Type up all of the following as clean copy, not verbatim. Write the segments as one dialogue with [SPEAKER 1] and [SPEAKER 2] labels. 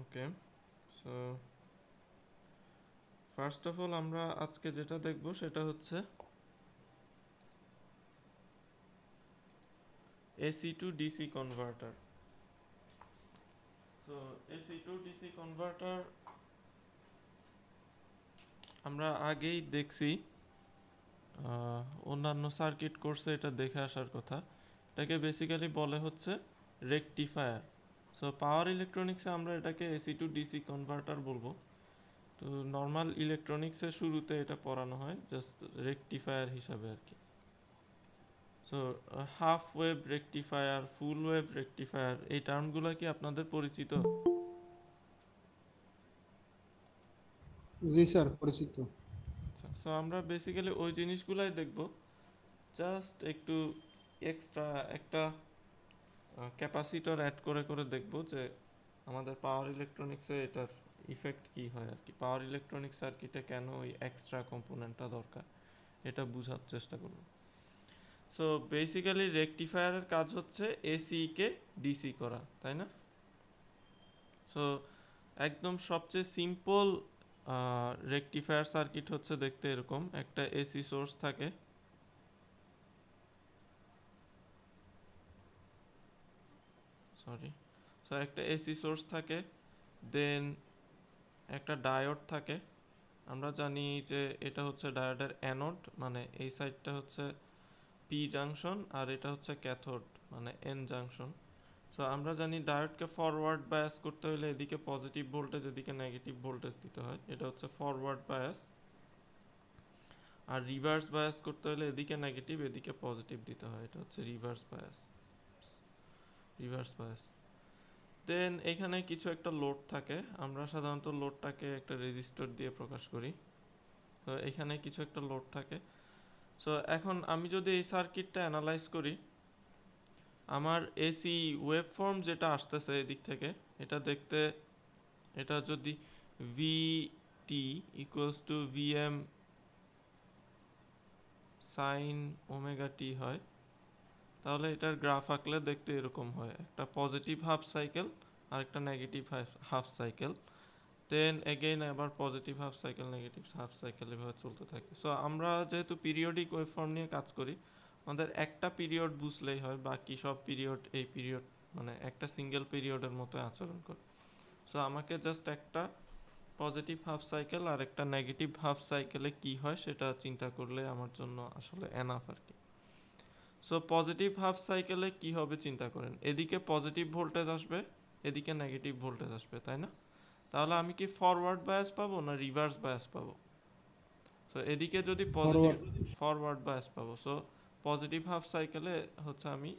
[SPEAKER 1] Okay, so first of all আমরা আজকে যেটা দেখব সেটা হচ্ছে AC to DC converter. So AC to DC converter আমরা আগেই দেখছি, অন্যান্য সার্কিট কোর্সে এটা দেখে আসার কথা। এটাকে বেসিক্যালি বলে হচ্ছে রেকটিফায়ার। সো পাওয়ার ইলেকট্রনিক্সে আমরা এটাকে এসি টু ডিসি কনভার্টার বলবো। তো নর্মাল ইলেকট্রনিক্সের শুরুতে এটা পড়ানো হয় জাস্ট রেকটিফায়ার হিসাবে আর কি। সো হাফ ওয়েভ রেকটিফায়ার, ফুল ওয়েভ রেকটিফায়ার, এই টার্মগুলো কি আপনাদের পরিচিত?
[SPEAKER 2] জি স্যার, পরিচিত।
[SPEAKER 1] আচ্ছা, সো আমরা বেসিক্যালি ওই জিনিসগুলাই দেখব, জাস্ট একটু এক্সট্রা একটা ক্যাপাসিটর অ্যাড করে করে দেখব যে আমাদের পাওয়ার ইলেকট্রনিক্সে এটার ইফেক্ট কী হয় আর কি, পাওয়ার ইলেকট্রনিক্স সার্কিটে কেন ওই এক্সট্রা কম্পোনেন্টটা দরকার এটা বোঝার চেষ্টা করব। সো বেসিক্যালি রেকটিফায়ারের কাজ হচ্ছে এসিকে ডিসি করা, তাই না? সো একদম সবচেয়ে সিম্পল রেকটিফায়ার সার্কিট হচ্ছে দেখতে এরকম, একটা এসি সোর্স থাকে, সরি, সো একটা এসি সোর্স থাকে, দেন একটা ডায়োড থাকে। আমরা জানি যে এটা হচ্ছে ডায়োডের অ্যানোড, মানে এই সাইডটা হচ্ছে পি জাংশন আর এটা হচ্ছে ক্যাথোড মানে এন জাংশন। সো আমরা জানি ডায়োডকে ফরওয়ার্ড বায়াস করতে হলে এদিকে পজিটিভ ভোল্টেজ এদিকে নেগেটিভ ভোল্টেজ দিতে হয়, এটা হচ্ছে ফরওয়ার্ড বায়াস। আর রিভার্স বায়াস করতে হলে এদিকে নেগেটিভ এদিকে পজিটিভ দিতে হয়, এটা হচ্ছে reverse bias. Reverse bias. Then এখানে কিছু একটা লোড থাকে, আমরা সাধারণত লোডটাকে একটা রেজিস্টর দিয়ে প্রকাশ করি। তো এখানে কিছু একটা লোড থাকে। সো এখন আমি যদি এই সার্কিটটা অ্যানালাইজ করি, আমার এসি ওয়েভ ফর্ম যেটা আসতেছে এদিক থেকে, এটা দেখতে, এটা যদি V T equals to VM sine omega T হয়, তাহলে এটার গ্রাফ আঁকলে দেখতে এরকম হয়, একটা পজিটিভ হাফ সাইকেল আর একটা negative half cycle, then again আবার positive half cycle negative half cycle, এভাবে চলতে থাকে। সো আমরা যেহেতু পিরিয়ডিক ওয়েভফর্ম নিয়ে কাজ করি, আমাদের একটা পিরিয়ড বুঝলেই হয়, বাকি সব পিরিয়ড এই পিরিয়ড মানে একটা সিঙ্গেল পিরিয়ডের মতো আচরণ করে। সো আমাকে জাস্ট একটা পজিটিভ হাফ সাইকেল আর একটা নেগেটিভ হাফ সাইকেলে কি হয় সেটা চিন্তা করলে আমার জন্য আসলে এনাফ আর কি। সো পজিটিভ হাফ সাইকেলে কি হবে চিন্তা করেন, এদিকে পজিটিভ ভোল্টেজ আসবে, এদিকে নেগেটিভ ভোল্টেজ আসবে, তাই না? তাহলে আমি কি ফরওয়ার্ড বায়াস পাবো না রিভার্স বায়াস পাবো? সো এদিকে যদি পজিটিভ,
[SPEAKER 2] ফরওয়ার্ড।
[SPEAKER 1] ফরওয়ার্ড বায়াস পাবো। সো পজিটিভ হাফ সাইকেলে হচ্ছে আমি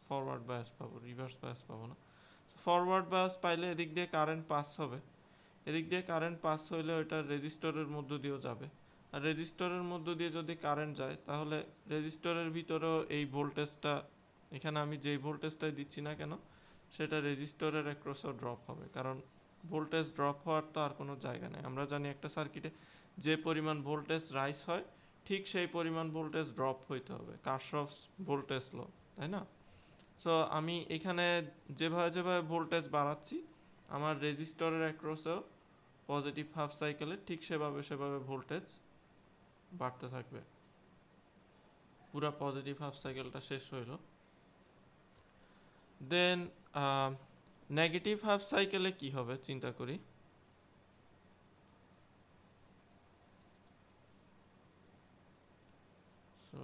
[SPEAKER 1] ফরওয়ার্ড বায়াস পাবো, রিভার্স বায়াস পাবো না। ফরওয়ার্ড বায়াস পাইলে এদিক দিয়ে কারেন্ট পাস হবে, এদিক দিয়ে কারেন্ট পাস হইলে ওইটা রেজিস্টরের মধ্য দিয়েও যাবে। আর রেজিস্টরের মধ্য দিয়ে যদি কারেন্ট যায় তাহলে রেজিস্টরের ভিতরেও এই ভোল্টেজটা, এখানে আমি যেই ভোল্টেজটাই দিচ্ছি না কেন সেটা রেজিস্টরের অ্যাক্রসও ড্রপ হবে, কারণ ভোল্টেজ ড্রপ হওয়ার তো আর কোনো জায়গা নেই। আমরা জানি একটা সার্কিটে যে পরিমাণ ভোল্টেজ রাইজ হয় ঠিক সেই পরিমাণ ভোল্টেজ ড্রপ হইতে হবে, কারশফস ভোল্টেজ ল, তাই না? সো আমি এখানে যেভাবে যেভাবে ভোল্টেজ বাড়াচ্ছি আমার রেজিস্টরের অ্যাক্রসেও পজিটিভ হাফ সাইকেলে ঠিক সেভাবে সেভাবে ভোল্টেজ বাড়তে থাকবে। পুরো পজিটিভ হাফ সাইকেলটা শেষ হইল, দেন নেগেটিভ হাফ সাইকেলে কি হবে চিন্তা করি। সো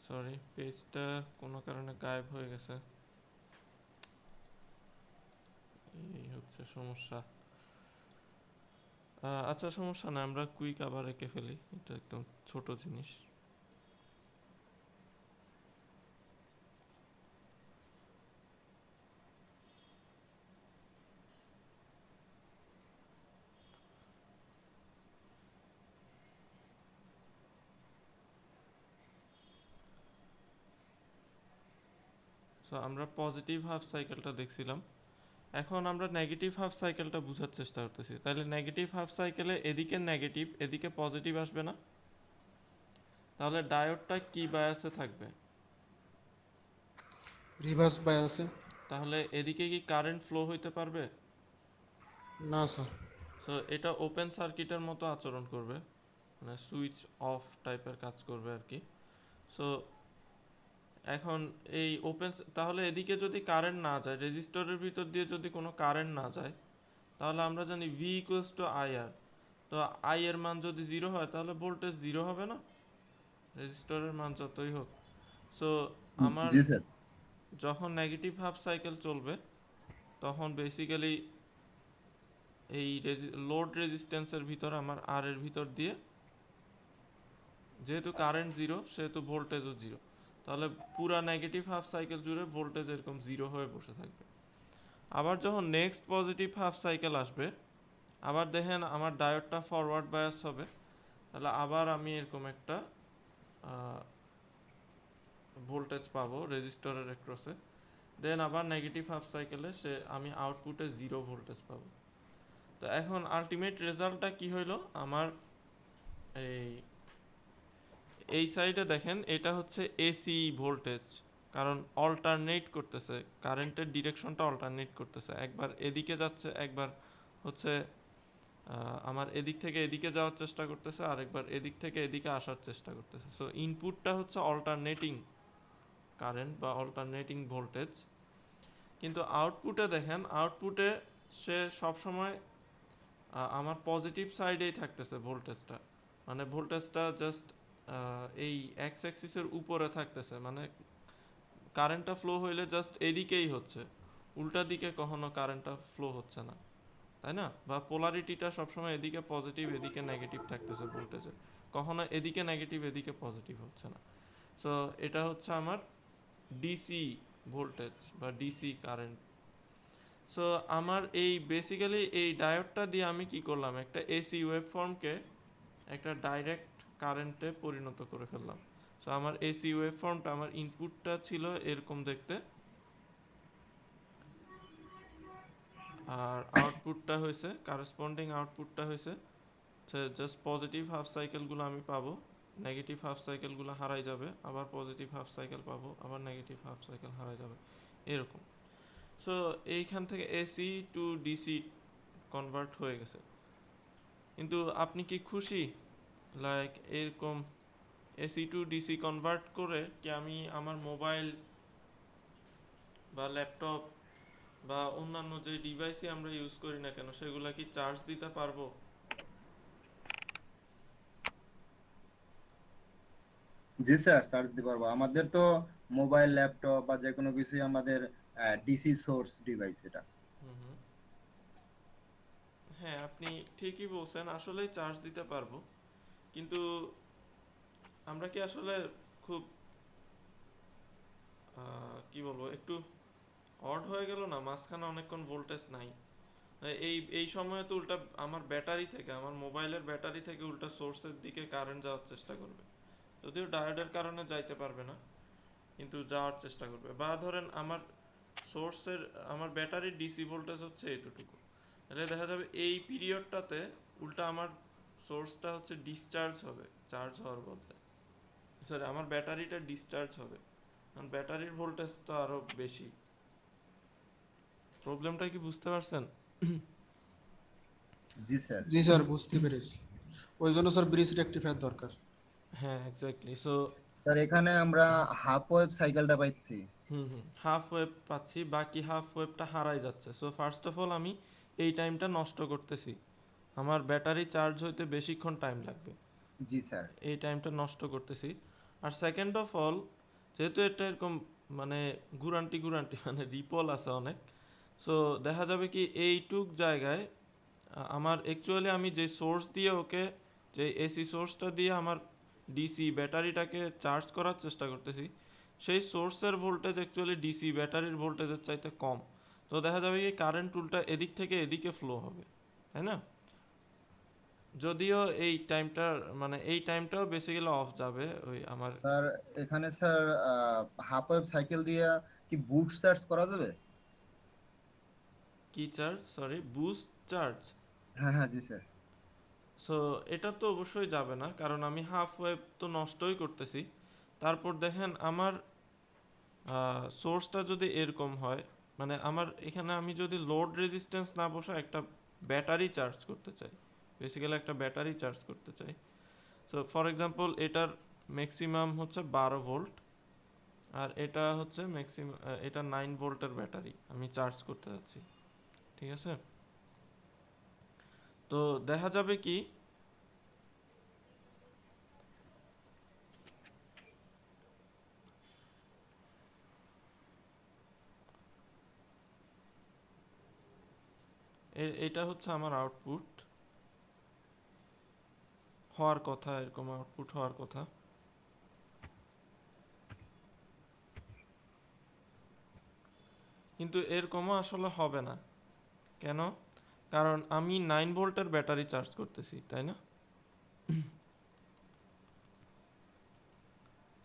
[SPEAKER 1] সরি, পেজটা কোনো কারণে গায়েব হয়ে গেছে, এই হচ্ছে সমস্যা। আচ্ছা সমস্যা না, আমরা কুইক আবার এঁকে ফেলি, এটা একদম ছোট জিনিস। সো আমরা পজিটিভ হাফ সাইকেলটা দেখছিলাম, এখন আমরা নেগেটিভ হাফ সাইকেলটা বোঝার চেষ্টা করতেছি। তাহলে নেগেটিভ হাফ সাইকেলে এদিকে নেগেটিভ, এদিকে পজিটিভ আসবে না? তাহলে ডায়োডটা কি বায়াসে থাকবে?
[SPEAKER 2] রিভার্স বায়াসে।
[SPEAKER 1] তাহলে এদিকে কি কারেন্ট ফ্লো হইতে পারবে?
[SPEAKER 2] না স্যার।
[SPEAKER 1] সো এটা ওপেন সার্কিটের মতো আচরণ করবে, মানে সুইচ অফ টাইপের কাজ করবে আর কি। সো এখন এই ওপেন, তাহলে এদিকে যদি কারেন্ট না যায়, রেজিস্টরের ভিতর দিয়ে যদি কোনো কারেন্ট না যায়, তাহলে আমরা জানি ভি ইকুয়ালস টু আই আর। তো আই এর মান যদি জিরো হয় তাহলে ভোল্টেজ জিরো হবে না, রেজিস্টরের মান যতই হোক। সো আমার
[SPEAKER 3] জি স্যার।
[SPEAKER 1] যখন নেগেটিভ হাফ সাইকেল চলবে তখন বেসিক্যালি এই লোড রেজিস্ট্যান্সের ভিতর আমার আর এর ভিতর দিয়ে, যেহেতু কারেন্ট জিরো সেহেতু ভোল্টেজও জিরো, তাহলে পুরা নেগেটিভ হাফ সাইকেল জুড়ে ভোল্টেজ এরকম জিরো হয়ে বসে থাকবে। আবার যখন নেক্সট পজিটিভ হাফ সাইকেল আসবে, আবার দেখেন আমার ডায়োডটা ফরওয়ার্ড বায়াস হবে, তাহলে আবার আমি এরকম একটা ভোল্টেজ পাবো রেজিস্টরের অ্যাক্রসে। দেন আবার নেগেটিভ হাফ সাইকেলে আমি আউটপুটে জিরো ভোল্টেজ পাবো। তো এখন আলটিমেট রেজাল্টটা কি হইলো আমার, এই এই সাইডে দেখেন এটা হচ্ছে এসি ভোল্টেজ, কারণ অল্টারনেট করতেছে, কারেন্টের ডিরেকশনটা অল্টারনেট করতেছে, একবার এদিকে যাচ্ছে, একবার হচ্ছে আমার এদিক থেকে এদিকে যাওয়ার চেষ্টা করতেছে, আরেকবার এদিক থেকে এদিকে আসার চেষ্টা করতেছে। সো ইনপুটটা হচ্ছে অল্টারনেটিং কারেন্ট বা অল্টারনেটিং ভোল্টেজ। কিন্তু আউটপুটে দেখেন, আউটপুটে সে সবসময় আমার পজিটিভ সাইডেই থাকতেছে ভোল্টেজটা, মানে ভোল্টেজটা জাস্ট এই এক্স অ্যাক্সিসের উপরে থাকতেছে, মানে কারেন্টটা ফ্লো হইলে জাস্ট এদিকেই হচ্ছে, উল্টা দিকে কখনো কারেন্টটা ফ্লো হচ্ছে না, তাই না? বা পোলারিটিটা সবসময় এদিকে পজিটিভ এদিকে নেগেটিভ থাকতেছে ভোল্টেজের, কখনো এদিকে নেগেটিভ এদিকে পজিটিভ হচ্ছে না। সো এটা হচ্ছে আমার ডিসি ভোল্টেজ বা ডিসি কারেন্ট। সো আমার এই বেসিক্যালি এই ডায়োডটা দিয়ে আমি কি করলাম, একটা এসি ওয়েভ ফর্মকে একটা ডাইরেক্ট কারেন্টে পরিণত করে ফেললাম। সো আমার এসি ওয়েভ ফর্মটা, আমার ইনপুটটা ছিল এরকম দেখতে, আর আউটপুটটা হয়েছে, কারেসপন্ডিং আউটপুটটা হয়েছে জাস্ট পজিটিভ হাফ সাইকেলগুলো আমি পাবো, নেগেটিভ হাফ সাইকেলগুলো হারাই যাবে, আবার পজিটিভ হাফ সাইকেল পাবো, আবার নেগেটিভ হাফ সাইকেল হারাই যাবে, এরকম। সো এইখান থেকে এসি টু ডিসি কনভার্ট হয়ে গেছে। কিন্তু আপনি কি খুশি, লাইক এরকম এসি টু ডিসি কনভার্ট করে কি আমি আমার মোবাইল বা ল্যাপটপ বা অন্যান্য যে ডিভাইসই আমরা ইউজ করি না কেন সেগুলা কি চার্জ দিতে পারবো?
[SPEAKER 3] জি স্যার, চার্জ দিতে পারবো। আমাদের তো মোবাইল, ল্যাপটপ বা যে কোনো কিছুই আমাদের ডিসি সোর্স ডিভাইস এটা।
[SPEAKER 1] হুম হুম, হ্যাঁ আপনি ঠিকই বলছেন, আসলেই চার্জ দিতে পারবো। কিন্তু আমরা কি আসলে খুব কি বলবো, একটু অড হয়ে গেল না, মাঝখানে অনেকক্ষণ ভোল্টেজ নাই। এই এই সময় তো উল্টা আমার ব্যাটারি থেকে, আমার মোবাইলের ব্যাটারি থেকে উল্টা সোর্সের দিকে কারেন্ট যাওয়ার চেষ্টা করবে, যদিও ডায়োডের কারণে যাইতে পারবে না, কিন্তু যাওয়ার চেষ্টা করবে। বা ধরেন আমার সোর্সের, আমার ব্যাটারির ডিসি ভোল্টেজ হচ্ছে এতটুকু, তাহলে দেখা যাবে এই পিরিয়ডটাতে উল্টা আমার সোর্সটা হচ্ছে ডিসচার্জ হবে চার্জ হওয়ার বদলে, সরি আমার ব্যাটারিটা ডিসচার্জ হবে, কারণ ব্যাটারির ভোল্টেজ তো আরও বেশি। প্রবলেমটা কি বুঝতে পারছেন?
[SPEAKER 3] জি স্যার।
[SPEAKER 2] জি স্যার, বুঝতে পেরেছি। ওই জন্য স্যার ব্রিজ রেক্টিফায়ার দরকার।
[SPEAKER 1] হ্যাঁ এক্স্যাক্টলি। সো
[SPEAKER 3] স্যার এখানে আমরা হাফ ওয়েভ সাইকেলটা পাইছি।
[SPEAKER 1] হুম হুম, হাফ ওয়েভ পাচ্ছি, বাকি হাফ ওয়েভটা হারাই যাচ্ছে। সো ফার্স্ট অফ অল আমি এই টাইমটা নষ্ট করতেছি, আমার ব্যাটারি চার্জ হইতে বেশিক্ষণ টাইম লাগবে,
[SPEAKER 3] জি স্যার।
[SPEAKER 1] এই টাইমটা নষ্ট করতেছি। আর সেকেন্ড অফ অল, যেহেতু এটা এরকম মানে গুরান্টি গুরান্টি মানে রিপল আছে অনেক, সো দেখা যাবে কি এইটুক জায়গায় আমার অ্যাকচুয়ালি আমি যে সোর্স দিয়ে ওকে, যে এসি সোর্সটা দিয়ে আমার ডিসি ব্যাটারিটাকে চার্জ করার চেষ্টা করতেছি, সেই সোর্সের ভোল্টেজ অ্যাকচুয়ালি ডিসি ব্যাটারির ভোল্টেজের চাইতে কম। তো দেখা যাবে কি কারেন্ট উল্টা এদিক থেকে এদিকে ফ্লো হবে, তাই না? যদিও এই টাইমটা, মানে এই টাইমটাও বেসিক্যালি অফ যাবে ওই আমার।
[SPEAKER 3] স্যার এখানে স্যার হাফ ওয়েভ সাইকেল দিয়ে কি বুট চার্জ করা যাবে?
[SPEAKER 1] কি চার্জ, সরি, বুস্ট চার্জ।
[SPEAKER 3] হ্যাঁ হ্যাঁ জি স্যার।
[SPEAKER 1] সো এটা তো অবশ্যই যাবে না, কারণ আমি হাফ ওয়েভ তো নষ্টই করতেছি। তারপর দেখেন আমার সোর্সটা যদি এরকম হয়, মানে আমার এখানে আমি যদি লোড রেজিস্ট্যান্স না বসা একটা ব্যাটারি চার্জ করতে চাই, বেসিক্যালি একটা ব্যাটারি চার্জ করতে চাই। সো ফর এক্সাম্পল এটার ম্যাক্সিমাম হচ্ছে 12 ভোল্ট, আর এটা হচ্ছে ম্যাক্সিমাম, এটা 9 ভোল্টের ব্যাটারি আমি চার্জ করতে যাচ্ছি, ঠিক আছে? তো দেখা যাবে কি, এটা হচ্ছে আমার আউটপুট হওয়ার কথা, এরকম আউটপুট হওয়ার কথা। কিন্তু এরকমও আসলে হবে না। কেন? কারণ আমি 9 ভোল্টের ব্যাটারি চার্জ করতেছি, তাই না?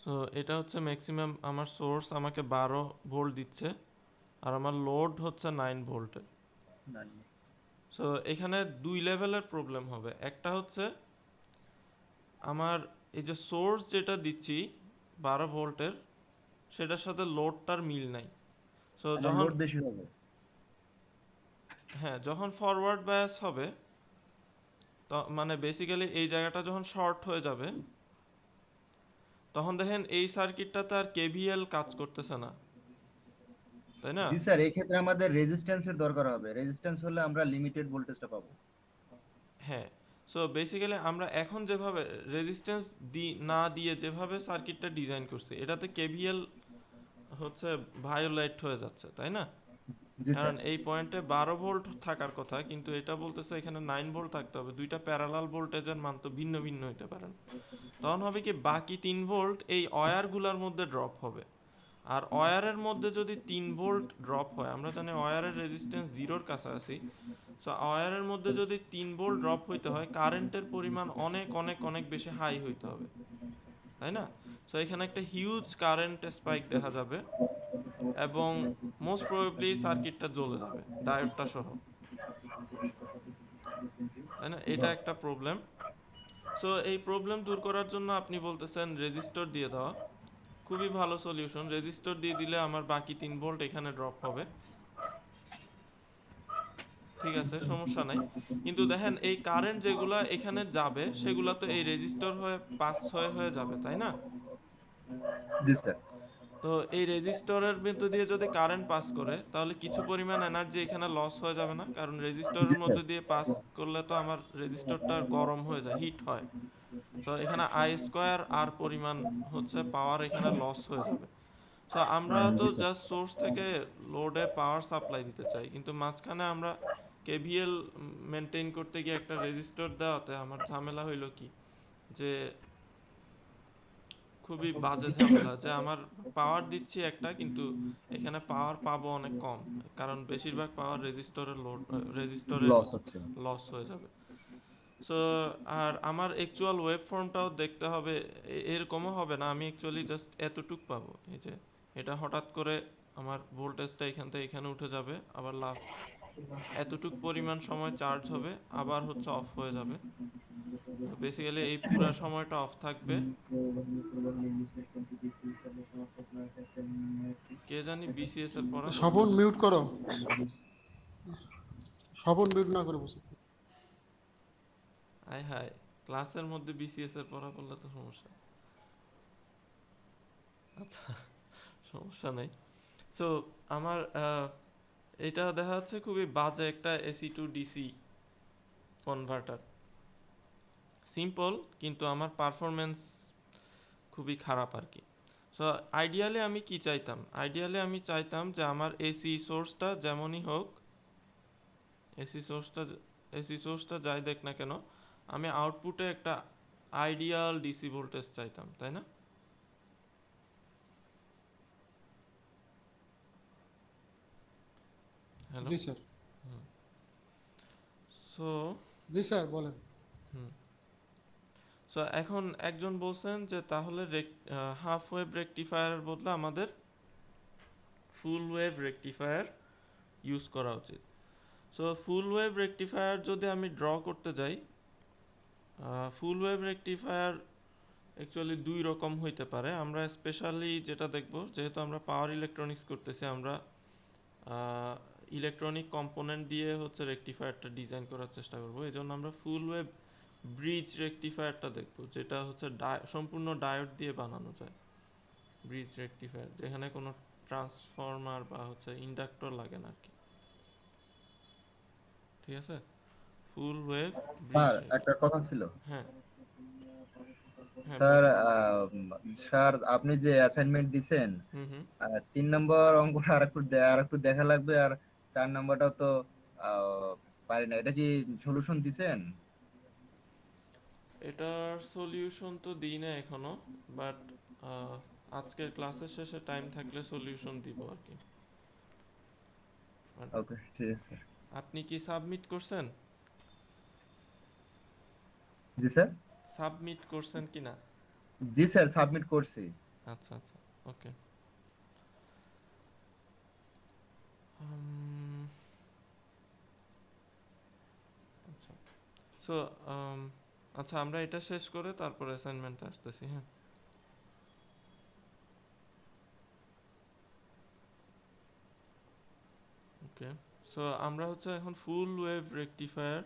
[SPEAKER 1] সো এটা হচ্ছে ম্যাক্সিমাম, আমার সোর্স আমাকে 12 ভোল্ট দিচ্ছে, আর আমার লোড হচ্ছে 9 ভোল্টের। সো এখানে দুই লেভেলের প্রবলেম হবে। একটা হচ্ছে আমার এই যে সোর্স যেটা দিচ্ছি 12 ভোল্টের, সেটার সাথে লোডটার মিল নাই। সো
[SPEAKER 3] আমার
[SPEAKER 1] যখন,
[SPEAKER 3] লোড বেশি হবে।
[SPEAKER 1] হ্যাঁ, যখন ফরওয়ার্ড বায়াস হবে, তো মানে বেসিক্যালি এই জায়গাটা যখন শর্ট হয়ে যাবে, তখন দেখেন এই সার্কিটটাতে আর কেভিএল কাজ করতেছে না, তাই না?
[SPEAKER 3] জি স্যার, এই ক্ষেত্রে আমাদের রেজিস্ট্যান্সের দরকার হবে। রেজিস্ট্যান্স হলে আমরা লিমিটেড ভোল্টেজটা পাবো।
[SPEAKER 1] হ্যাঁ। সো বেসিক্যালি আমরা এখন যেভাবে রেজিস্ট্যান্স না দিয়ে যেভাবে সার্কিটটা ডিজাইন করছি, এটাতে কেভিএল হচ্ছে ভায়োলেট হয়ে যাচ্ছে, তাই না?
[SPEAKER 3] জি
[SPEAKER 1] কারণ
[SPEAKER 3] স্যার।
[SPEAKER 1] এই পয়েন্টে 12 ভোল্ট থাকার কথা, কিন্তু এটা বলতেছে এখানে 9 ভোল্ট থাকতে হবে। দুইটা প্যারালাল ভোল্টেজের মান তো ভিন্ন ভিন্ন হইতে পারে না। তখন হবে কি, বাকি 3 ভোল্ট এই ওয়্যারগুলোর মধ্যে ড্রপ হবে। আর ওয়্যারের মধ্যে যদি 3 ভোল্ট ড্রপ হয়, আমরা জানি ওয়্যারের রেজিস্ট্যান্স জিরোর কাছাকাছি। সো ওয়্যারের মধ্যে যদি 3 ভোল্ট ড্রপ হইতে হয়, কারেন্টের পরিমাণ অনেক অনেক অনেক বেশি হাই হইতে হবে, তাই না? সো এখানে একটা হিউজ কারেন্ট স্পাইক দেখা যাবে, এবং মোস্ট প্রবাবলি সার্কিটটা জ্বলে যাবে, ডায়োডটা সহ, তাই না? এটা একটা প্রবলেম। সো এই প্রবলেম দূর করার জন্য আপনি বলতেছেন রেজিস্টর দিয়ে দেওয়া, খুবই ভালো সলিউশন। রেজিস্টর দিয়ে দিলে আমার বাকি 3 ভোল্ট এখানে ড্রপ হবে, ঠিক আছে, সমস্যা নাই। কিন্তু দেখেন এই কারেন্ট যেগুলা এখানে যাবে, সেগুলা তো এই রেজিস্টর হয়ে পাস হয়ে হয়ে যাবে, তাই না?
[SPEAKER 3] জি স্যার।
[SPEAKER 1] তো এই রেজিস্টরের মধ্যে দিয়ে যদি কারেন্ট পাস করে, তাহলে কিছু পরিমাণ এনার্জি এখানে লস হয়ে যাবে না? কারণ
[SPEAKER 3] জি
[SPEAKER 1] রেজিস্টরের
[SPEAKER 3] স্যার।
[SPEAKER 1] মধ্যে দিয়ে পাস করলে তো আমার রেজিস্টরটা গরম হয়ে যায়, হিট হয়। তো এখানে আই স্কোয়ার আর পরিমাণ হচ্ছে পাওয়ার এখানে লস হয়ে যাবে। সো আমরা তো
[SPEAKER 3] জি স্যার।
[SPEAKER 1] জাস্ট সোর্স থেকে লোডে পাওয়ার সাপ্লাই দিতে চাই, কিন্তু মাঝখানে আমরা কেভিএল মেনটেন করতে গিয়ে একটা রেজিস্টর দেওয়াতে আমার ঝামেলা হইলো কি, যে খুবই বাজে ঝামেলা, যে আমার পাওয়ার দিচ্ছি একটা, কিন্তু এখানে পাওয়ার পাবো অনেক কম, কারণ বেশিরভাগ পাওয়ার রেজিস্টরে
[SPEAKER 3] লস হচ্ছে।
[SPEAKER 1] লস হয়ে যাবে। সো আর আমার অ্যাকচুয়াল ওয়েব ফর্মটাও দেখতে হবে, এরকমও হবে না আমি অ্যাকচুয়ালি জাস্ট এতটুক পাবো, এই যে এটা হঠাৎ করে আমার ভোল্টেজটা এখান থেকে এখানে উঠে যাবে, আবার এতটুক পরিমাণ সময় চার্জ হবে, আবার হচ্ছে অফ হয়ে যাবে। তো বেসিক্যালি এই পুরা সময়টা অফ থাকবে। কে জানি বিসিএস এর পড়া
[SPEAKER 2] স্বপন
[SPEAKER 1] বলতেছে।
[SPEAKER 2] মিউট করো, স্বপন মিউট না করে বসে।
[SPEAKER 1] আয় হায়, ক্লাসের মধ্যে বিসিএস এর পড়া বললে তো সমস্যা। আচ্ছা, সমস্যা নাই। সো আমার এটা দেখা যাচ্ছে খুবই বাজে একটা AC to DC converter, simple, কিন্তু আমার পারফরমেন্স খুবই খারাপ আর কি। সো আইডিয়ালি আমি কি চাইতাম, আইডিয়ালি আমি চাইতাম যে আমার এসি সোর্সটা যেমনই হোক, এসি সোর্সটা এসি সোর্সটা যাই দেখ না কেন, আমি আউটপুটে একটা আইডিয়াল ডিসি ভোল্টেজ চাইতাম, তাই না? হ্যালো।
[SPEAKER 2] জি স্যার।
[SPEAKER 1] সো
[SPEAKER 2] জি স্যার বলেন।
[SPEAKER 1] হুম, সো এখন একজন বলছেন যে তাহলে হাফ ওয়েভ রেকটিফায়ারের বদলে আমাদের ফুল ওয়েভ রেকটিফায়ার ইউজ করা উচিত। সো ফুল ওয়েভ রেকটিফায়ার যদি আমি ড্র করতে যাই, ফুল ওয়েভ রেকটিফায়ার অ্যাকচুয়ালি দুই রকম হইতে পারে। আমরা স্পেশালি যেটা দেখব, যেহেতু আমরা পাওয়ার ইলেকট্রনিক্স করতেছি, আমরা ইলেকট্রনিক কম্পোনেন্ট দিয়ে হচ্ছে রেকটিফায়ারটা ডিজাইন করার চেষ্টা করব। এই জন্য আমরা ফুল ওয়েভ ব্রিজ রেকটিফায়ারটা দেখব, যেটা হচ্ছে সম্পূর্ণ ডায়োড দিয়ে বানানো যায়। ব্রিজ রেকটিফায়ার যেখানে কোনো ট্রান্সফর্মার বা হচ্ছে ইন্ডাক্টর লাগে না আর কি। ঠিক আছে, ফুল ওয়েভ ব্রিজ
[SPEAKER 3] স্যার একটা কথা ছিল।
[SPEAKER 1] হ্যাঁ হ্যাঁ
[SPEAKER 3] স্যার
[SPEAKER 1] বলেন।
[SPEAKER 3] স্যার আপনি যে অ্যাসাইনমেন্ট দিছেন,
[SPEAKER 1] হুম হুম
[SPEAKER 3] 3 নম্বর অঙ্কটা আর একটু দেখা লাগবে, আর 4 নম্বরটাও তো আহ, পারি না। এটা কি সলিউশন দিছেন?
[SPEAKER 1] এটার সলিউশন তো দিই না এখনো, বাট আজকের ক্লাসের শেষে টাইম থাকলে সলিউশন দিব আর কি। আর
[SPEAKER 3] ওকে, ঠিক আছে।
[SPEAKER 1] আপনি কি সাবমিট করছেন?
[SPEAKER 3] জি স্যার।
[SPEAKER 1] সাবমিট করছেন কি না?
[SPEAKER 3] জি স্যার, সাবমিট করছি।
[SPEAKER 1] আচ্ছা আচ্ছা, ওকে। আচ্ছা, সো আচ্ছা, আমরা এটা শেষ করে তারপর অ্যাসাইনমেন্টে আসতেছি। হ্যাঁ, ওকে। সো আমরা হচ্ছে এখন ফুল ওয়েভ রেকটিফায়ার,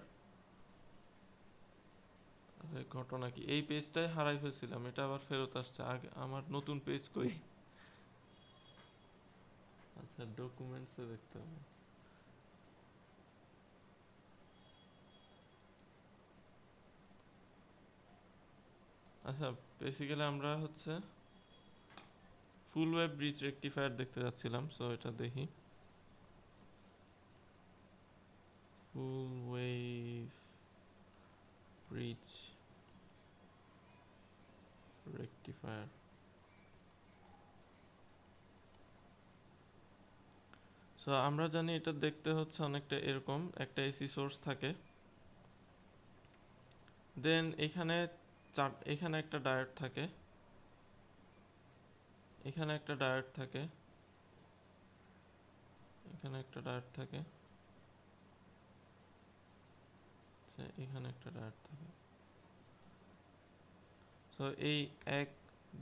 [SPEAKER 1] ঘটনা কি, এই পেজটাই হারাই ফেলছিলাম, এটা আবার ফেরত আসছে। আগে আমার নতুন পেজ কই? আচ্ছা, ডকুমেন্টসে দেখতে হবে। আচ্ছা, বেসিক্যালি আমরা হচ্ছে ফুল ওয়েভ ব্রিজ রেকটিফায়ার দেখতে যাচ্ছিলাম, সো এটা দেখি। ফুল ওয়েভ ব্রিজ রেকটিফায়ার। সো আমরা জানি এটা দেখতে হচ্ছে অনেকটা এরকম, একটা এসি সোর্স থাকে, দেন এখানে একটা ডায়োড থাকে, এখানে একটা ডায়োড থাকে, এখানে একটা ডায়োড থাকে, এখানে একটা ডায়োড থাকে। সো এই 1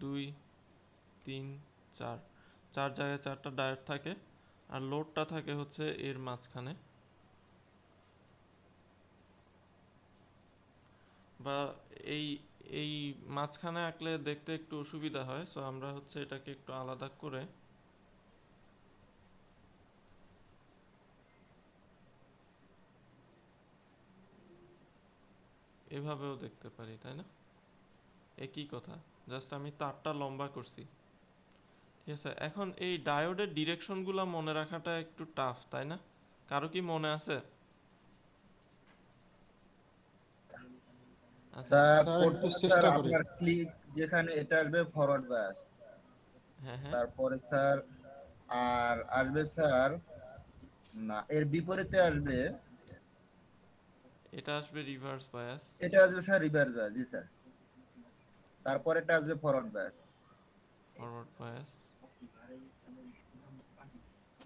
[SPEAKER 1] 2 3 4, চার জায়গায় 4টা ডায়োড থাকে, আর লোডটা থাকে হচ্ছে এর মাঝখানে, বা এই এই মাঝখানে আঁকলে দেখতে একটু অসুবিধা হয়। সো আমরা হচ্ছে এটাকে একটু আলাদা করে এভাবেও দেখতে পারি, তাই না? একই কথা, জাস্ট আমি তারটা লম্বা করছি। ঠিক আছে, এখন এই ডায়োডের ডিরেকশনগুলো মনে রাখাটা একটু টাফ, তাই না? কারো কি মনে আছে? আচ্ছা,
[SPEAKER 3] স্যার
[SPEAKER 2] স্যার একটু
[SPEAKER 3] প্রথমে স্যার
[SPEAKER 2] চেষ্টা করি।
[SPEAKER 3] আপনার ক্লিক যেখানে এটা আসবে ফরওয়ার্ড বায়াস,
[SPEAKER 1] হ্যাঁ হ্যাঁ,
[SPEAKER 3] তারপরে স্যার আর আসবে স্যার, না এর বিপরীতে আসবে,
[SPEAKER 1] এটা আসবে রিভার্স বায়াস।
[SPEAKER 3] এটা আসবে স্যার রিভার্স বায়াস। জি স্যার, তারপরে এটা আসবে forward bias.
[SPEAKER 1] Forward bias,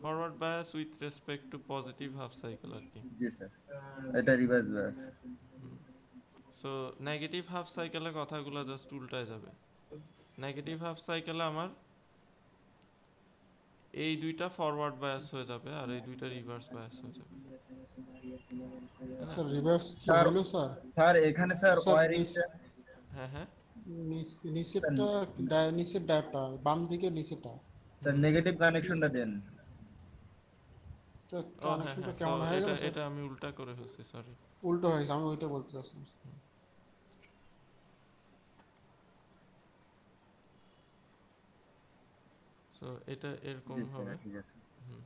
[SPEAKER 1] forward bias with respect to positive half cycle আর কি।
[SPEAKER 3] জি স্যার, এটা reverse bias.
[SPEAKER 1] So negative half সাইকেলের কথাগুলো জাস্ট উল্টায় যাবে। নেগেটিভ হাফ সাইকেলে আমার এই দুইটা ফরওয়ার্ড বায়াস হয়ে যাবে, আর এই দুইটা রিভার্স বায়াস হয়ে যাবে, তাই না?
[SPEAKER 2] স্যার রিভার্স কি
[SPEAKER 3] স্যার,
[SPEAKER 2] হইলো স্যার?
[SPEAKER 3] স্যার এখানে স্যার
[SPEAKER 2] স্যার
[SPEAKER 3] ওয়ারিংটা,
[SPEAKER 1] হ্যাঁ হ্যাঁ,
[SPEAKER 2] নিচেরটা, নিচের ডায়োডটা বাম দিকে নিচেরটা,
[SPEAKER 3] স্যার নেগেটিভ কানেকশনটা দেন।
[SPEAKER 1] ও হ্যাঁ
[SPEAKER 2] কানেকশনটা
[SPEAKER 1] হ্যাঁ, সো
[SPEAKER 2] কেমন হয়ে গেল
[SPEAKER 1] এটা
[SPEAKER 2] স্যার?
[SPEAKER 1] এটা আমি উল্টা করে ফেলছি, সরি।
[SPEAKER 2] উল্টো হয়েছে, আমি ওইটা বলতে চাচ্ছিলাম।
[SPEAKER 1] সো এটা এরকম
[SPEAKER 3] জি স্যার,
[SPEAKER 1] হবে।
[SPEAKER 3] ঠিক আছে।
[SPEAKER 1] হুম,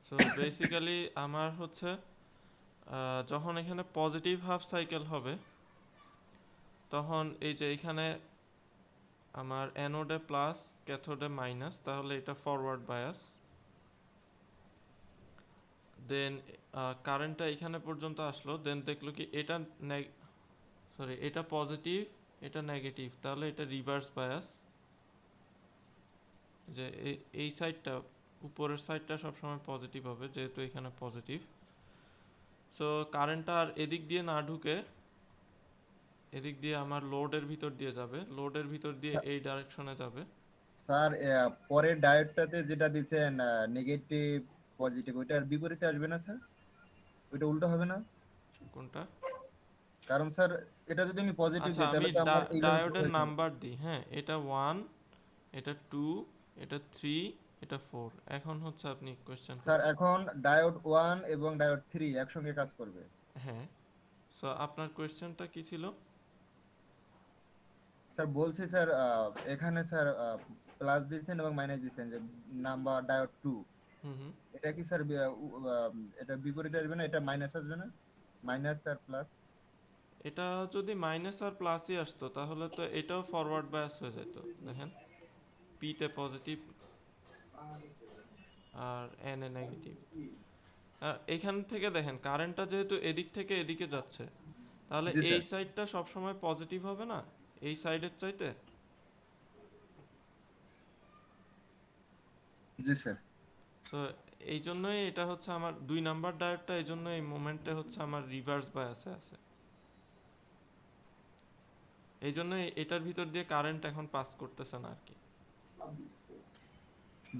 [SPEAKER 1] সো বেসিক্যালি আমার হচ্ছে যখন এখানে পজিটিভ হাফ সাইকেল হবে, তখন এই যে এখানে আমার অ্যানোডে প্লাস ক্যাথোডে মাইনাস, তাহলে এটা ফরওয়ার্ড বায়াস। দেন কারেন্টটা এখানে পর্যন্ত আসলো, দেন দেখলো কি এটা এটা পজিটিভ, এটা নেগেটিভ, তাহলে এটা রিভার্স বায়াস, যে এই সাইডটা, উপরের সাইডটা সবসময় পজিটিভ হবে যেহেতু এখানে পজিটিভ। সো কারেন্টটা আর এদিক দিয়ে না ঢুকে এদিক দিয়ে আমার লোডের ভিতর দিয়ে যাবে, লোডের ভিতর দিয়ে এই ডাইরেকশনে যাবে।
[SPEAKER 3] স্যার পরের ডায়োডটাতে যেটা দিছেন নেগেটিভ পজিটিভ, ওইটার বিপরীতে আসবে না স্যার? ওইটা উল্টো হবে না?
[SPEAKER 1] কোনটা?
[SPEAKER 3] কারণ স্যার এটা যদি আমি পজিটিভ
[SPEAKER 1] আচ্ছা,
[SPEAKER 3] দিই
[SPEAKER 1] আমি
[SPEAKER 3] তাহলে তো আমার এইভাবে
[SPEAKER 1] ডায়োডের
[SPEAKER 3] প্রবাহিত হবে।
[SPEAKER 1] নাম্বার দিই। হ্যাঁ, এটা 1, এটা 2, এটা 3, এটা 4। এখন হচ্ছে আপনি কোয়েশ্চেন
[SPEAKER 3] স্যার
[SPEAKER 1] করেন।
[SPEAKER 3] এখন ডায়োড 1 এবং ডায়োড 3 একসঙ্গে কাজ করবে।
[SPEAKER 1] হ্যাঁ, সো আপনার কোয়েশ্চেনটা কি ছিল?
[SPEAKER 3] স্যার বলছি স্যার এখানে স্যার প্লাস দিয়েছেন এবং মাইনাস দিয়েছেন যে নাম্বার ডায়োড 2,
[SPEAKER 1] হুম হুম।
[SPEAKER 3] এটা কি স্যার এটা বিপরীতে আসবে না? এটা মাইনাস আসবে না? মাইনাস আর প্লাস।
[SPEAKER 1] এটা যদি মাইনাস আর প্লাসই আসতো তাহলে তো এটাও ফরওয়ার্ড বায়াস হয়ে যেত। দেখেন, পিতে পজিটিভ আর এন এ নেগেটিভ। আর এখান থেকে দেখেন কারেন্টটা যেহেতু এদিক থেকে এদিকে যাচ্ছে, তাহলে
[SPEAKER 3] জি
[SPEAKER 1] এই
[SPEAKER 3] স্যার।
[SPEAKER 1] সাইডটা সবসময় পজিটিভ হবে না এই সাইডের চাইতে?
[SPEAKER 3] জি স্যার।
[SPEAKER 1] তো এই জন্যই এটা হচ্ছে আমার 2 নাম্বার ডায়োডটা, এই জন্য এই মোমেন্টে হচ্ছে আমার রিভার্স বায়াসে আছে। এই জন্য এটার ভিতর দিয়ে কারেন্ট এখন পাস করতেছে না আর কি।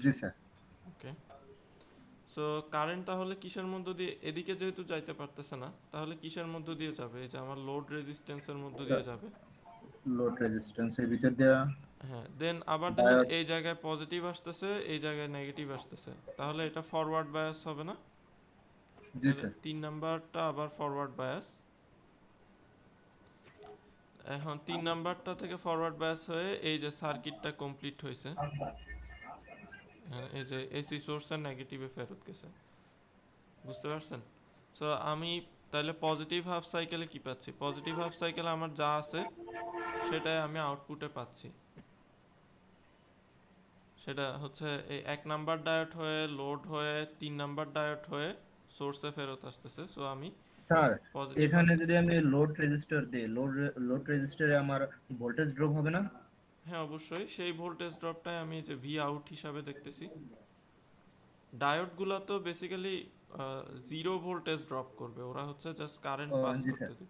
[SPEAKER 3] জি স্যার।
[SPEAKER 1] ওকে, সো কারেন্ট তাহলে কিসের মধ্য দিয়ে, এদিকে যেহেতু যাইতে পারতেছে না তাহলে কিসের মধ্য দিয়ে যাবে? এই যে আমার লোড রেজিস্ট্যান্সের মধ্য দিয়ে যাবে।
[SPEAKER 3] লোড রেজিস্ট্যান্সের ভিতর দেওয়া
[SPEAKER 1] হ্যাঁ, দেন আবার দেখেন
[SPEAKER 3] ডায়োড।
[SPEAKER 1] এই জায়গায় পজিটিভ আসতেছে, এই জায়গায় নেগেটিভ আসতেছে, তাহলে এটা ফরওয়ার্ড বায়াস হবে না?
[SPEAKER 3] জি
[SPEAKER 1] তাহলে
[SPEAKER 3] স্যার।
[SPEAKER 1] 3 নাম্বারটা আবার ফরওয়ার্ড বায়াস। এখন 3 নাম্বারটা থেকে ফরওয়ার্ড বায়াস হয়ে এই যে সার্কিটটা কমপ্লিট হয়েছে, হ্যাঁ, এই যে এসি সোর্সের নেগেটিভে ফেরত গেছে। বুঝতে পারছেন? সো আমি তাহলে পজিটিভ হাফ সাইকেলে কি পাচ্ছি? পজিটিভ হাফ সাইকেলে আমার যা আছে সেটাই আমি আউটপুটে পাচ্ছি। সেটা হচ্ছে এই 1 নাম্বার ডায়োড হয়ে লোড হয়ে 3 নাম্বার ডায়োড হয়ে সোর্সে ফেরত আসতেছে। সো আমি
[SPEAKER 3] স্যার
[SPEAKER 1] পজিটিভ হাফ,
[SPEAKER 3] এখানে যদি আমি লোড রেজিস্টার দিই, লোড রেজিস্টারে আমার ভোল্টেজ ড্রপ হবে না?
[SPEAKER 1] হ্যাঁ অবশ্যই সেই ভোল্টেজ ড্রপটাই আমি যে ভি আউট হিসাবে দেখতেছি। ডায়োডগুলো তো বেসিক্যালি 0 ভোল্টেজ ড্রপ করবে, ওরা হচ্ছে জাস্ট কারেন্ট
[SPEAKER 3] ও
[SPEAKER 1] পাস
[SPEAKER 3] জি
[SPEAKER 1] করতে
[SPEAKER 3] স্যার।
[SPEAKER 1] দিবে।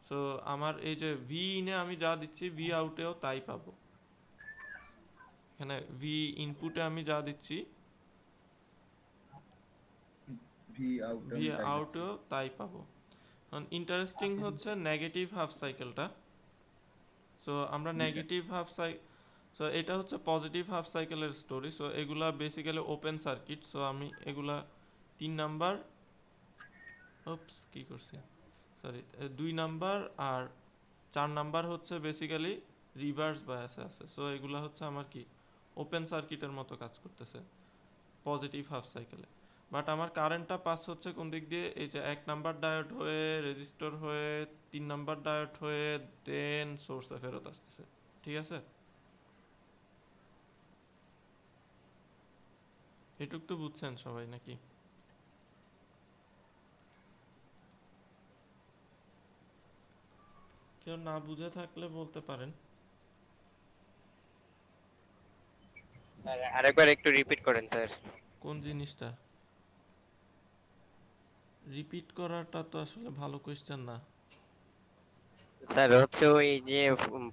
[SPEAKER 1] সো আমার এই যে ভি ইনে আমি যা দিচ্ছি ভি আউটেও তাই পাবো। এখানে ভি ইনপুটে আমি যা দিচ্ছি
[SPEAKER 3] ভি আউট
[SPEAKER 1] ভি
[SPEAKER 3] আমি তাই পাচ্ছি।
[SPEAKER 1] আউটেও তাই পাবো। ইন্টারেস্টিং হচ্ছে নেগেটিভ হাফ সাইকেলটা। সো আমরা
[SPEAKER 3] জি স্যার।
[SPEAKER 1] নেগেটিভ হাফ সো এটা হচ্ছে পজিটিভ হাফ সাইকেলের স্টোরি। সো এগুলা বেসিক্যালি ওপেন সার্কিট। সো আমি এগুলা 3 নাম্বার, ওপস কি করছি, সরি, 2 নাম্বার আর 4 নাম্বার হচ্ছে বেসিক্যালি রিভার্স বায়াসে আছে। সো এগুলা হচ্ছে আমার কি ওপেন সার্কিটের মতো কাজ করতেছে পজিটিভ হাফ সাইকেলে। বাট আমার কারেন্টটা পাস হচ্ছে কোন দিক দিয়ে? এই যে 1 নাম্বার ডায়োড হয়ে রেজিস্টর হয়ে 3 নাম্বার ডায়োড হয়ে দেন সোর্সে ফেরত আসতেছে। ঠিক আছে, এটুক তো বুঝছেন সবাই নাকি? কেউ না বুঝে থাকলে বলতে পারেন।
[SPEAKER 4] আরেকবার একটু রিপিট করেন স্যার।
[SPEAKER 1] কোন জিনিসটা রিপিট করাটা তো আসলে ভালো কোয়েশ্চেন না।
[SPEAKER 4] স্যার হচ্ছে ওই যে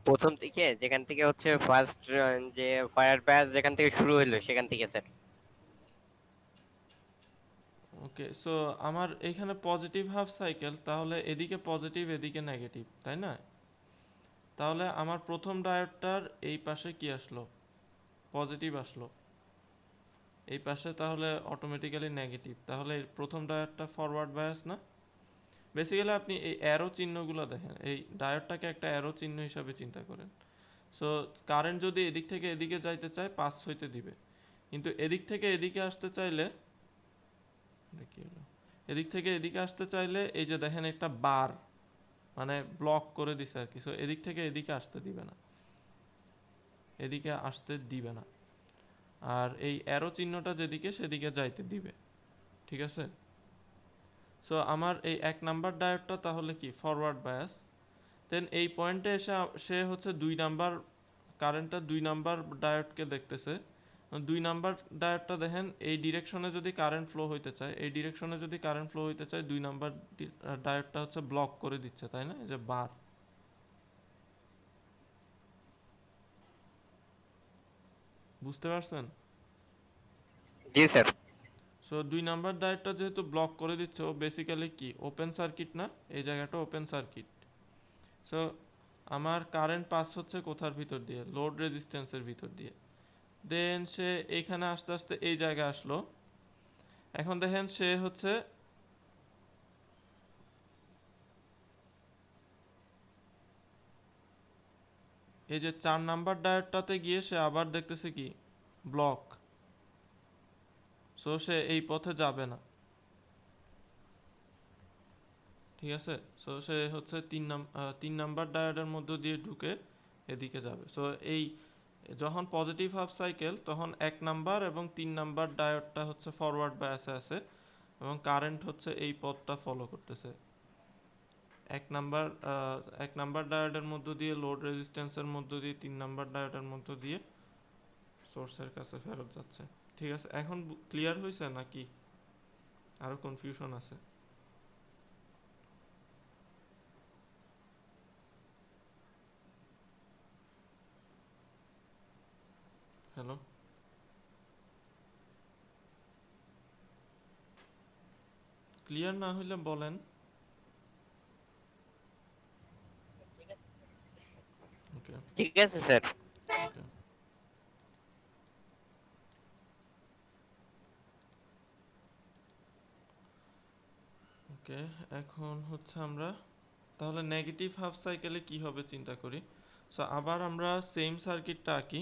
[SPEAKER 4] প্রথম থেকে যেখান থেকে হচ্ছে ফার্স্ট যে ফায়ার ব্যাচ যেখান থেকে শুরু হলো সেখান থেকে স্যার।
[SPEAKER 1] ওকে, সো আমার এখানে পজিটিভ হাফ সাইকেল, তাহলে এদিকে পজিটিভ এদিকে নেগেটিভ, তাই না? তাহলে আমার প্রথম ডায়োডটার এই পাশে কি আসলো? পজিটিভ আসলো। এই পাশে তাহলে অটোমেটিক্যালি নেগেটিভ, তাহলে এই প্রথম ডায়োডটা ফরওয়ার্ড বায়াস না? বেসিক্যালি আপনি এই অ্যারো চিহ্নগুলো দেখেন, এই ডায়োডটাকে একটা অ্যারো চিহ্ন হিসাবে চিন্তা করেন। সো কারেন্ট যদি এদিক থেকে এদিকে যাইতে চায় পাস হইতে দিবে, কিন্তু এদিক থেকে এদিকে আসতে চাইলে, এটা কি হলো, এদিক থেকে এদিকে আসতে চাইলে এই যে দেখেন একটা বার, মানে ব্লক করে দিছে আর কি। সো এদিক থেকে এদিকে আসতে দিবে না, এদিকে আসতে দিবে না। আর এই অ্যারো চিহ্নটা যেদিকে সেদিকে যাইতে দিবে। ঠিক আছে, সো আমার এই 1 নাম্বার ডায়োডটা তাহলে কি ফরওয়ার্ড বায়াস। দেন এই পয়েন্টে এসে সে হচ্ছে 2 নাম্বার কারেন্টটা 2 নাম্বার ডায়োডকে দেখতেছে। 2 নাম্বার ডায়োডটা দেখেন এই ডিরেকশনে যদি কারেন্ট ফ্লো হইতে চায়, এই ডিরেকশনে যদি কারেন্ট ফ্লো হইতে চায় 2 নাম্বার ডায়োডটা হচ্ছে ব্লক করে দিচ্ছে, তাই না? এই যে বার, বুঝতে পারছেন?
[SPEAKER 4] জি স্যার।
[SPEAKER 1] সো 2 নাম্বার ডায়োডটা যেহেতু ব্লক করে দিচ্ছে, ও বেসিক্যালি কি ওপেন সার্কিট না? এই জায়গাটা ওপেন সার্কিট। সো আমার কারেন্ট পাস হচ্ছে কোথার ভিতর দিয়ে? লোড রেজিস্ট্যান্সের ভিতর দিয়ে। দেন সে এইখানে আস্তে আস্তে এই জায়গায় আসলো। এখন দেখেন সে হচ্ছে এই যে 4 নাম্বার ডায়োডটাতে গিয়ে সে আবার দেখতেছে কি ব্লক। সো সে এই পথে যাবে না, ঠিক আছে? সো সে হচ্ছে 3 নাম্বার ডায়োডের মধ্য দিয়ে ঢুকে এদিকে যাবে। সো এই যখন পজিটিভ হাফ সাইকেল তখন 1 নাম্বার এবং 3 নাম্বার ডায়োডটা হচ্ছে ফরওয়ার্ড বায়াসে আছে এবং কারেন্ট হচ্ছে এই পথটা ফলো করতেছে। 1 নাম্বার ডায়োডের মধ্য দিয়ে লোড রেজিস্ট্যান্সের মধ্য দিয়ে 3 নাম্বার ডায়োডের মধ্য দিয়ে সোর্সের কাছে ফেরত যাচ্ছে। ঠিক আছে, এখন ক্লিয়ার হয়েছে নাকি আরো কনফিউশন আছে? হ্যালো, ক্লিয়ার না হইলে বলেন। ওকে
[SPEAKER 4] ঠিক আছে স্যার।
[SPEAKER 1] ওকে ওকে এখন হচ্ছে আমরা তাহলে নেগেটিভ হাফ সাইকেলে কি হবে চিন্তা করি। সো আবার আমরা সেম সার্কিটটা আঁকি।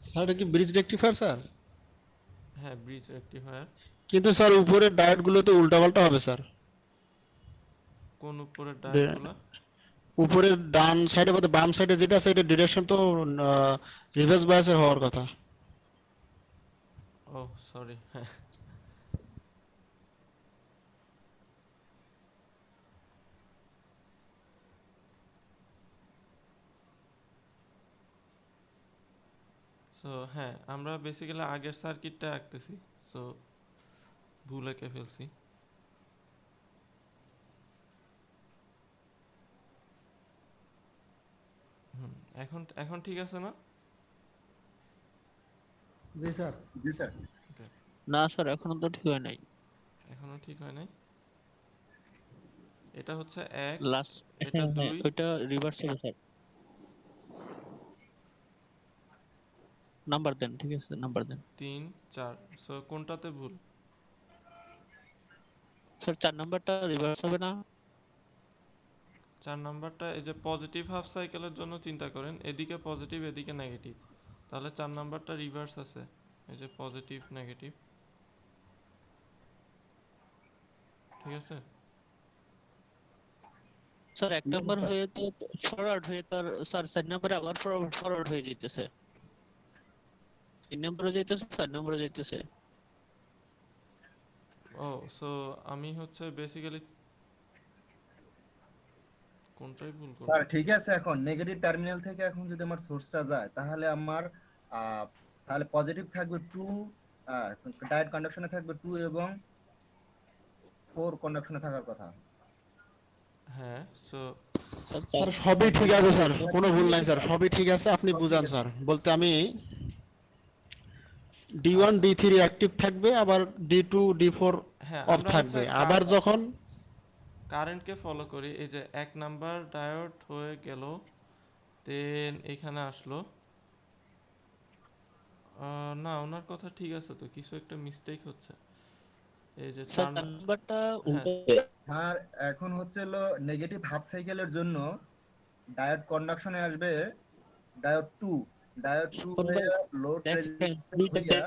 [SPEAKER 2] স্যার এটা কি ব্রিজ রেকটিফায়ার স্যার?
[SPEAKER 1] হ্যাঁ, ব্রিজ রেকটিফায়ার।
[SPEAKER 2] কিন্তু স্যার উপরের ডায়োডগুলো তো উল্টাপাল্টা হবে স্যার।
[SPEAKER 1] কোন উপরের ডায়োডগুলো?
[SPEAKER 2] উপরের ডান সাইডে বা বাম সাইডে যেটা আছে এটা ডিরেকশন তো রিভার্স বায়াসের হওয়ার কথা।
[SPEAKER 1] ও সরি, হ্যাঁ। সো হ্যাঁ, আমরা বেসিক্যালি আগের সার্কিটটা আঁকতেছি। সো ভুল এঁকে ফেলছি। হুম, এখন এখন ঠিক আছে না?
[SPEAKER 2] জি স্যার।
[SPEAKER 3] জি স্যার।
[SPEAKER 1] ওকে,
[SPEAKER 5] না স্যার এখনো তো ঠিক হয় নাই।
[SPEAKER 1] এখনো ঠিক হয় নাই। এটা হচ্ছে 1,
[SPEAKER 5] লাস্ট
[SPEAKER 1] এটা
[SPEAKER 5] হ্যাঁ হ্যাঁ
[SPEAKER 1] 2,
[SPEAKER 5] ওইটা রিভার্স হবে স্যার। নাম্বার দেন, ঠিক আছে নাম্বার দেন
[SPEAKER 1] 3, 4। সো কোনটাতে ভুল?
[SPEAKER 5] স্যার। 4 নাম্বারটা রিভার্স হবে না?
[SPEAKER 1] 4 নাম্বারটা এই যে পজিটিভ হাফ সাইকেলের জন্য চিন্তা করেন, এদিকে পজিটিভ এদিকে নেগেটিভ, তাহলে 4 নাম্বারটা রিভার্স আছে। এই যে পজিটিভ নেগেটিভ, ঠিক আছে?
[SPEAKER 5] স্যার 1 নাম্বার হয়ে তো ফরওয়ার্ড হয়ে তার স্যার 4 নাম্বারে আবার ফরওয়ার্ড হয়ে যাইতেছে। 3 নাম্বারে যাইতেছে, 4 নাম্বারে যাইতেছে।
[SPEAKER 1] ও সো আমি হচ্ছে বেসিক্যালি কোনটাই ভুল
[SPEAKER 3] স্যার
[SPEAKER 1] করলাম?
[SPEAKER 3] ঠিক আছে, এখন নেগেটিভ টার্মিনাল থেকে এখন যদি আমার সোর্সটা যায় তাহলে আমার আহ, তাহলে পজিটিভ থাকবে 2, ডায়োড কন্ডাকশনে থাকবে 2 এবং 4 কন্ডাকশনে থাকার কথা।
[SPEAKER 1] হ্যাঁ, সো
[SPEAKER 5] স্যার
[SPEAKER 2] স্যার সবই ঠিক আছে স্যার, কোনো ভুল নাই স্যার, সবই ঠিক আছে, আপনি
[SPEAKER 3] সব ঠিক
[SPEAKER 2] বুঝান
[SPEAKER 3] আছে।
[SPEAKER 2] স্যার। বলতে আমি D1
[SPEAKER 1] আচ্ছা,
[SPEAKER 2] D3 অ্যাক্টিভ থাকবে, আবার D2 D4
[SPEAKER 1] হ্যাঁ
[SPEAKER 2] অফ
[SPEAKER 1] আমরা হচ্ছে
[SPEAKER 2] থাকবে, আবার যখন
[SPEAKER 1] কারেন্টকে ফলো করি, এই যে 1 নাম্বার ডায়োড হয়ে গেল, দেন এখানে আসলো। না, ওনার কথা ঠিক আছে তো, কিছু একটা মিস্টেক হচ্ছে। এই যে
[SPEAKER 5] স্যার 4 নাম্বারটা
[SPEAKER 1] হ্যাঁ,
[SPEAKER 5] উল্টো।
[SPEAKER 3] আর এখন হচ্ছে হলো নেগেটিভ হাফ সাইকেলের জন্য ডায়োড কন্ডাকশনে আসবে ডায়োড টু। ডায়োড টু
[SPEAKER 5] কোন ভাই
[SPEAKER 3] হইয়া লোড
[SPEAKER 5] দেখেন
[SPEAKER 3] রেজিস্ট্যান্স
[SPEAKER 5] দুইটা
[SPEAKER 3] হইয়া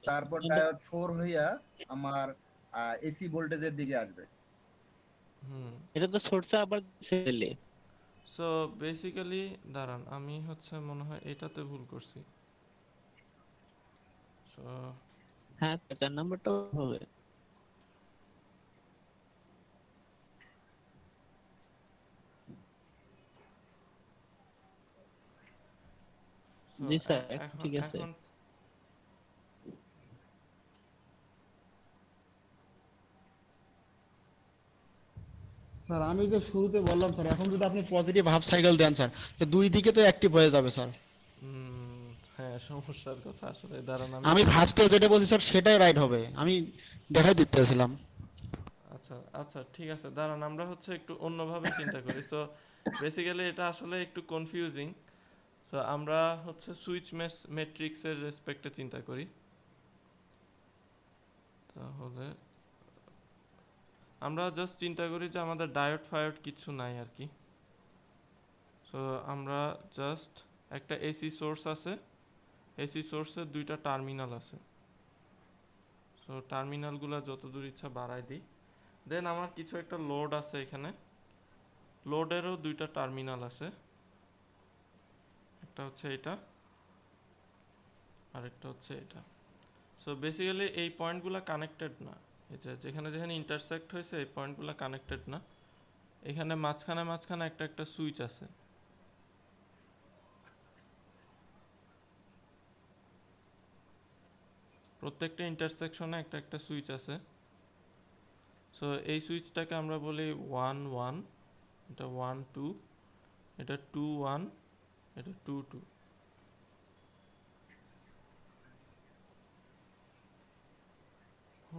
[SPEAKER 3] তারপর
[SPEAKER 5] নাম্বার
[SPEAKER 3] ডায়োড ফোর হইয়া আমার এসি ভোল্টেজের দিকে আসবে।
[SPEAKER 1] হুম।
[SPEAKER 5] এটা তো সোর্সে আবার ছেলে।
[SPEAKER 1] সো বেসিক্যালি দাঁড়ান, আমি হচ্ছে মনে হয় এটাতে ভুল করছি। সো
[SPEAKER 5] হ্যাঁ 4 নাম্বারটাও হবে।
[SPEAKER 1] সো
[SPEAKER 5] জি স্যার এখন
[SPEAKER 1] এখন
[SPEAKER 5] ঠিক আছে।
[SPEAKER 1] এখন
[SPEAKER 2] স্যার আমি যে শুরুতে বললাম স্যার, এখন যদি আপনি পজিটিভ হাফ সাইকেল দেন স্যার, তো দুই দিকে তো অ্যাক্টিভ হয়ে যাবে স্যার।
[SPEAKER 1] হ্যাঁ, সমস্যার কথা আসলে দাঁড়ান, আমি
[SPEAKER 2] আমি ফার্স্টে যেটা বলছি স্যার সেটাই রাইট হবে, আমি দেখাই দিতেছিলাম।
[SPEAKER 1] আচ্ছা আচ্ছা ঠিক আছে, দাঁড়ান আমরা হচ্ছে একটু অন্যভাবে চিন্তা করি। সো বেসিক্যালি এটা আসলে একটু কনফিউজিং। সো আমরা হচ্ছে সুইচ ম্যাট্রিক্সের রেসপেক্টে চিন্তা করি। তাহলে আমরা জাস্ট চিন্তা করি যে আমাদের ডায়োড ফায়োড কিছু নাই আর কি। সো আমরা জাস্ট একটা এসি সোর্স আছে, এসি সোর্সের দুইটা টার্মিনাল আছে। সো টার্মিনালগুলো যত দূর ইচ্ছা বাড়াই দিই। দেন আমার কিছু একটা লোড আছে এখানে, লোডেরও দুইটা টার্মিনাল আছে, একটা হচ্ছে এটা আর একটা হচ্ছে এটা। সো বেসিক্যালি এই পয়েন্টগুলো কানেক্টেড না, এই যে যেখানে যেখানে ইন্টারসেক্ট হয়েছে এই পয়েন্টগুলো কানেক্টেড না। এখানে মাঝখানে মাঝখানে একটা একটা সুইচ আছে। প্রত্যেকটা ইন্টারসেকশনে একটা একটা সুইচ আছে। সো এই সুইচটাকে আমরা বলি 1 1, এটা 1 2, এটা 2 1, এটা 2 2।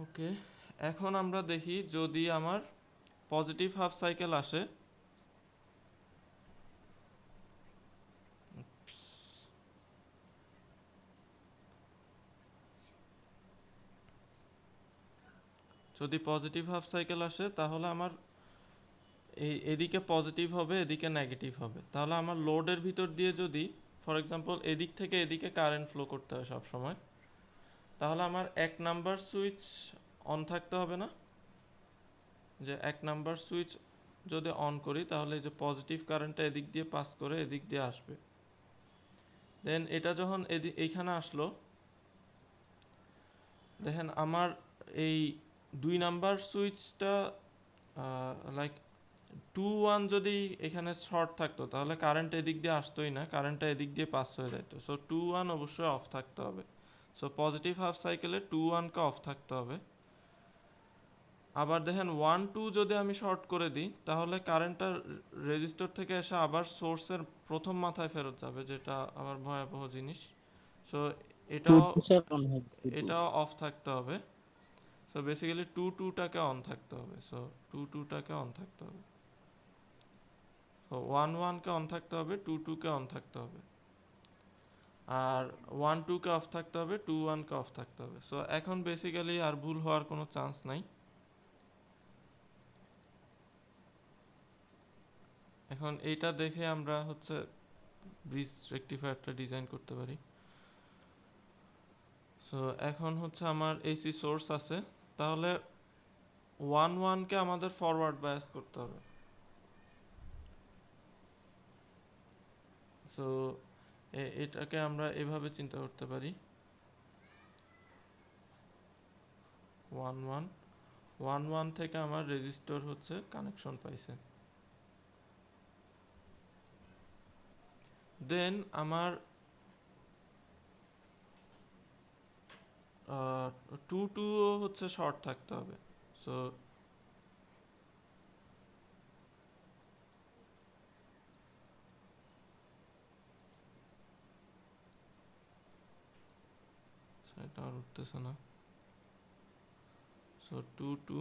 [SPEAKER 1] ওকে, এখন আমরা দেখি যদি আমার পজিটিভ হাফ সাইকেল আসে, যদি পজিটিভ হাফ সাইকেল আসে তাহলে আমার এদিকে পজিটিভ হবে, এদিকে নেগেটিভ হবে। তাহলে আমার লোডের ভিতর দিয়ে যদি ফর এক্সাম্পল এদিক থেকে এদিকে কারেন্ট ফ্লো করতে হয় সব সময়, তাহলে আমার 1 নাম্বার সুইচ অন থাকতে হবে না? যে 1 নাম্বার সুইচ যদি অন করি তাহলে এই যে পজিটিভ কারেন্টটা এদিক দিয়ে পাস করে এদিক দিয়ে আসবে। দেন এটা যখন এইখানে আসলো, দেখেন আমার এই 2 নাম্বার সুইচটা লাইক 2 1 যদি এখানে শর্ট থাকতো তাহলে কারেন্ট এদিক দিয়ে আসতোই না, কারেন্টটা এদিক দিয়ে পাস হয়ে যেত। সো 2 1 অবশ্যই অফ থাকতে হবে। সো পজিটিভ হাফ সাইকেলে 2 1 কে অফ থাকতে হবে। আবার দেখেন 1 2 যদি আমি শর্ট করে দিই তাহলে কারেন্টটা রেজিস্টর থেকে এসে আবার সোর্সের প্রথম মাথায় ফেরত যাবে, যেটা আবার ভয়াবহ জিনিস। সো
[SPEAKER 5] টু
[SPEAKER 1] এটাও
[SPEAKER 5] টু স্যার অন হবে
[SPEAKER 1] এটাও অফ থাকতে হবে। সো বেসিক্যালি 2 2 টাকে অন থাকতে হবে। সো 2 2 টাকে অন থাকতে হবে। সো 1 1 কে অন থাকতে হবে, 2 2 কে অন থাকতে হবে, আর 1 2 কে অফ থাকতে হবে, 2 1 কে অফ থাকতে হবে। সো এখন বেসিক্যালি আর ভুল হওয়ার কোনো চান্স নাই। এখন এইটা দেখে আমরা হচ্ছে ব্রিজ রেকটিফায়ারটা ডিজাইন করতে পারি। সো এখন হচ্ছে আমার এসি সোর্স আছে, তাহলে 1 1 কে আমাদের ফরওয়ার্ড বায়াস করতে হবে। সো এটাকে আমরা এভাবে চিন্তা করতে পারি, 1 1 1 1 থেকে আমার রেজিস্টর হচ্ছে কানেকশন পাইছে। দেন আমার 2 2 হচ্ছে শর্ট থাকতে হবে। সো এটা আর উঠতেছে না। সো 2 2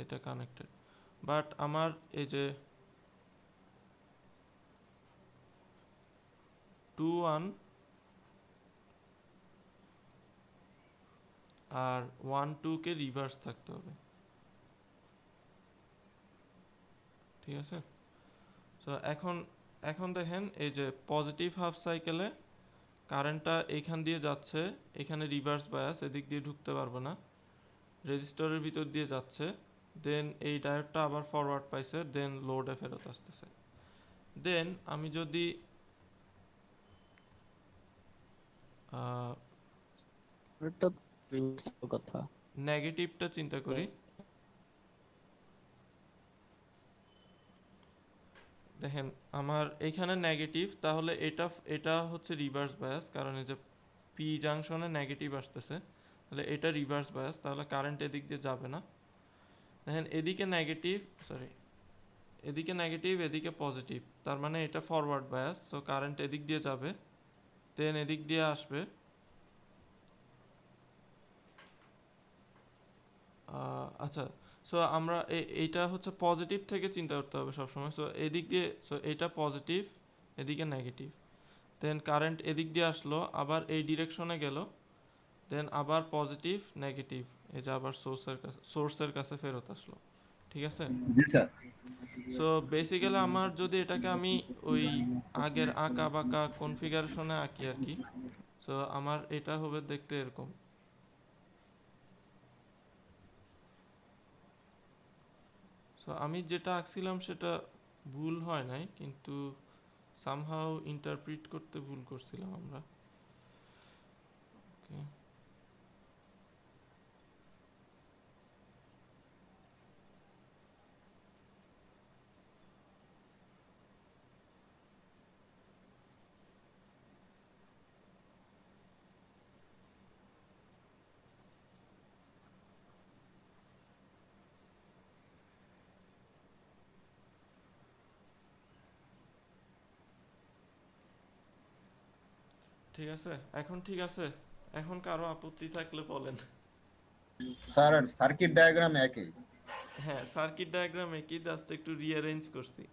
[SPEAKER 1] এটা কানেক্টেড, বাট আমার এই যে 2 1 আর 1 2 কে রিভার্স থাকতে হবে, ঠিক আছে। সো এখন এখন দেখেন এই যে পজিটিভ হাফ সাইকেলে কারেন্টটা এইখান দিয়ে যাচ্ছে, এখানে রিভার্স বায়াস, এদিক দিয়ে ঢুকতে পারবে না, রেজিস্টরের ভিতর দিয়ে যাচ্ছে, দেন এই ডায়োডটা আবার ফরওয়ার্ড পাইছে, দেন লোডে ফেরত আসতেছে। দেন আমি যদি
[SPEAKER 5] এটা তো কথা।
[SPEAKER 1] নেগেটিভটা চিন্তা করি, দেখেন আমার এখানে নেগেটিভ, তাহলে এটা এটা হচ্ছে রিভার্স বায়াস, কারণ এই যে পি জাংশনে নেগেটিভ আসতেছে, তাহলে এটা রিভার্স বায়াস, তাহলে কারেন্ট এদিক দিয়ে যাবে না। দেখেন এদিকে নেগেটিভ, সরি এদিকে নেগেটিভ এদিকে পজিটিভ, তার মানে এটা ফরওয়ার্ড বায়াস, সো কারেন্ট এদিক দিয়ে যাবে, দেন এদিক দিয়ে আসবে। আচ্ছা, সো আমরা এইটা হচ্ছে পজিটিভ থেকে চিন্তা করতে হবে সবসময়। সো এদিক দিয়ে, সো এটা পজিটিভ, এদিকে নেগেটিভ, দেন কারেন্ট এদিক দিয়ে আসলো, আবার এই ডিরেকশনে গেল, দেন আবার পজিটিভ নেগেটিভ, এই যে আবার সোর্সের কাছে ফেরত আসলো, ঠিক আছে।
[SPEAKER 3] জি স্যার।
[SPEAKER 1] সো বেসিক্যালি আমার যদি এটাকে আমি ওই আগের আঁকা বাঁকা কনফিগারেশনে আঁকি আর কি, সো আমার এটা হবে দেখতে এরকম। সো আমি যেটা আঁকছিলাম সেটা ভুল হয় নাই, কিন্তু সামহাউ ইন্টারপ্রিট করতে ভুল করছিলাম আমরা। ওকে, ঠিক আছে, এখন ঠিক আছে, এখন কারো আপত্তি থাকলে বলেন।
[SPEAKER 3] স্যার সার্কিট ডায়াগ্রাম একই।
[SPEAKER 1] হ্যাঁ, সার্কিট ডায়াগ্রামে কি জাস্ট একটু রিঅ্যারেঞ্জ করছি।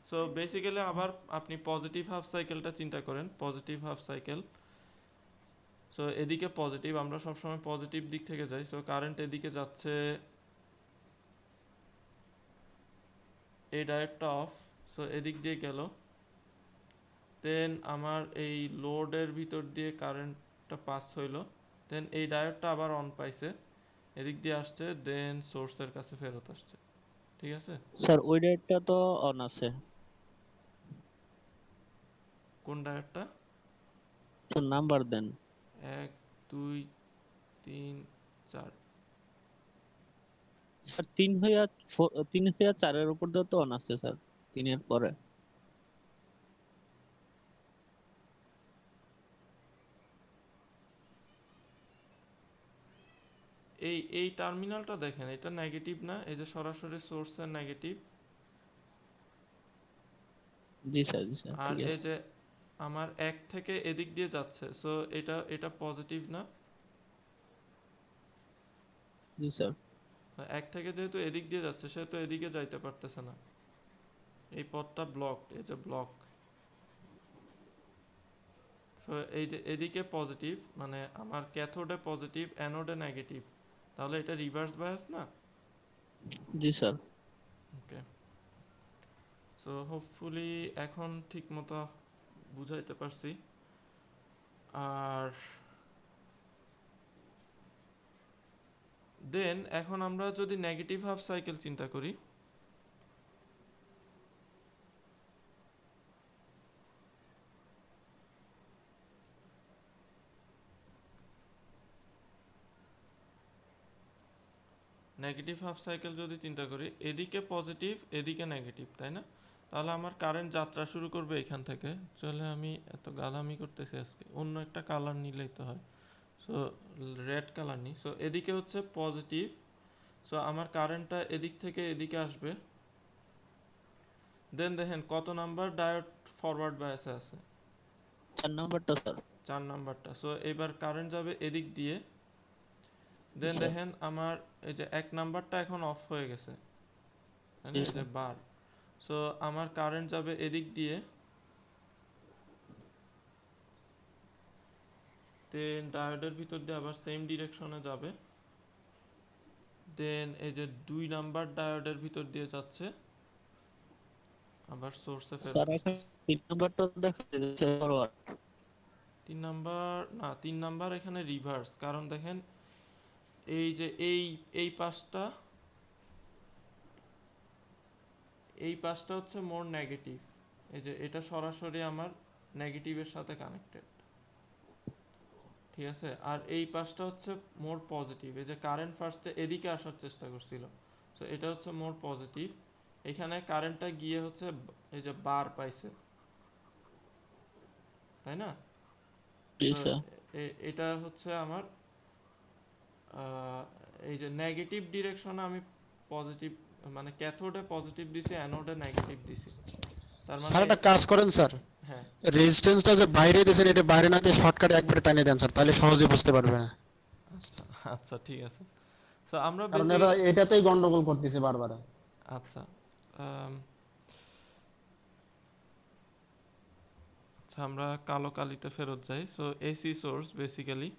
[SPEAKER 1] সো বেসিক্যালি আবার আপনি পজিটিভ হাফ সাইকেলটা চিন্তা করেন, পজিটিভ হাফ সাইকেল, সো এদিকে পজিটিভ, আমরা সবসময় পজিটিভ দিক থেকে যাই, সো কারেন্ট এদিকে যাচ্ছে, এই ডায়োডটা অফ, সো এদিক দিয়ে গেল, দেন আমার এই লোডের ভিতর দিয়ে কারেন্টটা পাস হইলো, দেন এই ডায়োডটা আবার অন পাইছে, এদিক দিয়ে আসছে, দেন সোর্সের কাছে ফেরত আসছে, ঠিক আছে।
[SPEAKER 5] স্যার ওই ডেটটা তো অন আছে।
[SPEAKER 1] কোন ডায়োডটা?
[SPEAKER 5] স্যার নাম্বার দেন।
[SPEAKER 1] 1 2 3 4।
[SPEAKER 5] স্যার 3 হইয়া 4-এর উপর দিয়ে তো অন আছে স্যার, 3-এর পরে।
[SPEAKER 1] এই টার্মিনালটা দেখেন, এটা নেগেটিভ না, এই যে সরাসরি সোর্সের নেগেটিভ,
[SPEAKER 5] জি স্যার, জি স্যার,
[SPEAKER 1] আর
[SPEAKER 5] ঠিক
[SPEAKER 1] এই
[SPEAKER 5] আছে।
[SPEAKER 1] যে আমার এক থেকে এদিক দিয়ে যাচ্ছে, সো এটা এটা পজিটিভ না,
[SPEAKER 5] জি স্যার।
[SPEAKER 1] এক থেকে যেহেতু এদিক দিয়ে যাচ্ছে সেহেতু এদিকে যাইতে পারতেছে না, এই পথটা ব্লকড, এই যে ব্লক। সো এই যে এদিকে পজিটিভ, মানে আমার ক্যাথোডে পজিটিভ অ্যানোডে নেগেটিভ, তাহলে এটা রিভার্স বায়াস না।
[SPEAKER 5] জি স্যার।
[SPEAKER 1] ওকে, সো হোপফুলি এখন ঠিক মতো বুঝাইতে পারছি। আর দেন এখন আমরা যদি নেগেটিভ হাফ সাইকেল চিন্তা করি, নেগেটিভ হাফ সাইকেল যদি চিন্তা করি, এদিকে পজিটিভ এদিকে নেগেটিভ, তাই না? তাহলে আমার কারেন্ট যাত্রা শুরু করবে এখান থেকে। চলে, আমি এত গাধামি করতেছি আজকে, অন্য একটা কালার নিলেই তো হয়। সো রেড কালার নিই। সো এদিকে হচ্ছে পজিটিভ, সো আমার কারেন্টটা এদিক থেকে এদিকে আসবে। দেন দেখেন কত নাম্বার ডায়োড ফরওয়ার্ড বায়াসে আছে?
[SPEAKER 5] 4 নাম্বারটা স্যার।
[SPEAKER 1] 4 নাম্বারটা। সো এবার কারেন্ট যাবে এদিক দিয়ে, দেন
[SPEAKER 5] স্যার।
[SPEAKER 1] দেখেন আমার এই যে 1 নাম্বারটা এখন অফ হয়ে গেছে, তাই না,
[SPEAKER 5] জি,
[SPEAKER 1] এই যে
[SPEAKER 5] স্যার।
[SPEAKER 1] বার। সো আমার কারেন্ট যাবে এদিক দিয়ে, দেন ডায়োডের ভিতর দিয়ে আবার সেম ডিরেকশনে যাবে, দেন এই যে 2 নাম্বার ডায়োডের ভিতর দিয়ে যাচ্ছে, আবার সোর্সে ফেরত
[SPEAKER 5] স্যার এখন
[SPEAKER 1] আসতেছে।
[SPEAKER 5] 3 নাম্বারটা দেখা যাচ্ছে ফরওয়ার্ড।
[SPEAKER 1] 3 নাম্বার না, 3 নাম্বার এখানে রিভার্স, কারণ দেখেন এই যে এই পাশটা, এই পাশটা হচ্ছে মোর নেগেটিভ, এই যে এটা সরাসরি আমার নেগেটিভের সাথে কানেক্টেড, ঠিক আছে। আর এই পাশটা হচ্ছে মোর পজিটিভ, এই যে কারেন্ট ফার্স্টে এদিকে আসার চেষ্টা করছিল, সো এটা হচ্ছে মোর পজিটিভ। এখানে কারেন্টটা গিয়ে হচ্ছে এই যে বার পাইছে, তাই না।
[SPEAKER 5] জি,
[SPEAKER 1] তো
[SPEAKER 5] স্যার।
[SPEAKER 1] এটা হচ্ছে আমার এই যে নেগেটিভ ডিরেকশনে আমি পজিটিভ, মানে ক্যাথোডে পজিটিভ দিছি, অ্যানোডে নেগেটিভ দিছি, তার মানে
[SPEAKER 2] স্যার একটা কাজ করেন স্যার,
[SPEAKER 1] হ্যাঁ।
[SPEAKER 2] রেজিস্ট্যান্সটা যে বাইরে দিয়েছেন এটা বাইরে না দিয়ে শর্টকাটে একবারে টানিয়ে দেন স্যার, তাহলে সহজে বুঝতে পারবে না।
[SPEAKER 1] আচ্ছা আচ্ছা, ঠিক আছে। সো আমরা
[SPEAKER 2] কারণ এরা
[SPEAKER 1] বেসিক্যালি
[SPEAKER 2] এটাতেই গন্ডগোল করতেছে বারবার।
[SPEAKER 1] আচ্ছা আম, আচ্ছা আমরা কালো কালিতে ফেরত যাই। So AC source basically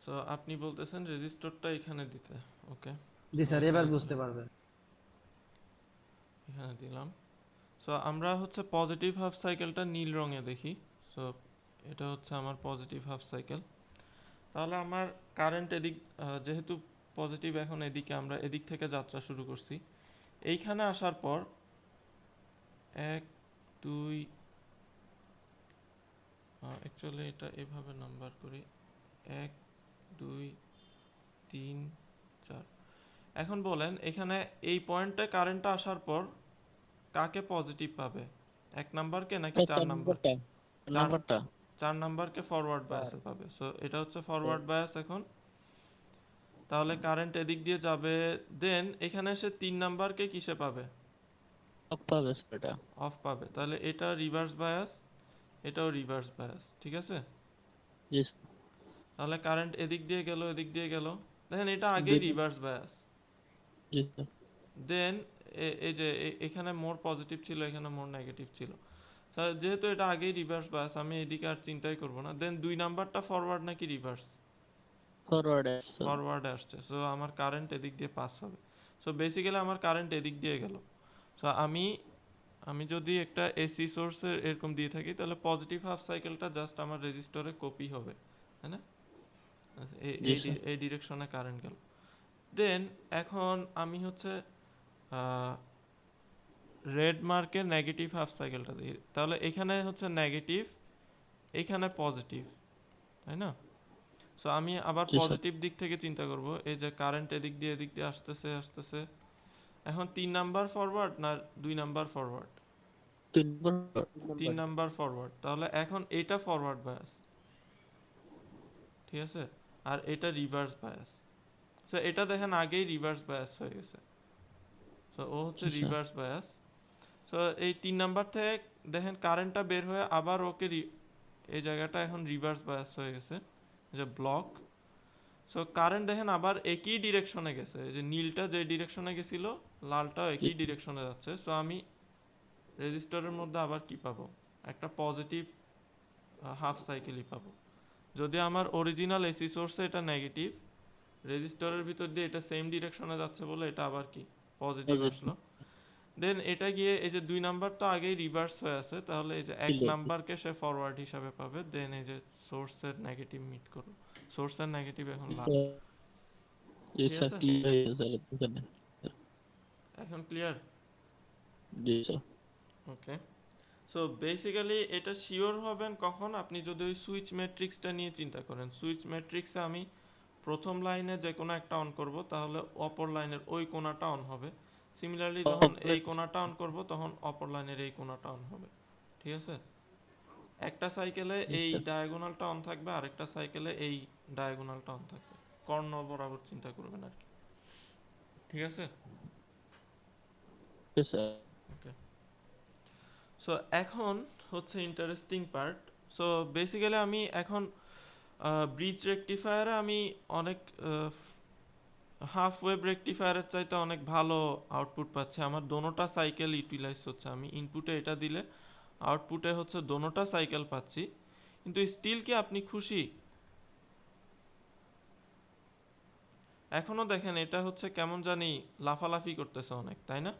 [SPEAKER 1] so আপনি বলতেছেন রেজিস্টরটা এখানে দিতে, ওকে।
[SPEAKER 2] জি
[SPEAKER 1] সো
[SPEAKER 2] স্যার, এবার
[SPEAKER 1] এখানে
[SPEAKER 2] বুঝতে পারবে।
[SPEAKER 1] এখানে দিলাম। সো আমরা হচ্ছে পজিটিভ হাফ সাইকেলটা নীল রঙে দেখি। সো এটা হচ্ছে আমার পজিটিভ হাফ সাইকেল। তাহলে আমার কারেন্ট এদিক, যেহেতু পজিটিভ এখন এদিকে, আমরা এদিক থেকে যাত্রা শুরু করছি। এইখানে আসার পর 1 2, অ্যাকচুয়ালি এটা এভাবে নাম্বার করি, 1 2 3 4। এখন বলেন এখানে এই পয়েন্টে কারেন্টটা আসার পর কাকে পজিটিভ পাবে, 1 নাম্বারকে নাকি
[SPEAKER 5] স্যার
[SPEAKER 1] 4
[SPEAKER 5] 4
[SPEAKER 1] নাম্বারকে?
[SPEAKER 5] নাম্বারটা,
[SPEAKER 1] 4
[SPEAKER 5] নাম্বারটা।
[SPEAKER 1] 4 নাম্বারকে ফরওয়ার্ড বায়াসে পাবে। সো এটা হচ্ছে ফরওয়ার্ড বায়াস এখন। তাহলে কারেন্ট এদিক দিয়ে যাবে, দেন এখানে এসে 3 নাম্বারকে কিসে পাবে?
[SPEAKER 5] সব পাবে স্যার এটা।
[SPEAKER 1] অফ পাবে। তাহলে এটা রিভার্স বায়াস, এটাও রিভার্স বায়াস, ঠিক আছে।
[SPEAKER 5] জি,
[SPEAKER 1] তাহলে কারেন্ট এদিক দিয়ে গেল, এদিক দিয়ে গেল, দেখেন এটা আগেই
[SPEAKER 5] স্যার।
[SPEAKER 1] Reverse bias.
[SPEAKER 5] জি, স্যার।
[SPEAKER 1] দেন এই যে এখানে মোর পজিটিভ ছিল, এখানে মোর নেগেটিভ ছিল। যেহেতু এটা আগেই রিভার্স বায়াস, আমি এদিকে আর চিন্তাই করব না। দেন 2 নাম্বারটা ফরওয়ার্ড নাকি রিভার্স?
[SPEAKER 5] Forward sir.
[SPEAKER 1] ফরওয়ার্ডে আসছে, সো আমার কারেন্ট এদিক দিয়ে পাস হবে। সো বেসিক্যালি আমার কারেন্ট এদিক দিয়ে গেল। সো আমি আমি যদি একটা এসি সোর্সের এরকম দিয়ে থাকি, তাহলে পজিটিভ হাফ সাইকেলটা জাস্ট আমার রেজিস্টরে কপি হবে, তাই না।
[SPEAKER 5] জি, স্যার।
[SPEAKER 1] এই ডিরেকশনে কারেন্ট গেল। দেন এখন আমি হচ্ছে রেড মার্কের নেগেটিভ হাফ সাইকেলটা দিই, তাহলে এখানে হচ্ছে নেগেটিভ, এখানে পজিটিভ, তাই না। সো আমি আবার
[SPEAKER 5] জি, স্যার।
[SPEAKER 1] পজিটিভ দিক থেকে চিন্তা করব, এই যে কারেন্ট এদিক দিয়ে আসতেছে আসতেছে। এখন 3 নাম্বার ফরওয়ার্ড না 2 number forward?
[SPEAKER 5] 3 number.
[SPEAKER 1] 3 number forward. তাহলে এখন এটা ফরওয়ার্ড বায়াস, ঠিক আছে। আর এটা রিভার্স বায়াস। সো এটা দেখেন আগেই রিভার্স বায়াস হয়ে গেছে। সো ও হচ্ছে
[SPEAKER 5] জি, স্যার।
[SPEAKER 1] Reverse bias. সো এই 3 নাম্বার থেকে দেখেন কারেন্টটা বের হয়ে আবার ওকে এই জায়গাটা এখন রিভার্স বায়াস হয়ে গেছে, যে ব্লক। সো কারেন্ট দেখেন আবার একই ডিরেকশনে গেছে, এই যে নীলটা যে ডিরেকশনে গেছিল, লালটাও
[SPEAKER 5] জি,
[SPEAKER 1] একই ডিরেকশনে যাচ্ছে। সো আমি রেজিস্টরের মধ্যে আবার কি পাবো? একটা পজিটিভ হাফ সাইকেলই পাবো। যদি আমার অরিজিনাল এসি সোর্সে এটা নেগেটিভ, রেজিস্টরের ভিতর দিয়ে এটা সেম ডিরেকশনে যাচ্ছে বলে এটা আবার কি পজিটিভ আসলো। দেন এটা গিয়ে এই যে 2 নাম্বার তো আগেই রিভার্স হয়ে আছে, তাহলে এই যে 1
[SPEAKER 5] ছিল।
[SPEAKER 1] নাম্বারকে সে ফরওয়ার্ড হিসাবে পাবে। দেন এই যে সোর্সের নেগেটিভ মিট করো, সোর্সের নেগেটিভ এখন লাল,
[SPEAKER 5] জি,
[SPEAKER 1] ঠিক
[SPEAKER 5] স্যার।
[SPEAKER 1] আছে।
[SPEAKER 5] ক্লিয়ার হয়ে গেছে এখানে।
[SPEAKER 1] এখন ক্লিয়ার?
[SPEAKER 5] জি, স্যার।
[SPEAKER 1] ওকে। সো বেসিক্যালি এটা শিওর হবেন কখন? আপনি যদি ওই সুইচ ম্যাট্রিক্সটা নিয়ে চিন্তা করেন। সুইচ ম্যাট্রিক্সে আমি প্রথম লাইনে যে কোনো একটা অন করব তাহলে অপর লাইনের ওই কোণাটা অন হবে। সিমিলারলি যখন এই কোণাটা অন করব তখন অপর লাইনের এই কোণাটা অন হবে। ঠিক আছে? একটা সাইকেলে এই ডায়াগোনালটা অন থাকবে, আরেকটা সাইকেলে এই ডায়াগোনালটা অন থাকবে। কর্ণ বরাবর চিন্তা করবেন আর কি। ঠিক আছে?
[SPEAKER 5] Sir
[SPEAKER 1] okay. সো এখন হচ্ছে ইন্টারেস্টিং পার্ট। সো বেসিক্যালি আমি এখন ব্রিজ রেকটিফায়ারে আমি অনেক হাফ ওয়েভ রেকটিফায়ারের চাইতে অনেক ভালো আউটপুট পাচ্ছি। আমার দোনোটা সাইকেল ইউটিলাইজ হচ্ছে। আমি ইনপুটে এটা দিলে আউটপুটে হচ্ছে দোনোটা সাইকেল পাচ্ছি। কিন্তু স্টিল কি আপনি খুশি? এখনো দেখেন এটা হচ্ছে কেমন জানি লাফালাফি করতেছে অনেক, তাই না?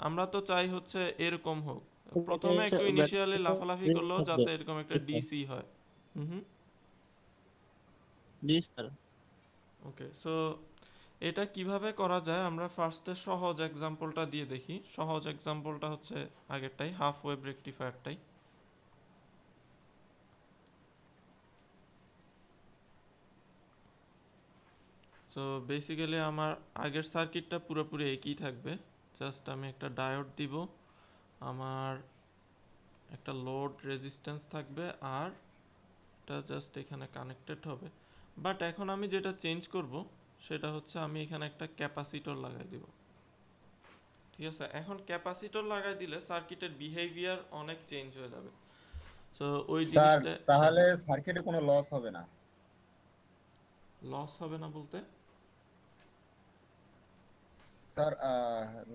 [SPEAKER 1] আমরা তো চাই হচ্ছে এরকম হোক। প্রথমে একটু ইনিশিয়ালি লাফালাফি করলো যাতে এরকম একটা ডিসি হয়। হুম।
[SPEAKER 5] জি স্যার।
[SPEAKER 1] ওকে, সো এটা কিভাবে করা যায় আমরা ফার্স্টে সহজ এক্সাম্পলটা দিয়ে দেখি। সহজ এক্সাম্পলটা হচ্ছে আগেরটাই, হাফ ওয়েভ রেকটিফায়ারটাই। সো বেসিক্যালি আমার আগের সার্কিটটা পুরোপুরি একই থাকবে। জাস্ট আমি একটা ডায়োড দিব, আমার একটা লোড রেজিস্ট্যান্স থাকবে, আর এটা জাস্ট এখানে কানেক্টেড হবে। বাট এখন আমি যেটা চেঞ্জ করব সেটা হচ্ছে আমি এখানে একটা ক্যাপাসিটর লাগাই দিব। ঠিক আছে? এখন ক্যাপাসিটর লাগাই দিলে সার্কিটের বিহেভিয়ার অনেক চেঞ্জ হয়ে যাবে। সো ওই
[SPEAKER 3] স্যার
[SPEAKER 1] জিনিসটা, হ্যাঁ।
[SPEAKER 3] তাহলে সার্কিটে কোনো লস হবে না?
[SPEAKER 1] লস হবে না বলতে?
[SPEAKER 3] স্যার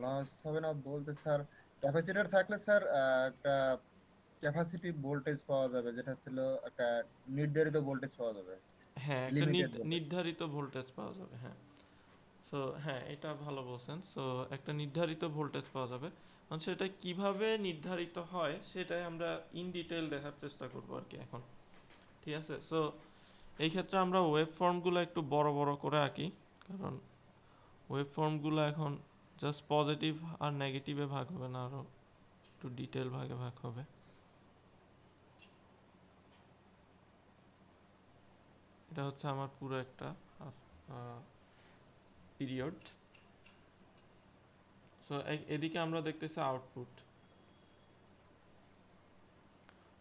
[SPEAKER 3] লস হবে না বলতে স্যার, ক্যাপাসিটর থাকলে স্যার একটা ক্যাপাসিটি ভোল্টেজ পাওয়া যাবে, যেটা ছিল একটা নির্ধারিত ভোল্টেজ পাওয়া যাবে,
[SPEAKER 1] হ্যাঁ, একটা
[SPEAKER 3] লিমিটেড ভোল্টেজ।
[SPEAKER 1] নির্ধারিত ভোল্টেজ পাওয়া যাবে, হ্যাঁ। সো হ্যাঁ, এটা ভালো বলছেন। সো একটা নির্ধারিত ভোল্টেজ পাওয়া যাবে। এখন সেটা কিভাবে নির্ধারিত হয় সেটাই আমরা ইন ডিটেইল দেখার চেষ্টা করব আর কি এখন। ঠিক আছে? সো এই ক্ষেত্রে আমরা ওয়েব ফর্মগুলো একটু বড় বড় করে আঁকি, কারণ ওয়েব ফর্মগুলো এখন জাস্ট পজিটিভ আর নেগেটিভে ভাগ হবে না, আরও একটু ডিটেল ভাগে ভাগ হবে। এটা হচ্ছে আমার পুরো একটা পিরিয়ড। সো এদিকে আমরা দেখতেছি আউটপুট।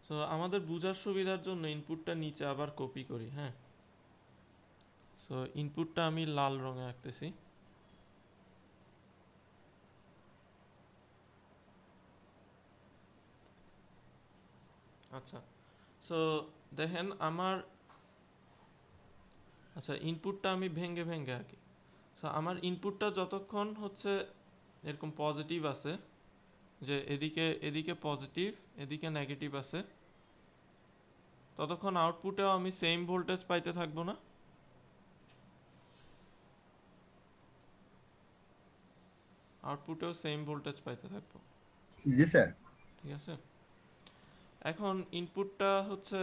[SPEAKER 1] সো আমাদের বোঝার সুবিধার জন্য ইনপুটটা নিচে আবার কপি করি, হ্যাঁ। সো ইনপুটটা আমি লাল রঙে আঁকতেছি। আচ্ছা, সো দেখেন আমার, আচ্ছা ইনপুটটা আমি ভেঙ্গে ভেঙ্গে আঁকি। সো আমার ইনপুটটা যতক্ষণ হচ্ছে এরকম পজিটিভ আছে, যে এদিকে এদিকে পজিটিভ এদিকে নেগেটিভ আছে, ততক্ষণ আউটপুটেও আমি সেম ভোল্টেজ পাইতে থাকবো না? আউটপুটেও সেম ভোল্টেজ পাইতে থাকবো।
[SPEAKER 3] জি স্যার।
[SPEAKER 1] ঠিক আছে? এখন ইনপুটটা হচ্ছে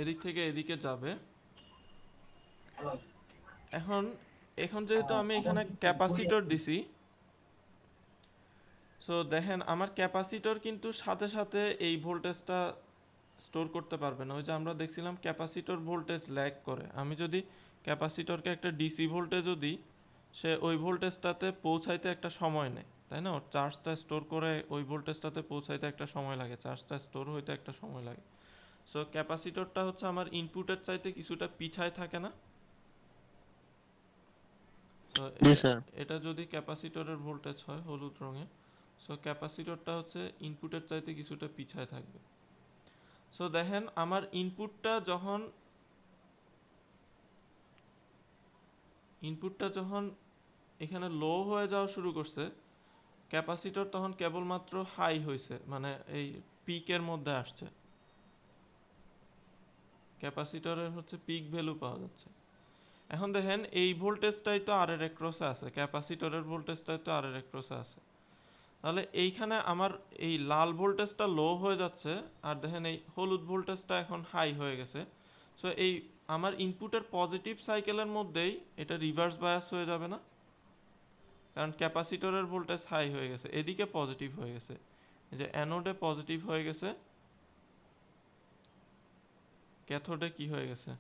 [SPEAKER 1] এদিক থেকে এদিকে যাবে। এখন এখন যেহেতু আমি এখানে ক্যাপাসিটর দিছি, সো দেখেন আমার ক্যাপাসিটর কিন্তু সাথে সাথে এই ভোল্টেজটা স্টোর করতে পারবে না। ওই যে আমরা দেখছিলাম ক্যাপাসিটর ভোল্টেজ ল্যাগ করে। আমি যদি ক্যাপাসিটরকে একটা ডিসি ভোল্টেজও দিই, সে ওই ভোল্টেজটাতে পৌঁছাইতে একটা সময় নেয়, তাই না? ওর চার্জটা স্টোর করে ওই ভোল্টেজটাতে পৌঁছাইতে একটা সময় লাগে, চার্জটা স্টোর হইতে একটা সময় লাগে। সো ক্যাপাসিটরটা হচ্ছে আমার ইনপুটের চাইতে কিছুটা পিছায় থাকে না? তো
[SPEAKER 5] জি স্যার।
[SPEAKER 1] এটা যদি ক্যাপাসিটরের ভোল্টেজ হয় হলুদ রঙে, সো ক্যাপাসিটরটা হচ্ছে ইনপুটের চাইতে কিছুটা পিছায় থাকবে। সো দেখেন আমার ইনপুটটা যখন এখানে লো হয়ে যাওয়া শুরু করছে, ক্যাপাসিটর তখন কেবলমাত্র হাই হয়েছে, মানে এই পিকের মধ্যে আসছে। ক্যাপাসিটরের হচ্ছে পিক ভ্যালু পাওয়া যাচ্ছে। এখন দেখেন এই ভোল্টেজটাই তো আর এর ক্রসে আছে, ক্যাপাসিটরের ভোল্টেজটাই তো আর এর ক্রসে আছে। তাহলে এইখানে আমার এই লাল ভোল্টেজটা লো হয়ে যাচ্ছে, আর দেখেন এই হলুদ ভোল্টেজটা এখন হাই হয়ে গেছে। সো এই আমার ইনপুটের পজিটিভ সাইকেলের মধ্যেই এটা রিভার্স বায়াস হয়ে যাবে না? কারণ ক্যাপাসিটরের ভোল্টেজ হাই হয়ে গেছে, এদিকে পজিটিভ হয়ে গেছে, এই যে অ্যানোডে পজিটিভ হয়ে গেছে, ক্যাথোডে কি হয়ে গেছে?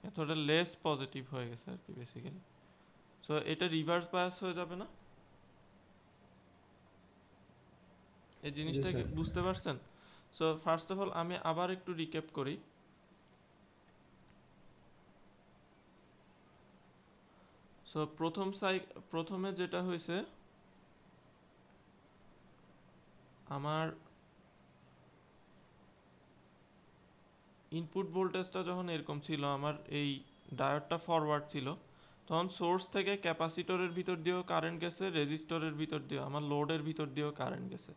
[SPEAKER 1] ক্যাথোডে লেস পজিটিভ হয়ে গেছে আর কি বেসিক্যালি। সো এটা রিভার্স বায়াস হয়ে যাবে না? এই জিনিসটা কি
[SPEAKER 2] স্যার।
[SPEAKER 1] বুঝতে পারছেন? সো ফার্স্ট অফ অল আমি আবার একটু রিক্যাপ করি। সো প্রথমে যেটা হয়েছে, আমার ইনপুট ভোল্টেজটা যখন এরকম ছিল, আমার এই ডায়োডটা ফরওয়ার্ড ছিল, তখন সোর্স থেকে ক্যাপাসিটরের ভিতর দিয়েও কারেন্ট গেছে, রেজিস্টরের ভিতর দিয়েও, আমার লোডের ভিতর দিয়েও কারেন্ট গেছে।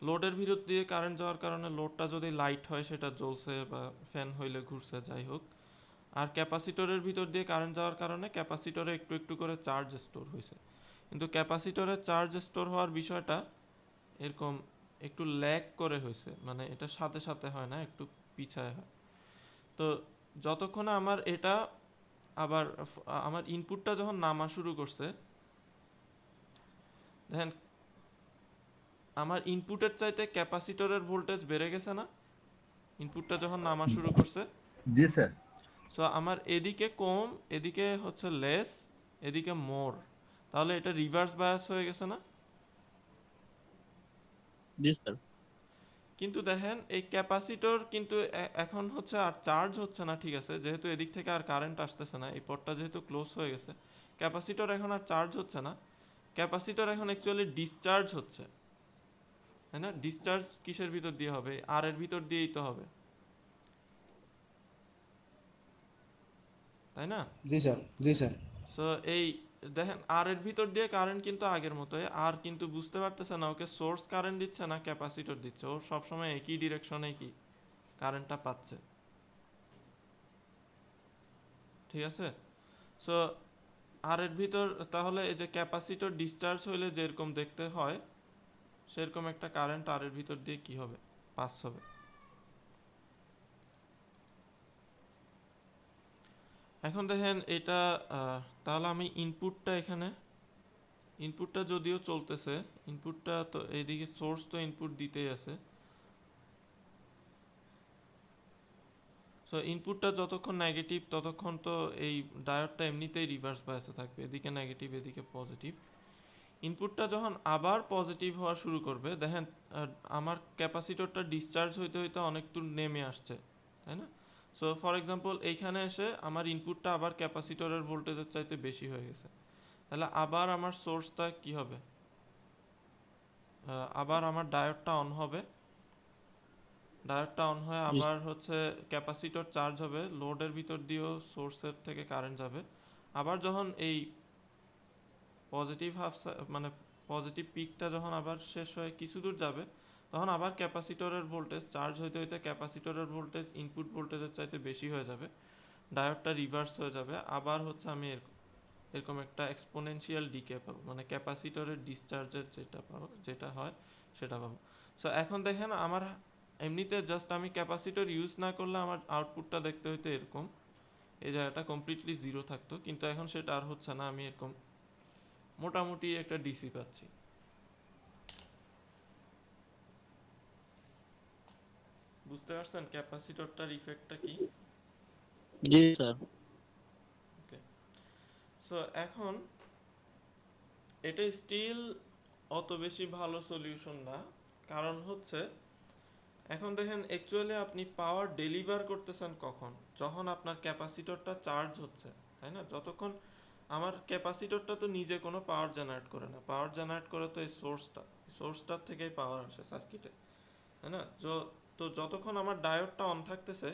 [SPEAKER 1] লোডের ভিতর দিয়ে কারেন্ট যাওয়ার কারণে লোডটা যদি লাইট হয় সেটা জ্বলছে বা ফ্যান হইলে ঘুরছে, যাই হোক। আর ক্যাপাসিটরের ভিতর দিয়ে কারেন্ট যাওয়ার কারণে ক্যাপাসিটরে একটু একটু করে চার্জ স্টোর হয়েছে। কিন্তু ক্যাপাসিটরে চার্জ স্টোর হওয়ার বিষয়টা এরকম একটু ল্যাগ করে হয়েছে, মানে এটা সাথে সাথে হয় না, একটু পিছায় হয়। তো যতক্ষণে আমার এটা আবার আমার ইনপুটটা যখন নামা শুরু করছে, দেখেন আমার ইনপুটের চাইতে ক্যাপাসিটরের ভোল্টেজ বেড়ে গেছে না ইনপুটটা যখন নামা শুরু করছে?
[SPEAKER 3] জি স্যার।
[SPEAKER 1] সো আমার এদিকে কম, এদিকে হচ্ছে লেস, এদিকে মোর, তাহলে এটা রিভার্স বায়াস হয়ে গেছে না?
[SPEAKER 5] জি স্যার।
[SPEAKER 1] কিন্তু দেখেন এই ক্যাপাসিটর কিন্তু এখন হচ্ছে আর চার্জ হচ্ছে না, ঠিক আছে, যেহেতু এদিক থেকে আর কারেন্ট আসতেছে না, এই পথটা যেহেতু ক্লোজ হয়ে গেছে, ক্যাপাসিটর এখন আর চার্জ হচ্ছে না, ক্যাপাসিটর এখন অ্যাকচুয়ালি ডিসচার্জ হচ্ছে, তাই না? ডিসচার্জ কিসের ভিতর দিয়ে হবে? আর এর ভিতর দিয়েই তো হবে, তাই না?
[SPEAKER 2] জি স্যার, জি স্যার।
[SPEAKER 1] সো এই দেখেন আর এর ভিতর দিয়ে কারেন্ট কিন্তু আগের মতোই, আর কিন্তু বুঝতে পারতেছে না ওকে সোর্স কারেন্ট দিচ্ছে না ক্যাপাসিটর দিচ্ছে, ও সবসময় একই ডিরেকশনে কি কারেন্টটা পাচ্ছে, ঠিক আছে? সো আর এর ভিতর তাহলে এই যে ক্যাপাসিটর ডিসচার্জ হইলে যেরকম দেখতে হয় সেরকম একটা কারেন্ট আর এর ভিতর দিয়ে কি হবে, পাস হবে। এখন দেখেন এটা তাহলে আমি ইনপুটটা যদিও চলতেছে, ইনপুটটা তো এইদিকে সোর্স তো ইনপুট দিতেই আছে। সো ইনপুটটা যতক্ষণ নেগেটিভ ততক্ষণ তো এই ডায়োডটা এমনিতেই রিভার্স বায়াসে থাকবে, এদিকে নেগেটিভ এদিকে পজিটিভ। ইনপুটটা যখন আবার পজিটিভ হওয়া শুরু করবে, দেখেন আমার ক্যাপাসিটরটা ডিসচার্জ হইতে হইতে অনেক দূর নেমে আসছে, তাই না? সো ফর এক্সাম্পল এইখানে এসে আমার ইনপুটটা আবার ক্যাপাসিটরের ভোল্টেজের চাইতে বেশি হয়ে গেছে, তাহলে আবার আমার সোর্সটা কি হবে? আবার আমার ডায়োডটা অন হবে, ডায়োডটা অন হয়ে
[SPEAKER 5] জি
[SPEAKER 1] আবার হচ্ছে ক্যাপাসিটর চার্জ হবে, লোডের ভিতর দিয়েও সোর্সের থেকে কারেন্ট যাবে। আবার যখন এই পজিটিভ মানে পজিটিভ পিকটা যখন আবার শেষ হয়ে কিছু দূর যাবে, তখন আবার ক্যাপাসিটরের ভোল্টেজ চার্জ হইতে হইতে ক্যাপাসিটরের ভোল্টেজ ইনপুট ভোল্টেজের চাইতে বেশি হয়ে যাবে, ডায়োডটা রিভার্স হয়ে যাবে, আবার হচ্ছে আমি এরকম একটা এক্সপোনেনশিয়াল ডিকে পাবো, মানে ক্যাপাসিটরের ডিসচার্জের যেটা পাবো, যেটা হয় সেটা পাবো। সো এখন দেখেন আমার এমনিতে জাস্ট আমি ক্যাপাসিটর ইউজ না করলে আমার আউটপুটটা দেখতে হইতে এরকম, এই জায়গাটা কমপ্লিটলি জিরো থাকতো, কিন্তু এখন সেটা আর হচ্ছে না, আমি এরকম মোটামুটি একটা ডিসি পাচ্ছি। বুঝতে পারছেন ক্যাপাসিটরটার ইফেক্টটা কি?
[SPEAKER 5] জি স্যার।
[SPEAKER 1] ওকে। সো এখন এটা স্টিল অত বেশি ভালো সলিউশন না, কারণ হচ্ছে এখন দেখেন অ্যাকচুয়ালি আপনি পাওয়ার ডেলিভার করতেছেন কখন? যখন আপনার ক্যাপাসিটরটা চার্জ হচ্ছে, তাই না? যতক্ষণ আমার ক্যাপাসিটরটা তো নিজে কোনো পাওয়ার জেনারেট করে না, পাওয়ার জেনারেট করে তো এই সোর্সটার থেকেই পাওয়ার আসে সার্কিটে, তাই না? তো যতক্ষণ আমার ডায়োডটা অন থাকতেছে,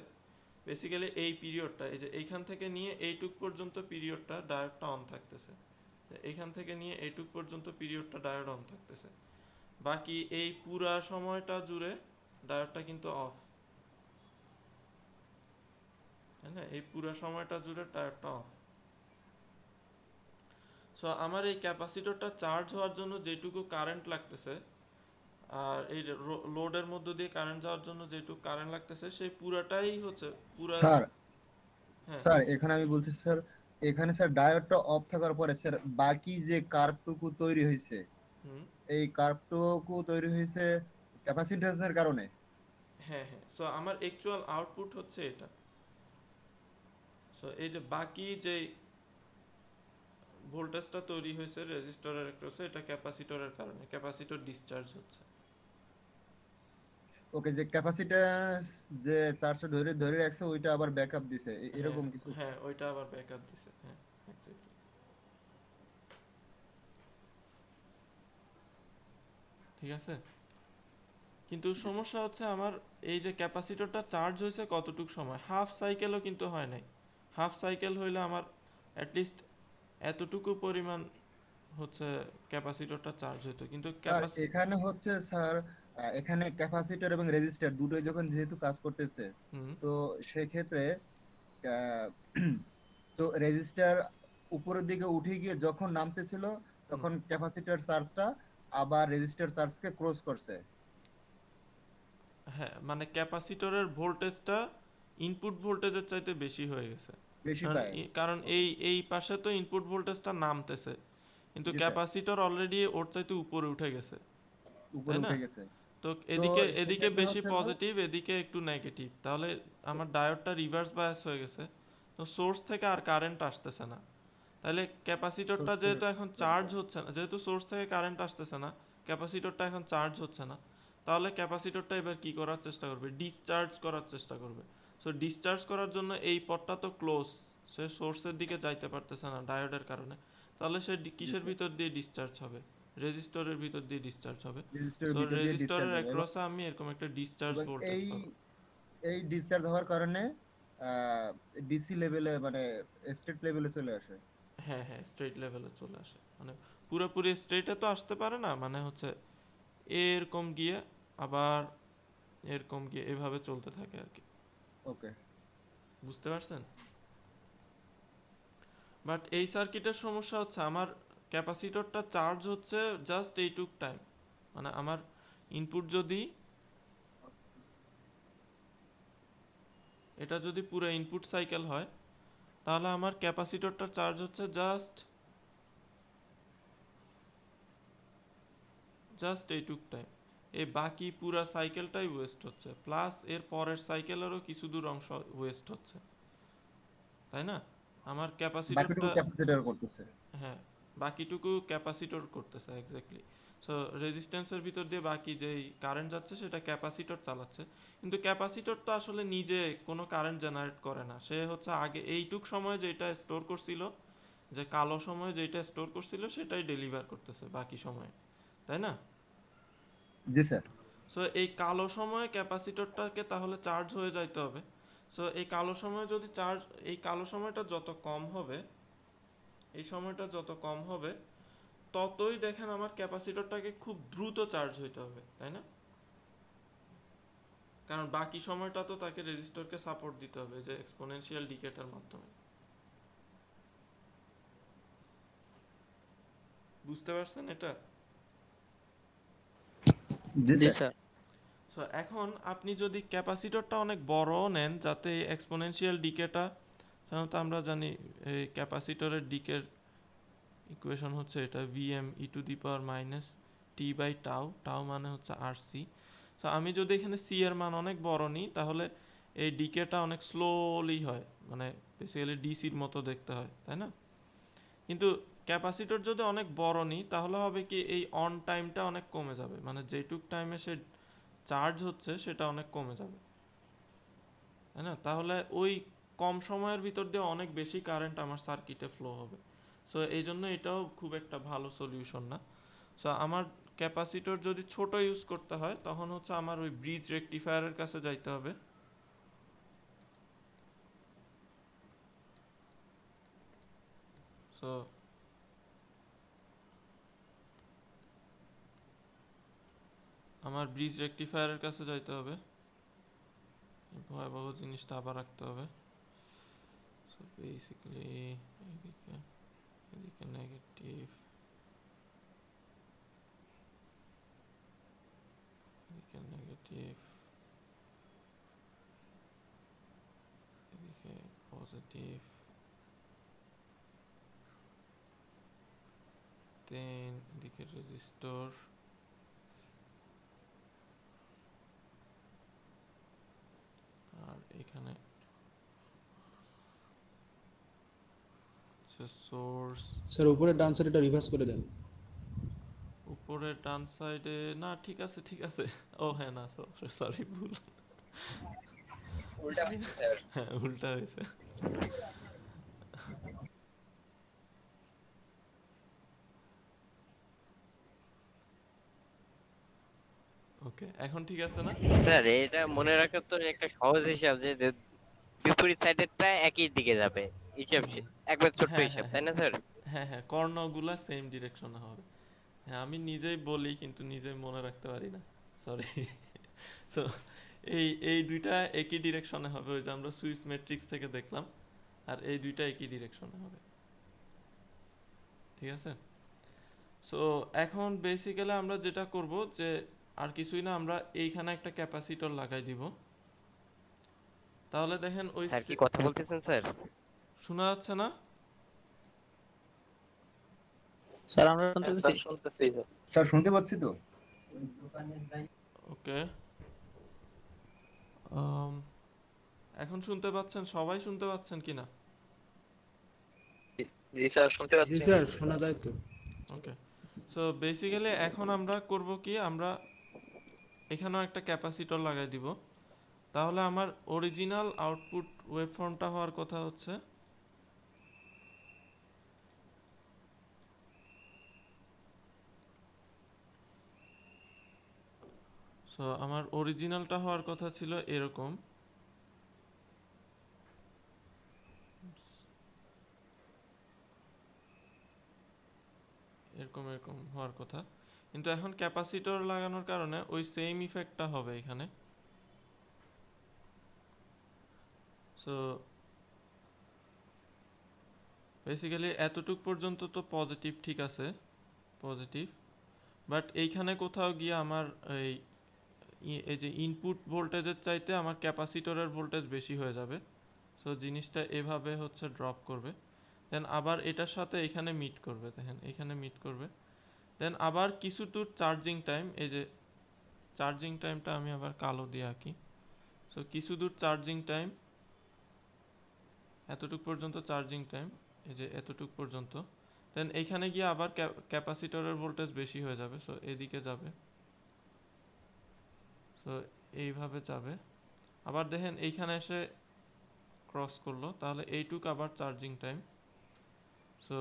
[SPEAKER 1] বেসিক্যালি এই পিরিয়ডটা, এই যে এইখান থেকে নিয়ে এইটুক পর্যন্ত পিরিয়ডটা ডায়োডটা অন থাকতেছে, এইখান থেকে নিয়ে এইটুক পর্যন্ত পিরিয়ডটা ডায়োড অন থাকতেছে, বাকি এই পুরা সময়টা জুড়ে ডায়োডটা কিন্তু অফ, তাই না? এই পুরা সময়টা জুড়ে ডায়োডটা অফ। সো আমার এই ক্যাপাসিটরটা চার্জ হওয়ার জন্য যেটুকু কারেন্ট লাগতেছে, আর এই লোডের মধ্য দিয়ে কারেন্ট যাওয়ার জন্য যেটুকু কারেন্ট লাগতেছে, সেই পুরাটাই হচ্ছে পুরা।
[SPEAKER 3] স্যার,
[SPEAKER 1] হ্যাঁ।
[SPEAKER 3] স্যার এখানে আমি বলছি স্যার, এখানে স্যার ডায়োডটা অফ থাকার পরে স্যার বাকি যে কার্ভটুকু তৈরি হয়েছে,
[SPEAKER 1] হুম।
[SPEAKER 3] এই কার্ভটুকু তৈরি হয়েছে ক্যাপাসিট্যান্সের কারণে।
[SPEAKER 1] হ্যাঁ হ্যাঁ, সো আমার অ্যাকচুয়াল আউটপুট হচ্ছে এটা। সো এই যে বাকি যে ভোল্টেজটা তৈরি হয়েছে রেজিস্টরের অ্যাক্রসে, এটা ক্যাপাসিটরের কারণে, ক্যাপাসিটর ডিসচার্জ হচ্ছে।
[SPEAKER 3] ওকে, যে ক্যাপাসিট্যান্স যে চার্জটা ধরে ধরে রাখছে ওইটা আবার ব্যাকআপ দিছে,
[SPEAKER 1] হ্যাঁ
[SPEAKER 3] এরকম কিছু।
[SPEAKER 1] হ্যাঁ, ওইটা আবার ব্যাকআপ দিছে, হ্যাঁ এক্স্যাক্টলি। ঠিক আছে, কিন্তু সমস্যা হচ্ছে আমার এই যে ক্যাপাসিটরটা চার্জ হয়েছে কতটুক সময়, হাফ সাইকেলও কিন্তু হয় নাই। হাফ সাইকেল হইলে আমার অ্যাটলিস্ট এতটুকু পরিমাণ হচ্ছে ক্যাপাসিটরটা চার্জ হতো, কিন্তু
[SPEAKER 3] স্যার এখানে হচ্ছে স্যার, এখানে ক্যাপাসিটর এবং রেজিস্টার দুটোই যখন যেহেতু কাজ করতেছে,
[SPEAKER 1] হুম
[SPEAKER 3] তো সেক্ষেত্রে আহ, তো রেজিস্টার উপরের দিকে উঠে গিয়ে যখন নামতেছিল
[SPEAKER 1] হুম
[SPEAKER 3] তখন ক্যাপাসিটর চার্জটা আবার রেজিস্টার চার্জকে ক্রস করছে।
[SPEAKER 1] হ্যাঁ, মানে ক্যাপাসিটরের ভোল্টেজটা ইনপুট ভোল্টেজের চাইতে বেশি হয়ে গেছে।
[SPEAKER 3] বেশি
[SPEAKER 1] কারণ
[SPEAKER 3] পায়।
[SPEAKER 1] কারণ
[SPEAKER 3] ওকে।
[SPEAKER 1] এই পাশে তো ইনপুট ভোল্টেজটা নামতেছে, কিন্তু
[SPEAKER 3] জি স্যার,
[SPEAKER 1] ক্যাপাসিটর অলরেডি ওর চাইতে উপরে উঠে গেছে,
[SPEAKER 3] উপরে
[SPEAKER 1] তাই না?
[SPEAKER 3] উঠে গেছে।
[SPEAKER 1] তো
[SPEAKER 3] তো
[SPEAKER 1] এদিকে এদিকে
[SPEAKER 3] সেক্ষেত্রে
[SPEAKER 1] বেশি
[SPEAKER 3] হচ্ছে স্যার,
[SPEAKER 1] পজিটিভ, এদিকে একটু নেগেটিভ, তাহলে আমার ডায়োডটা রিভার্স বায়াস হয়ে গেছে। তো সোর্স থেকে আর কারেন্ট আসতেছে না, তাহলে ক্যাপাসিটরটা
[SPEAKER 3] সোর্স থেকে
[SPEAKER 1] যেহেতু এখন চার্জ হচ্ছে না, যেহেতু সোর্স থেকে কারেন্ট আসতেছে না, ক্যাপাসিটরটা এখন চার্জ হচ্ছে না, তাহলে ক্যাপাসিটরটা এবার কি করার চেষ্টা করবে, ডিসচার্জ করার চেষ্টা করবে। সো ডিসচার্জ করার জন্য এই পথটা তো ক্লোজ, সে সোর্সের দিকে যাইতে পারতেছে না ডায়োডের কারণে, তাহলে সে
[SPEAKER 3] জি
[SPEAKER 1] কিসের
[SPEAKER 3] স্যার,
[SPEAKER 1] ভিতর দিয়ে ডিসচার্জ হবে, রেজিস্টরের ভিতর দিয়ে ডিসচার্জ হবে।
[SPEAKER 3] রেজিস্টারের
[SPEAKER 1] সো
[SPEAKER 3] ভিতর দিয়ে ডিসচার্জ
[SPEAKER 1] রেজিস্টরের
[SPEAKER 3] হবে এবং
[SPEAKER 1] অ্যাক্রসে আমি এরকম একটা ডিসচার্জ
[SPEAKER 3] এবং
[SPEAKER 1] ভোল্টেজ
[SPEAKER 3] এই
[SPEAKER 1] পাবো।
[SPEAKER 3] এই ডিসচার্জ হওয়ার কারণে ডিসি লেভেলে মানে স্টেট লেভেলে চলে আসে।
[SPEAKER 1] হ্যাঁ হ্যাঁ, স্ট্রেট লেভেলে চলে আসে, মানে পুরোপুরি স্ট্রেটে তো আসতে পারে না, মানে হচ্ছে এরকম গিয়ে আবার এরকম গিয়ে এভাবে চলতে থাকে আর কি।
[SPEAKER 3] ওকে।
[SPEAKER 1] বুঝতে পারছেন? বাট এই সার্কিটের সমস্যা হচ্ছে আমার ক্যাপাসিটরটা চার্জ হচ্ছে জাস্ট এইটুক টাইম, মানে আমার ইনপুট যদি, এটা যদি পুরো ইনপুট সাইকেল হয় তাহলে আমার ক্যাপাসিটরটা চার্জ হচ্ছে জাস্ট জাস্ট এইটুক টাইম। এই বাকি পুরা সাইকেলটাই ওয়েস্ট হচ্ছে, প্লাস এর পরের সাইকেলেরও কিছু দূর অংশ ওয়েস্ট হচ্ছে, তাই না? আমার
[SPEAKER 3] বাকিটুকু
[SPEAKER 1] ক্যাপাসিটরটা,
[SPEAKER 3] ক্যাপাসিটর করতেছে।
[SPEAKER 1] হ্যাঁ বাকিটুকু ক্যাপাসিটর করতেছে এক্স্যাক্টলি। সো রেজিস্ট্যান্সের ভিতর দিয়ে বাকি যেই কারেন্ট যাচ্ছে সেটা ক্যাপাসিটর চালাচ্ছে, কিন্তু ক্যাপাসিটর তো আসলে নিজে কোনো কারেন্ট জেনারেট করে না, সে হচ্ছে আগে এইটুক সময় যেটা স্টোর করছিল, যে কালো সময় যেটা স্টোর করছিল সেটাই ডেলিভার করতেছে বাকি সময়ে, তাই না?
[SPEAKER 3] জি স্যার।
[SPEAKER 1] সো এই কালো সময়ে ক্যাপাসিটরটাকে তাহলে চার্জ হয়ে যাইতে হবে। সো এই কালো সময়ে যদি চার্জ, এই কালো সময়টা যত কম হবে, এই সময়টা যত কম হবে ততই দেখেন আমার ক্যাপাসিটরটাকে খুব দ্রুত চার্জ হইতে হবে, তাই না? কারণ বাকি সময়টা তো তাকে রেজিস্টরকে সাপোর্ট দিতে হবে যে এক্সপোনেনশিয়াল ডিকেটার মাধ্যমে। বুঝতে পারছেন এটা?
[SPEAKER 3] জি
[SPEAKER 5] জি
[SPEAKER 3] স্যার।
[SPEAKER 5] স্যার।
[SPEAKER 1] সো এখন আপনি যদি ক্যাপাসিটরটা অনেক বড় নেন যাতে এক্সপোনেনশিয়াল ডিকেটা, সাধারণত আমরা জানি এই ক্যাপাসিটরের ডিকের ইকুয়েশন হচ্ছে এটা VM E to the power minus T by tau, tau মানে হচ্ছে আর সি। তো আমি যদি এখানে সি এর মান অনেক বড় নিই তাহলে এই ডিকেটা অনেক স্লোলি হয়, মানে বেসিক্যালি ডিসির মতো দেখতে হয়, তাই না? কিন্তু ক্যাপাসিটর যদি অনেক বড় নিই তাহলে হবে কি, এই অন টাইমটা অনেক কমে যাবে, মানে যেটুক টাইমে সে চার্জ হচ্ছে সেটা অনেক কমে যাবে, তাই না? তাহলে ওই কম সময়ের ভিতর দিয়ে অনেক বেশি কারেন্ট আমার সার্কিটে ফ্লো হবে। সো এই জন্য এটাও খুব একটা ভালো সলিউশন না। সো আমার ক্যাপাসিটর যদি ছোট ইউজ করতে হয় তখন হচ্ছে আমার ওই ব্রিজ রেকটিফায়ারের কাছে যাইতে হবে। সো আমার ব্রিজ রেকটিফায়ারের কাছে যাইতে হবে, এই ভয়াবহ জিনিসটা আবার রাখতে হবে। সো বেসিক্যালি এদিকে এদিকে নেগেটিভ, এদিকে নেগেটিভ, এদিকে পজিটিভ, দেন এদিকে রেজিস্টর, এখানে সোর্স
[SPEAKER 2] স্যার উপরে ডান সাইড এটা রিভার্স করে দেন।
[SPEAKER 1] উপরে ডান সাইডে না, ঠিক আছে ঠিক আছে। ও হ্যাঁ, না সরি, ভুল। হ্যাঁ, উল্টা হয়েছে। ওকে, এখন ঠিক আছে না?
[SPEAKER 4] স্যার এটা মনে রাখার তো একটা সহজ হিসাব যে যে বিপরীত সাইডেরটা একই দিকে যাবে, হিসাব একবার ছোট্ট
[SPEAKER 1] হ্যাঁ
[SPEAKER 4] হিসাব,
[SPEAKER 1] হ্যাঁ
[SPEAKER 4] তাই
[SPEAKER 1] হ্যাঁ
[SPEAKER 4] না স্যার?
[SPEAKER 1] হ্যাঁ হ্যাঁ, কর্ণগুলা সেম ডিরেকশনে হবে। হ্যাঁ, আমি নিজেই বলি কিন্তু নিজেই মনে রাখতে পারি না, সরি। সো এই দুইটা একই ডিরেকশনে হবে, ওই যে আমরা সুইস ম্যাট্রিক্স থেকে দেখলাম, আর এই দুইটা একই ডিরেকশনে হবে। ঠিক আছে? সো এখন বেসিক্যালি আমরা যেটা করব যে আর কিছুই না, আমরা এইখানে একটা ক্যাপাসিটর লাগাই দিব। তাহলে দেখেন ওই
[SPEAKER 4] স্যার কি কথা বলতেছেন স্যার?
[SPEAKER 1] শোনা যাচ্ছে না?
[SPEAKER 5] স্যার আমরা শুনতেছি।
[SPEAKER 3] স্যার শুনতে পাচ্ছি তো।
[SPEAKER 1] ওকে, এখন শুনতে পাচ্ছেন? সবাই শুনতে পাচ্ছেন কিনা?
[SPEAKER 2] জি স্যার শোনা যায় তো।
[SPEAKER 1] ওকে, সো বেসিক্যালি এখন আমরা করব কি, আমরা এখানেও একটা ক্যাপাসিটর লাগাই দিব। তাহলে আমার অরিজিনাল আউটপুট ওয়েভফর্মটা হওয়ার কথা হচ্ছে সো আমার অরিজিনালটা হওয়ার কথা ছিল এরকম। এরকম এরকম হওয়ার কথা, কিন্তু এখন ক্যাপাসিটর লাগানোর কারণে ওই সেম ইফেক্টটা হবে এখানে। সো বেসিক্যালি এতটুক পর্যন্ত তো পজিটিভ, ঠিক আছে, পজিটিভ। বাট এইখানে কোথাও গিয়ে আমার এই এই যে ইনপুট ভোল্টেজের চাইতে আমার ক্যাপাসিটরের ভোল্টেজ বেশি হয়ে যাবে। সো জিনিসটা এভাবে হচ্ছে ড্রপ করবে, দেন আবার এটার সাথে এখানে মিট করবে, দেখেন এখানে মিট করবে। দেন আবার কিছু দূর চার্জিং টাইম, এই যে চার্জিং টাইমটা আমি আবার কালো দিয়ে আঁকি। সো কিছু দূর চার্জিং টাইম, এতটুক পর্যন্ত চার্জিং টাইম, এই যে এতটুক পর্যন্ত। দেন এইখানে গিয়ে আবার ক্যাপাসিটরের ভোল্টেজ বেশি হয়ে যাবে, সো এদিকে যাবে, সো এইভাবে যাবে। আবার দেখেন এইখানে এসে ক্রস করলো, তাহলে এইটুক আবার চার্জিং টাইম, সো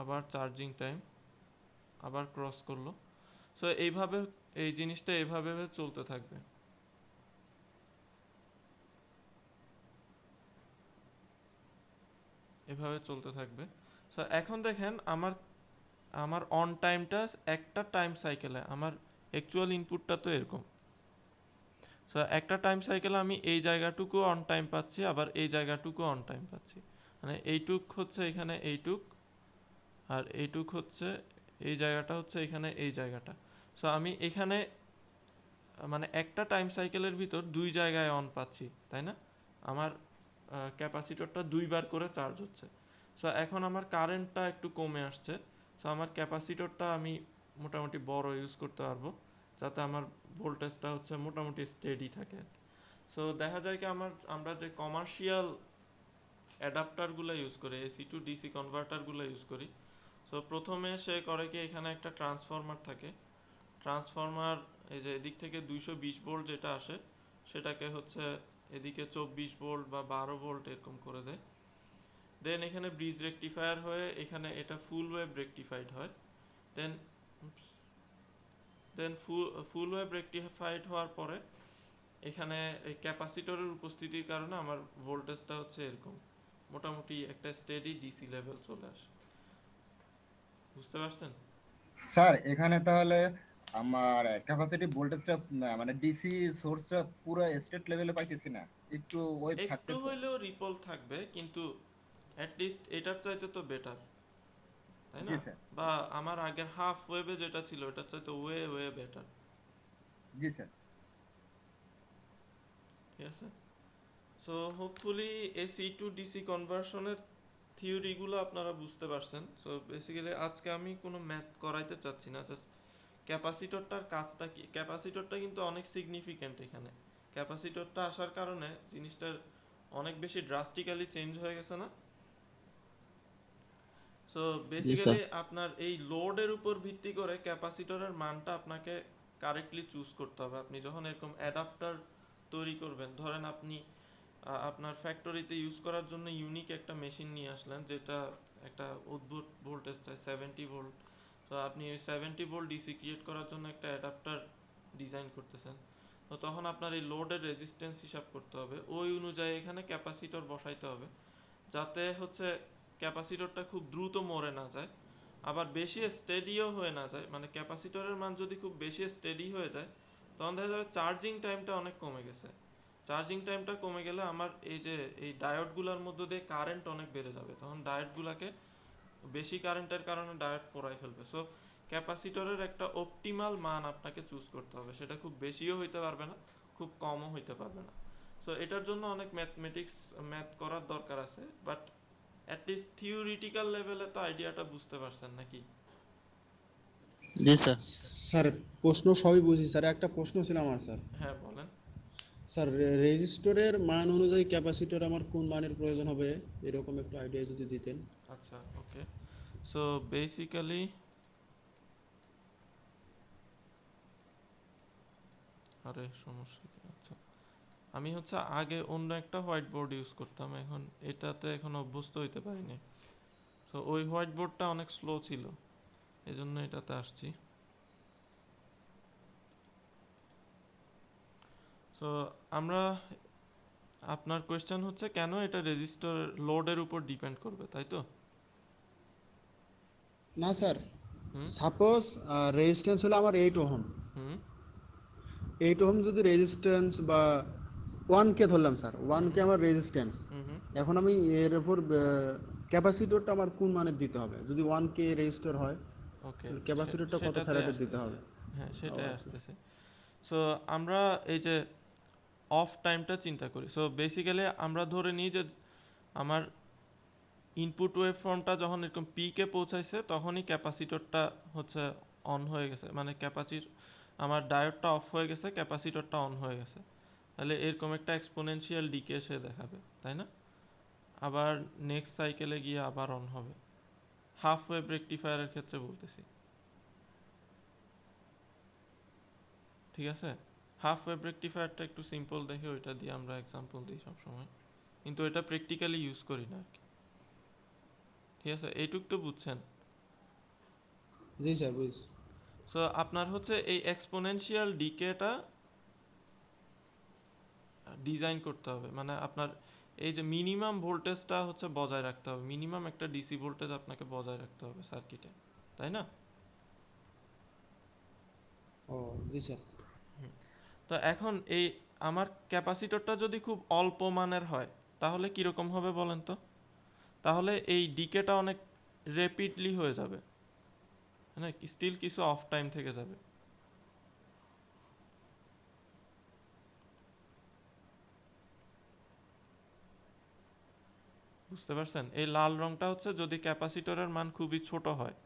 [SPEAKER 1] আবার চার্জিং টাইম, আবার ক্রস করলো। সো এইভাবে এই জিনিসটা এইভাবে চলতে থাকবে। এভাবে চলতে থাকবে। সো এখন দেখেন আমার আমার অন টাইমটা একটা টাইম সাইকেলে, আমার অ্যাকচুয়াল ইনপুটটা তো এরকম। সো একটা টাইম সাইকেলে আমি এই জায়গাটুকু অন টাইম পাচ্ছি, আবার এই জায়গাটুকু অন টাইম পাচ্ছি। মানে এইটুক হচ্ছে এখানে এইটুক, আর এইটুক হচ্ছে এই জায়গাটা, হচ্ছে এখানে এই জায়গাটা। সো আমি এখানে মানে একটা টাইম সাইকেলের ভিতর দুই জায়গায় অন পাচ্ছি, তাই না? আমার ক্যাপাসিটরটা দুইবার করে চার্জ হচ্ছে। সো এখন আমার কারেন্টটা একটু কমে আসছে। সো আমার ক্যাপাসিটরটা আমি মোটামুটি বড় ইউজ করতে পারবো, যাতে আমার ভোল্টেজটা হচ্ছে মোটামুটি স্টেডি থাকে। সো দেখা যায় কি আমরা যে কমার্শিয়াল অ্যাডাপ্টারগুলো ইউজ করি, এসি টু ডিসি কনভার্টারগুলো ইউজ করি। সো প্রথমে সে করে কি, এখানে একটা ট্রান্সফরমার থাকে। ট্রান্সফরমার এই যে এদিক থেকে 220 ভোল্ট যেটা আসে, সেটাকে হচ্ছে এদিকে 24 ভোল্ট বা 12 ভোল্ট এরকম করে দেয়। দেন এখানে ব্রিজ রেকটিফায়ার হয়ে এখানে এটা ফুল ওয়েভ রেকটিফাইড হয়। দেন দেন ফুল ওয়েভ রেকটিফাইড হওয়ার পরে এখানে এই ক্যাপাসিটরের উপস্থিতির কারণে আমার ভোল্টেজটা হচ্ছে এরকম, মোটামুটি একটা স্টেডি ডিসি লেভেল চলে আসে। বুঝতে পারছেন?
[SPEAKER 3] স্যার এখানে তাহলে আমার ক্যাপাসিটি ভোল্টেজটা মানে ডিসি সোর্সটা পুরো স্টেট লেভেলে পাইতেছি না, একটু ওয়েভ
[SPEAKER 1] একটু
[SPEAKER 3] থাকতেছে।
[SPEAKER 1] হইলেও রিপল থাকবে, কিন্তু অ্যাটলিস্ট এটার চাইতে তো বেটার, তাই
[SPEAKER 3] জি
[SPEAKER 1] না?
[SPEAKER 3] স্যার।
[SPEAKER 1] বা আমার আগের হাফ ওয়েভে যেটা ছিল এটার চাইতে ওয়ে ওয়ে বেটার।
[SPEAKER 3] জি স্যার।
[SPEAKER 1] ঠিক আছে, so hopefully AC to DC কনভার্সনের থিওরিগুলো আপনারা বুঝতে পারছেন। সো বেসিক্যালি আজকে আমি কোনো ম্যাথ করাইতে চাচ্ছি না, জাস্ট ক্যাপাসিটরটার কাজটা কি। ক্যাপাসিটরটা কিন্তু অনেক সিগনিফিক্যান্ট এখানে। ক্যাপাসিটরটা আসার কারণে জিনিসটা অনেক বেশি ড্রাস্টিক্যালি চেঞ্জ হয়ে গেছে না? সো
[SPEAKER 5] জি স্যার।
[SPEAKER 1] বেসিক্যালি আপনার এই লোডের উপর ভিত্তি করে ক্যাপাসিটরের মানটা আপনাকে কারেক্টলি চুজ করতে হবে। আপনি যখন এরকম অ্যাডাপ্টার তৈরি করবেন, ধরেন আপনি আপনার ফ্যাক্টরিতে ইউজ করার জন্য ইউনিক একটা মেশিন নিয়ে আসলেন যেটা একটা অদ্ভুত ভোল্টেজ চায় 70 ভোল্ট। তো আপনি ওই 70 ভোল্ট ডিসি ক্রিয়েট করার জন্য একটা অ্যাডাপ্টার ডিজাইন করতেছেন। তো তখন আপনার এই লোডের রেজিস্ট্যান্স হিসাব করতে হবে, ওই অনুযায়ী এখানে ক্যাপাসিটর বসাইতে হবে যাতে হচ্ছে ক্যাপাসিটরটা খুব দ্রুত মরে না যায়, আবার বেশি স্টেডিও হয়ে না যায়। মানে ক্যাপাসিটরের মান যদি খুব বেশি স্টেডি হয়ে যায় তখন দেখা যাবে চার্জিং টাইমটা অনেক কমে গেছে। চার্জিং টাইমটা কমে গেলে আমার এই যে এই ডায়োডগুলোর মধ্যে দিয়ে কারেন্ট অনেক বেড়ে যাবে, তখন ডায়োডগুলোকে বেশি কারেন্টের কারণে ডায়োড পোড়াই ফেলবে। সো ক্যাপাসিটরের একটা অপটিমাল মান আপনাকে চুজ করতে হবে, সেটা খুব বেশিও হইতে পারবে না, খুব কমও হইতে পারবে না। সো এটার জন্য অনেক ম্যাথ করার দরকার আছে, বাট অ্যাটলিস্ট থিওরিটিক্যাল লেভেলে তো আইডিয়াটা বুঝতে পারছেন নাকি?
[SPEAKER 5] জি স্যার।
[SPEAKER 2] স্যার প্রশ্ন সবই বুঝি স্যার, একটা প্রশ্ন ছিল আমার স্যার।
[SPEAKER 1] হ্যাঁ বলেন।
[SPEAKER 2] স্যার রেজিস্টরের মান অনুযায়ী ক্যাপাসিটর আমার কোন মানের প্রয়োজন হবে, এরকম একটু আইডিয়া যদি দিতেন।
[SPEAKER 1] আচ্ছা ওকে। সো বেসিক্যালি আরে সমস্যা কি? আচ্ছা, আমি হচ্ছে আগে অন্য একটা হোয়াইট বোর্ড ইউজ করতাম, এখন এটাতে এখন অভ্যস্ত হইতে পারিনি। সো ওই হোয়াইট বোর্ডটা অনেক স্লো ছিল, এজন্য এটাতে আসছি। সো আমরা, আপনার কোয়েশ্চেন হচ্ছে কেন এটা রেজিস্টার লোডের উপর ডিপেন্ড করবে, তাই তো?
[SPEAKER 2] না স্যার,
[SPEAKER 1] হুম
[SPEAKER 2] সাপোজ রেজিস্ট্যান্স হলো আমার 8 ওহম।
[SPEAKER 1] হুম
[SPEAKER 2] 8 ওহম যদি রেজিস্ট্যান্স বা 1K ধরলাম স্যার,
[SPEAKER 1] হুম
[SPEAKER 2] 1K আমার রেজিস্ট্যান্স।
[SPEAKER 1] হুম হুম
[SPEAKER 2] এখন আমি এর উপর ক্যাপাসিটরটা আমার কোন মানের দিতে হবে? যদি 1K রেজিস্টর হয়
[SPEAKER 1] ওকে,
[SPEAKER 2] ক্যাপাসিটরটা কত
[SPEAKER 1] সেটাতে
[SPEAKER 2] ফ্যারাডের দিতে
[SPEAKER 1] আসতেছি।
[SPEAKER 2] হবে?
[SPEAKER 1] হ্যাঁ
[SPEAKER 2] ও
[SPEAKER 1] সেটাই
[SPEAKER 2] আচ্ছা আচ্ছা।
[SPEAKER 1] আসতেছে। সো আমরা এই যে অফ টাইমটা চিন্তা করি। সো বেসিক্যালি আমরা ধরে নিই যে আমার ইনপুট ওয়েভ ফর্মটা যখন এরকম পিকে পৌঁছাইছে তখনই ক্যাপাসিটরটা হচ্ছে অন হয়ে গেছে, মানে আমার ডায়োডটা অফ হয়ে গেছে, ক্যাপাসিটরটা অন হয়ে গেছে। তাহলে এরকম একটা এক্সপোনেনশিয়াল ডিকে সে দেখাবে, তাই না? আবার নেক্সট সাইকেলে গিয়ে আবার অন হবে। হাফ ওয়েভ রেকটিফায়ারের ক্ষেত্রে বলতেছি, ঠিক আছে? হাফ ওয়েভ রেকটিফায়ারটা একটু সিম্পল দেখে ওইটা দিয়ে আমরা এক্সাম্পল দিই সবসময়, কিন্তু এটা প্র্যাকটিক্যালি ইউজ করি না আর কি। ঠিক আছে, এইটুক তো বুঝছেন?
[SPEAKER 2] জি স্যার বুঝছি।
[SPEAKER 1] সো আপনার হচ্ছে এই এক্সপোনেনশিয়াল ডিকেটা ডিজাইন করতে হবে, মানে আপনার এই যে মিনিমাম ভোল্টেজটা হচ্ছে বজায় রাখতে হবে, মিনিমাম একটা ডিসি ভোল্টেজ আপনাকে বজায় রাখতে হবে সার্কিটে, তাই না?
[SPEAKER 2] ও জি স্যার।
[SPEAKER 1] তো এখন এই আমার ক্যাপাসিটরটা যদি খুব অল্প মানের হয় তাহলে কীরকম হবে বলেন তো? তাহলে এই ডিকেটা অনেক র্যাপিডলি হয়ে যাবে, হ্যাঁ, স্টিল কিছু অফ টাইম থেকে যাবে। বুঝতে পারছেন? এই লাল রংটা হচ্ছে যদি ক্যাপাসিটরের মান খুবই ছোট হয়।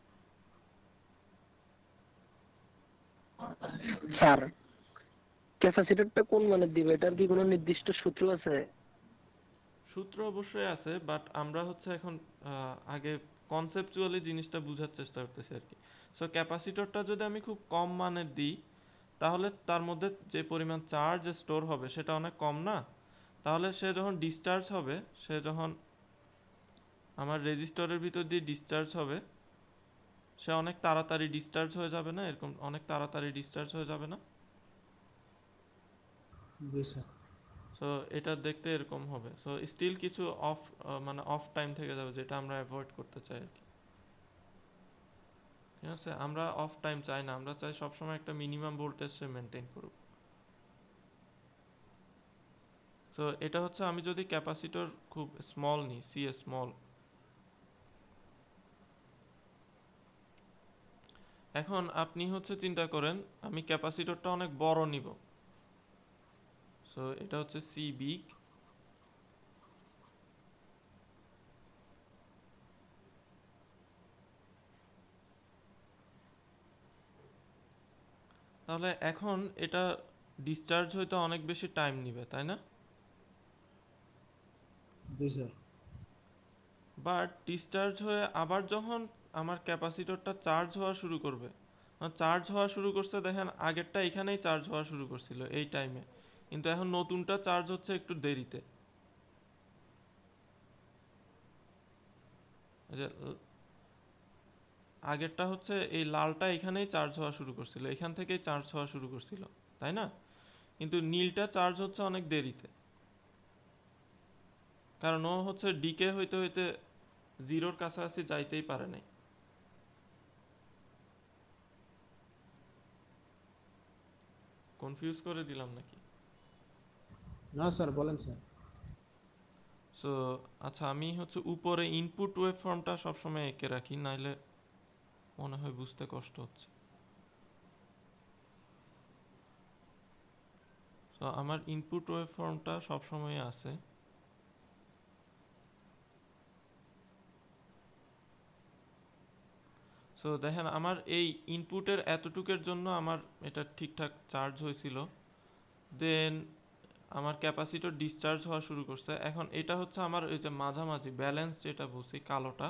[SPEAKER 6] স্যার, ক্যাপাসিটরটা কোন মানের দিবে, এটার কি কোনো নির্দিষ্ট সূত্র আছে?
[SPEAKER 1] সূত্র অবশ্যই আছে, বাট আমরা হচ্ছে এখন আগে কনসেপচুয়ালি জিনিসটা বোঝার চেষ্টা করতেছি আর কি। সো ক্যাপাসিটরটা যদি আমি খুব কম মানের দিই তাহলে তার মধ্যে যে পরিমাণ চার্জ স্টোর হবে সেটা অনেক কম না? তাহলে সে যখন ডিসচার্জ হবে, সে যখন আমার রেজিস্টরের ভিতর দিয়ে ডিসচার্জ হবে, সে অনেক তাড়াতাড়ি ডিসচার্জ হয়ে যাবে না? এরকম অনেক তাড়াতাড়ি ডিসচার্জ হয়ে যাবে না?
[SPEAKER 2] জি স্যার।
[SPEAKER 1] সো এটা দেখতে এরকম হবে। সো স্টিল কিছু অফ, মানে অফ টাইম থেকে যাবে যেটা আমরা অ্যাভয়েড করতে চাই আর কি। ঠিক আছে, আমরা অফ টাইম চাই না, আমরা চাই সবসময় একটা মিনিমাম ভোল্টেজ সে মেনটেন করুক। সো এটা হচ্ছে আমি যদি ক্যাপাসিটর খুব স্মল নিই, সি স্মল, এখন আপনি হচ্ছে চিন্তা করেন আমি ক্যাপাসিটরটা অনেক বড় নিব। সো এটা হচ্ছে সি বিগ। তাহলে এখন এটা ডিসচার্জ হইতে অনেক বেশি টাইম নিবে, তাই না?
[SPEAKER 2] জি স্যার।
[SPEAKER 1] বাট ডিসচার্জ হয়ে আবার যখন আমার ক্যাপাসিটরটা চার্জ হওয়া শুরু করবে, চার্জ হওয়া শুরু করছে, দেখেন আগেরটা এখানেই চার্জ হওয়া শুরু করছিল এই টাইমে, কিন্তু এখন নতুনটা চার্জ হচ্ছে একটু দেরিতে। এই যে আগেরটা হচ্ছে এই লালটা এখানেই চার্জ হওয়া শুরু করছিল, এখান থেকেই চার্জ হওয়া শুরু করছিল, তাই না? কিন্তু নীলটা চার্জ হচ্ছে অনেক দেরিতে, কারণ ও হচ্ছে ডিকে হইতে হইতে জিরোর কাছাকাছি যাইতেই পারে নাই। কনফিউজ করে দিলাম নাকি?
[SPEAKER 2] না স্যার, বলেন স্যার।
[SPEAKER 1] সো আচ্ছা, আমি হচ্ছে উপরে ইনপুট ওয়েভ ফর্মটা সবসময় এঁকে রাখি, নাইলে মনে হয় বুঝতে কষ্ট হচ্ছে। সো আমার ইনপুট ওয়েভ ফর্মটা সবসময় আছে। সো দেখেন আমার এই ইনপুটের এতটুকের জন্য আমার এটা ঠিকঠাক চার্জ হয়েছিল, দেন আমার ক্যাপাসিটর ডিসচার্জ হওয়া শুরু করছে। এখন এটা হচ্ছে আমার এই যে মাঝামাঝি ব্যালেন্স যেটা বলছি কালোটা,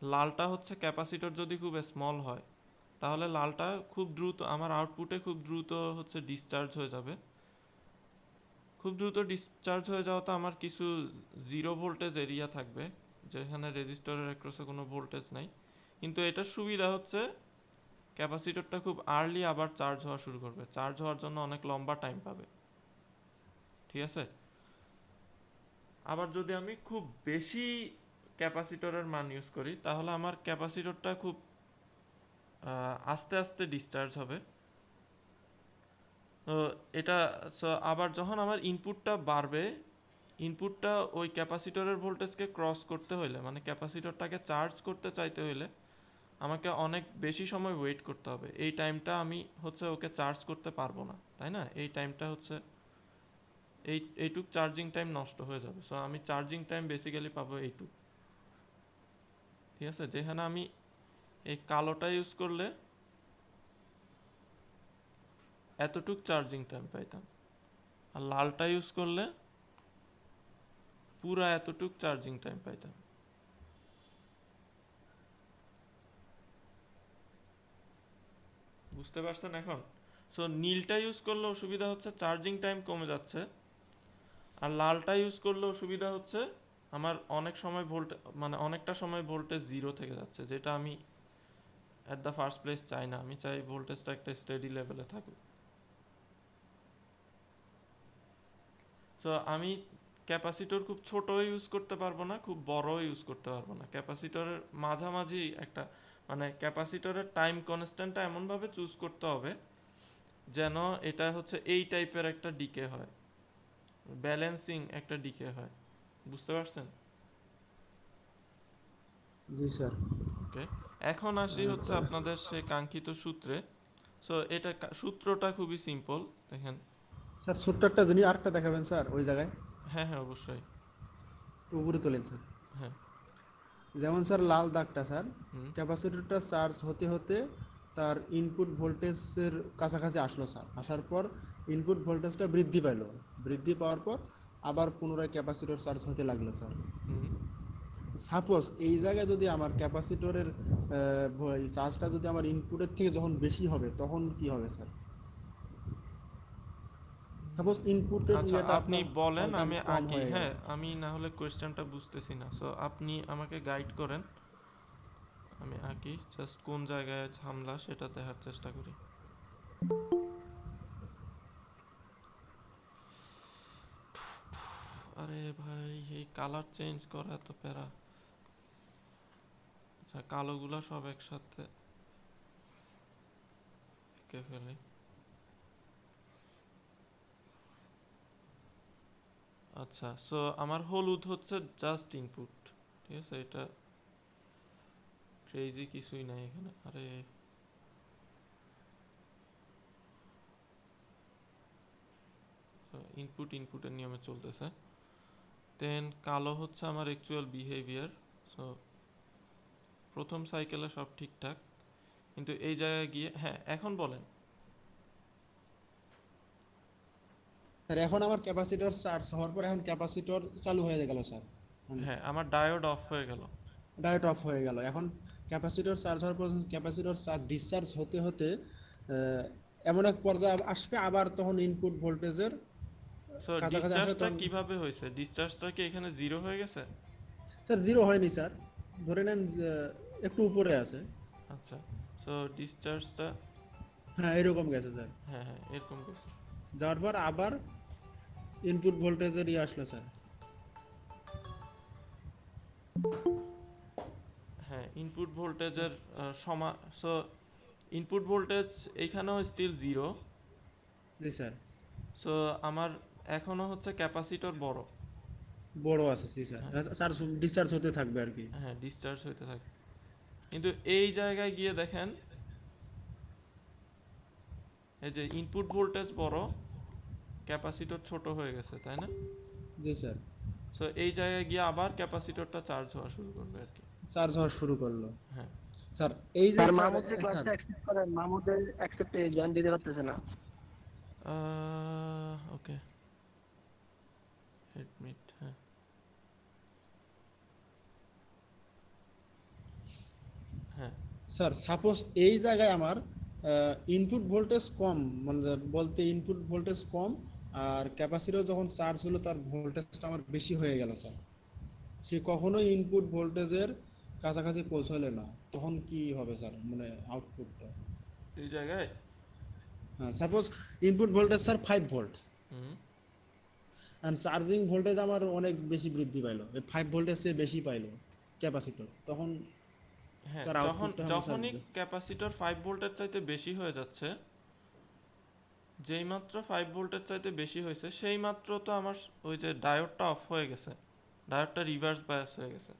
[SPEAKER 1] লালটা হচ্ছে ক্যাপাসিটর যদি খুব স্মল হয় তাহলে লালটা খুব দ্রুত আমার আউটপুটে খুব দ্রুত হচ্ছে ডিসচার্জ হয়ে যাবে। খুব দ্রুত ডিসচার্জ হয়ে যাওয়াতে আমার কিছু জিরো ভোল্টেজ এরিয়া থাকবে যেখানে রেজিস্টরের অ্যাক্রসে কোনো ভোল্টেজ নাই, কিন্তু এটার সুবিধা হচ্ছে ক্যাপাসিটরটা খুব আর্লি আবার চার্জ হওয়া শুরু করবে, চার্জ হওয়ার জন্য অনেক লম্বা টাইম পাবে। ঠিক আছে? আবার যদি আমি খুব বেশি ক্যাপাসিটরের মান ইউজ করি তাহলে আমার ক্যাপাসিটরটা খুব আস্তে আস্তে ডিসচার্জ হবে। তো এটা আবার যখন আমার ইনপুটটা বাড়বে, ইনপুটটা ওই ক্যাপাসিটরের ভোল্টেজকে ক্রস করতে হইলে, মানে ক্যাপাসিটরটাকে চার্জ করতে চাইতে হইলে আমাকে অনেক বেশি সময় ওয়েট করতে হবে। এই টাইমটা আমি হচ্ছে ওকে চার্জ করতে পারবো না, তাই না? এই টাইমটা হচ্ছে এইটুক চার্জিং টাইম নষ্ট হয়ে যাবে। সো আমি চার্জিং টাইম বেসিক্যালি পাবো এইটুক। ঠিক আছে? যেখানে আমি এই কালোটা ইউজ করলে এতটুক চার্জিং টাইম পাইতাম, আর লালটা ইউজ করলে পুরা এতটুক চার্জিং টাইম পাইতাম। বুঝতে পারছেন এখন? সো নীলটা ইউজ করলেও সুবিধা হচ্ছে চার্জিং টাইম কমে যাচ্ছে, আর লালটা ইউজ করলেও সুবিধা হচ্ছে আমার অনেক সময় মানে অনেকটা সময় ভোল্টেজ জিরো থেকে যাচ্ছে, যেটা আমি অ্যাট দ্য ফার্স্ট প্লেস চাই না। আমি চাই ভোল্টেজটা একটা স্টেডি লেভেলে থাকুক। সো আমি ক্যাপাসিটর খুব ছোট ইউজ করতে পারবো না, খুব বড় ইউজ করতে পারবো না। ক্যাপাসিটরের মাঝামাঝি একটা, মানে ক্যাপাসিটরের টাইম কনস্ট্যান্টটা এমনভাবে চুজ করতে হবে যেন এটা হচ্ছে এই টাইপের একটা ডিকে হয়, ব্যালেন্সিং একটা ডিকে হয়। বুঝতে পারছেন?
[SPEAKER 2] জি স্যার।
[SPEAKER 1] ওকে, এখন আসি হচ্ছে আপনাদের সেই কাঙ্ক্ষিত সূত্রে। সো এটা সূত্রটা খুবই সিম্পল, দেখেন।
[SPEAKER 2] স্যার ছোট্ট একটা জিনিস আরেকটা দেখাবেন স্যার ওই জায়গায়,
[SPEAKER 1] হ্যাঁ হ্যাঁ, অবশ্যই।
[SPEAKER 2] উপরে তোলেন স্যার।
[SPEAKER 1] হ্যাঁ।
[SPEAKER 2] যেমন স্যার লাল দাগটা স্যার,
[SPEAKER 1] হুম
[SPEAKER 2] ক্যাপাসিটরটা চার্জ হতে হতে তার ইনপুট ভোল্টেজের কাছাকাছি আসলো স্যার, আসার পর ইনপুট ভোল্টেজটা বৃদ্ধি পেলো, বৃদ্ধি পাওয়ার পর আবার পুনরায় ক্যাপাসিটর চার্জ হতে লাগলো স্যার।
[SPEAKER 1] হুম।
[SPEAKER 2] সাপোজ এই জায়গায় যদি আমার ক্যাপাসিটরের চার্জটা যদি আমার ইনপুটের থেকে যখন বেশি হবে তখন কি হবে স্যার? সাপোজ ইনপুটের
[SPEAKER 1] আচ্ছা,
[SPEAKER 2] ইয়েটা
[SPEAKER 1] আপনি
[SPEAKER 2] আপনার
[SPEAKER 1] বলেন,
[SPEAKER 2] অল টাইম
[SPEAKER 1] আমি
[SPEAKER 2] কম
[SPEAKER 1] আঁকি।
[SPEAKER 2] হয়ে গেল।
[SPEAKER 1] হ্যাঁ, আমি না হলে কোয়েশ্চেনটা বুঝতেছি না, সো আপনি আমাকে গাইড করেন, আমি আঁকি। জাস্ট কোন জায়গায় ঝামলা সেটা দেখার চেষ্টা করি। আরে ভাই, এই কালার চেঞ্জ করা এত প্যারা। আচ্ছা, কালোগুলা সব একসাথে এঁকে ফেলি। আচ্ছা, সো আমার হলুদ হচ্ছে জাস্ট ইনপুট। ঠিক আছে? এটা ক্রেজি কিছুই নাই এখানে। আরে ইনপুট ইনপুটের নিয়মে চলতেছে। দেন কালো হচ্ছে আমার অ্যাকচুয়াল বিহেভিয়ার। সো প্রথম সাইকেলে সব ঠিকঠাক, কিন্তু এই জায়গায় গিয়ে, হ্যাঁ এখন বলেন।
[SPEAKER 2] স্যার এখন আমার ক্যাপাসিটর চার্জ হওয়ার পর এখন ক্যাপাসিটর চালু হয়ে গেল স্যার,
[SPEAKER 1] হ্যাঁ, আমার ডায়োড অফ হয়ে গেল।
[SPEAKER 2] ডায়োড অফ হয়ে গেল। এখন ক্যাপাসিটর চার্জ হওয়ার পর ক্যাপাসিটর চার্জ ডিসচার্জ হতে হতে আহ, এমন এক পর্যায়ে আসবে, আবার তখন ইনপুট ভোল্টেজের
[SPEAKER 1] সো
[SPEAKER 2] কাছাকাছি আসবে
[SPEAKER 1] ডিসচার্জটা
[SPEAKER 2] তখন।
[SPEAKER 1] কিভাবে হয়েছে? ডিসচার্জটা কি এখানে জিরো হয়ে গেছে?
[SPEAKER 2] স্যার জিরো হয়নি স্যার, ধরে নেন যে একটু উপরে আছে।
[SPEAKER 1] আচ্ছা, সো ডিসচার্জটা,
[SPEAKER 2] হ্যাঁ এরকম গেছে স্যার,
[SPEAKER 1] হ্যাঁ হ্যাঁ এরকম গেছে।
[SPEAKER 2] যাওয়ার পর আবার ইনপুট ভোল্টেজের আসলো স্যার।
[SPEAKER 1] হ্যাঁ, ইনপুট ভোল্টেজের সো ইনপুট ভোল্টেজ এইখানেও স্টিল জিরো।
[SPEAKER 2] জি স্যার,
[SPEAKER 1] সো আমার এখনো হচ্ছে ক্যাপাসিটর বড়।
[SPEAKER 2] বড় আছে জি স্যার,
[SPEAKER 1] হ্যাঁ
[SPEAKER 2] চার্জ ডিসচার্জ হতে থাকবে আর কি।
[SPEAKER 1] হ্যাঁ, ডিসচার্জ হইতে থাকে। কিন্তু এই জায়গায় গিয়ে দেখেন, এই যে ইনপুট ভোল্টেজ বড়, ক্যাপাসিটর ছোট হয়ে গেছে, তাই না?
[SPEAKER 2] জি স্যার,
[SPEAKER 1] সো এই জায়গায় গিয়ে আবার ক্যাপাসিটরটা চার্জ হওয়া শুরু করবে আর কি।
[SPEAKER 2] চার্জ হওয়া শুরু করলো।
[SPEAKER 1] হ্যাঁ।
[SPEAKER 2] স্যার এই যে
[SPEAKER 6] স্যার
[SPEAKER 2] স্যার
[SPEAKER 6] মাহমুদ যে
[SPEAKER 2] স্যার
[SPEAKER 6] ক্লাসটা অ্যাকসেপ্ট করে, মাহমুদের অ্যাকসেপ্টে জয়েন দিতে পারতেছে না।
[SPEAKER 1] ওকে, এডমিট, হ্যাঁ হ্যাঁ
[SPEAKER 2] স্যার সাপোজ এই জায়গায় আমার ইনপুট ভোল্টেজ কম, মানে বলতে ইনপুট ভোল্টেজ কম, আর ক্যাপাসিটর যখন চার্জ হলো তার ভোল্টেজটা আমার বেশি হয়ে গেল স্যার, সে কখনোই ইনপুট ভোল্টেজের কাছাকাছি পৌঁছালে না, তখন কি হবে স্যার, মানে আউটপুটটা?
[SPEAKER 1] এই জায়গায়।
[SPEAKER 2] হ্যাঁ suppose input voltage sir 5 volt,
[SPEAKER 1] hmm.
[SPEAKER 2] আর চার্জিং ভোল্টেজ আমার অনেক বেশি বৃদ্ধি পাইলো, এই 5 ভোল্টের চেয়ে বেশি পাইলো ক্যাপাসিটর, তখন
[SPEAKER 1] হ্যাঁ,
[SPEAKER 2] তার আউটপুটটা হবে স্যার।
[SPEAKER 1] যখনই ক্যাপাসিটর 5 ভোল্টের চাইতে বেশি হয়ে যাচ্ছে, যেই মাত্র 5 ভোল্টের চাইতে বেশি হয়েছে সেই মাত্র তো আমার ওই যে ডায়োডটা অফ হয়ে গেছে, ডায়োডটা রিভার্স বায়াস হয়ে গেছে।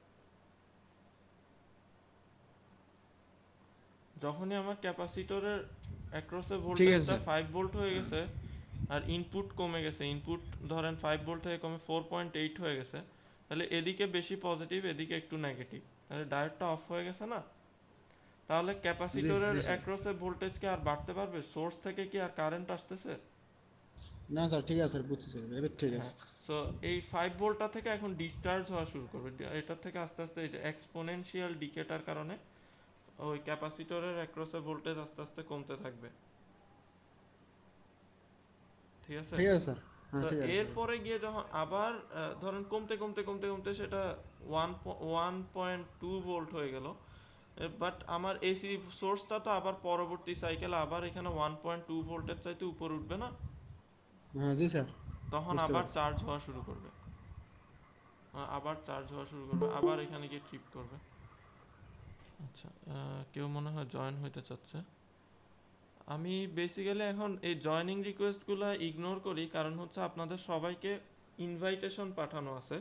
[SPEAKER 1] যখনই আমার ক্যাপাসিটরের অ্যাক্রসে
[SPEAKER 2] ঠিক আছে
[SPEAKER 1] ভোল্টেজটা
[SPEAKER 2] স্যার।
[SPEAKER 1] 5 ভোল্ট হয়ে গেছে আর ইনপুট কমে গেছে, ইনপুট ধরেন 5 ভোল্ট থেকে কমে 4.8 হয়ে গেছে, তাহলে এদিকে বেশি পজিটিভ, এদিকে একটু নেগেটিভ, তাহলে ডায়োডটা অফ হয়ে গেছে না? তাহলে
[SPEAKER 2] জি
[SPEAKER 1] ক্যাপাসিটরের
[SPEAKER 2] জি স্যার।
[SPEAKER 1] অ্যাক্রসে ভোল্টেজ কি আর বাড়তে পারবে? সোর্স থেকে কি আর কারেন্ট আসতেছে?
[SPEAKER 2] না স্যার ঠিক আছে স্যার, বুঝছি স্যার, এবার ঠিক আছে।
[SPEAKER 1] হ্যাঁ। সো এই 5 ভোল্টটা থেকে এখন ডিসচার্জ হওয়া শুরু করবে, এটার থেকে আস্তে আস্তে এই যে এক্সপোনেনশিয়াল ডিকেটার কারণে ওই ক্যাপাসিটরের অ্যাক্রসে ভোল্টেজ আস্তে আস্তে কমতে থাকবে। ঠিক আছে?
[SPEAKER 2] ঠিক আছে স্যার, হ্যাঁ
[SPEAKER 1] তো
[SPEAKER 2] ঠিক আছে স্যার।
[SPEAKER 1] এরপরে গিয়ে যখন আবার ধরেন কমতে কমতে কমতে কমতে সেটা 1.2 ভোল্ট হয়ে গেল, বাট আমার এসি সোর্সটা তো আবার পরবর্তী সাইকেলে আবার এখানে 1.2 ভোল্টের চাইতে উপর উঠবে না?
[SPEAKER 2] হ্যাঁ জি স্যার,
[SPEAKER 1] তখন
[SPEAKER 2] বুঝতে
[SPEAKER 1] আবার
[SPEAKER 2] পারছি।
[SPEAKER 1] চার্জ হওয়া শুরু করবে, আবার চার্জ হওয়া শুরু করবে, আবার এখানে গিয়ে ট্রিপ করবে। আচ্ছা, কেউ মনে হয় জয়েন হইতে চাচ্ছে। আমি বেসিক্যালি এখন এই জয়েনিং রিকোয়েস্টগুলো ইগনোর করি, কারণ হচ্ছে আপনাদের সবাইকে ইনভাইটেশন পাঠানো আছে।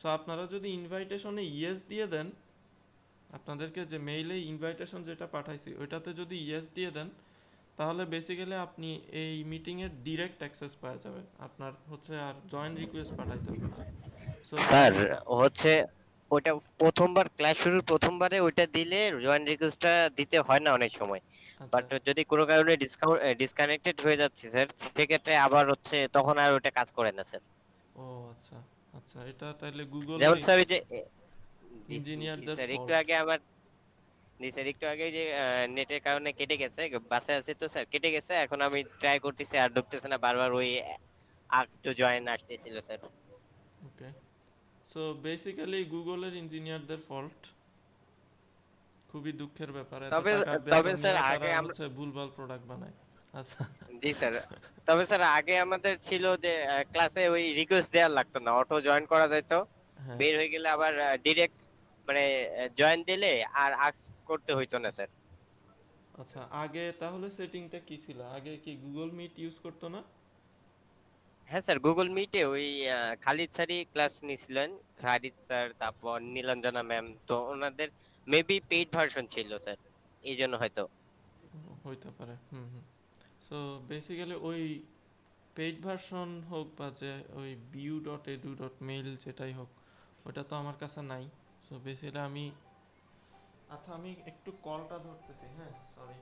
[SPEAKER 1] সো আপনারা যদি ইনভাইটেশনে ইয়েস দিয়ে দেন, আপনাদেরকে যে মেইলে ইনভাইটেশন যেটা পাঠাইছি ওইটাতে যদি ইয়েস দিয়ে দেন, তাহলে বেসিক্যালি আপনি এই মিটিংয়ের ডিরেক্ট অ্যাক্সেস পাওয়া যাবেন, আপনার হচ্ছে আর জয়েন রিকোয়েস্ট পাঠাইতে হবে না। সো
[SPEAKER 4] স্যার হচ্ছে ওইটা প্রথমবার ক্লাস শুরুর প্রথমবারে ওইটা দিলে জয়েন রিকোয়েস্টটা দিতে হয় না অনেক সময়,
[SPEAKER 1] আচ্ছা।
[SPEAKER 4] বাট যদি কোনো কারণে ডিসকানেক্টেড হয়ে যাচ্ছে স্যার, সেক্ষেত্রে আবার হচ্ছে তখন আর ওইটা কাজ করে না স্যার।
[SPEAKER 1] ও আচ্ছা আচ্ছা, এটা তাহলে গুগলের
[SPEAKER 4] যেমন স্যার ওই যে জি জি
[SPEAKER 1] ইঞ্জিনিয়ারদের
[SPEAKER 4] স্যার একটু
[SPEAKER 1] ফল্ট।
[SPEAKER 4] আগে আমার জি স্যার একটু আগে যে নেটের কারণে কেটে গেছে, বাসে আছি তো স্যার কেটে গেছে, এখন আমি ট্রাই করতেছি আর ঢুকতেছে না, বারবার ওই আস্ক টু জয়েন আসতেছিল স্যার।
[SPEAKER 1] ওকে, সো বেসিক্যালি গুগলের ইঞ্জিনিয়ারদের ফল্ট। খুবই দুঃখের ব্যাপার, এত
[SPEAKER 4] তবে
[SPEAKER 1] টাকা
[SPEAKER 4] তবে
[SPEAKER 1] বেতন
[SPEAKER 4] স্যার
[SPEAKER 1] নিয়ে তারা
[SPEAKER 4] আগে আমরা
[SPEAKER 1] হচ্ছে ভুলভাল প্রোডাক্ট বানায়। আচ্ছা।
[SPEAKER 4] জি স্যার, তবে স্যার আগে আমাদের ছিল যে ক্লাসে ওই রিকোয়েস্ট দেওয়ার লাগতো না, অটো জয়েন করা যেত,
[SPEAKER 1] হ্যাঁ।
[SPEAKER 4] বের হয়ে গেলে আবার ডিরেক্ট মানে জয়েন দিলে আর আস্ক করতে হইতো না স্যার।
[SPEAKER 1] আচ্ছা, আগে তাহলে সেটিংটা কি ছিল? আগে কি গুগল মিট ইউজ করতো না?
[SPEAKER 4] হ্যাঁ স্যার, গুগল মিটে ওই খালিদ স্যারই ক্লাস নিছিলেন, খালিদ স্যার তারপর নীলাঞ্জনা ম্যাম, তো ওনাদের মেবি পেইড ভার্সন ছিল স্যার, এই জন্য হয়তো।
[SPEAKER 1] হইতে পারে, হুম হুম। সো বেসিক্যালি ওই পেইড ভার্সন হোক বা যে ওই view.edu.mail যেটাই হোক, ওটা তো আমার কাছে নাই। সো বেসিক্যালি আমি, আচ্ছা আমি একটু কলটা ধরতেছি, হ্যাঁ সরি।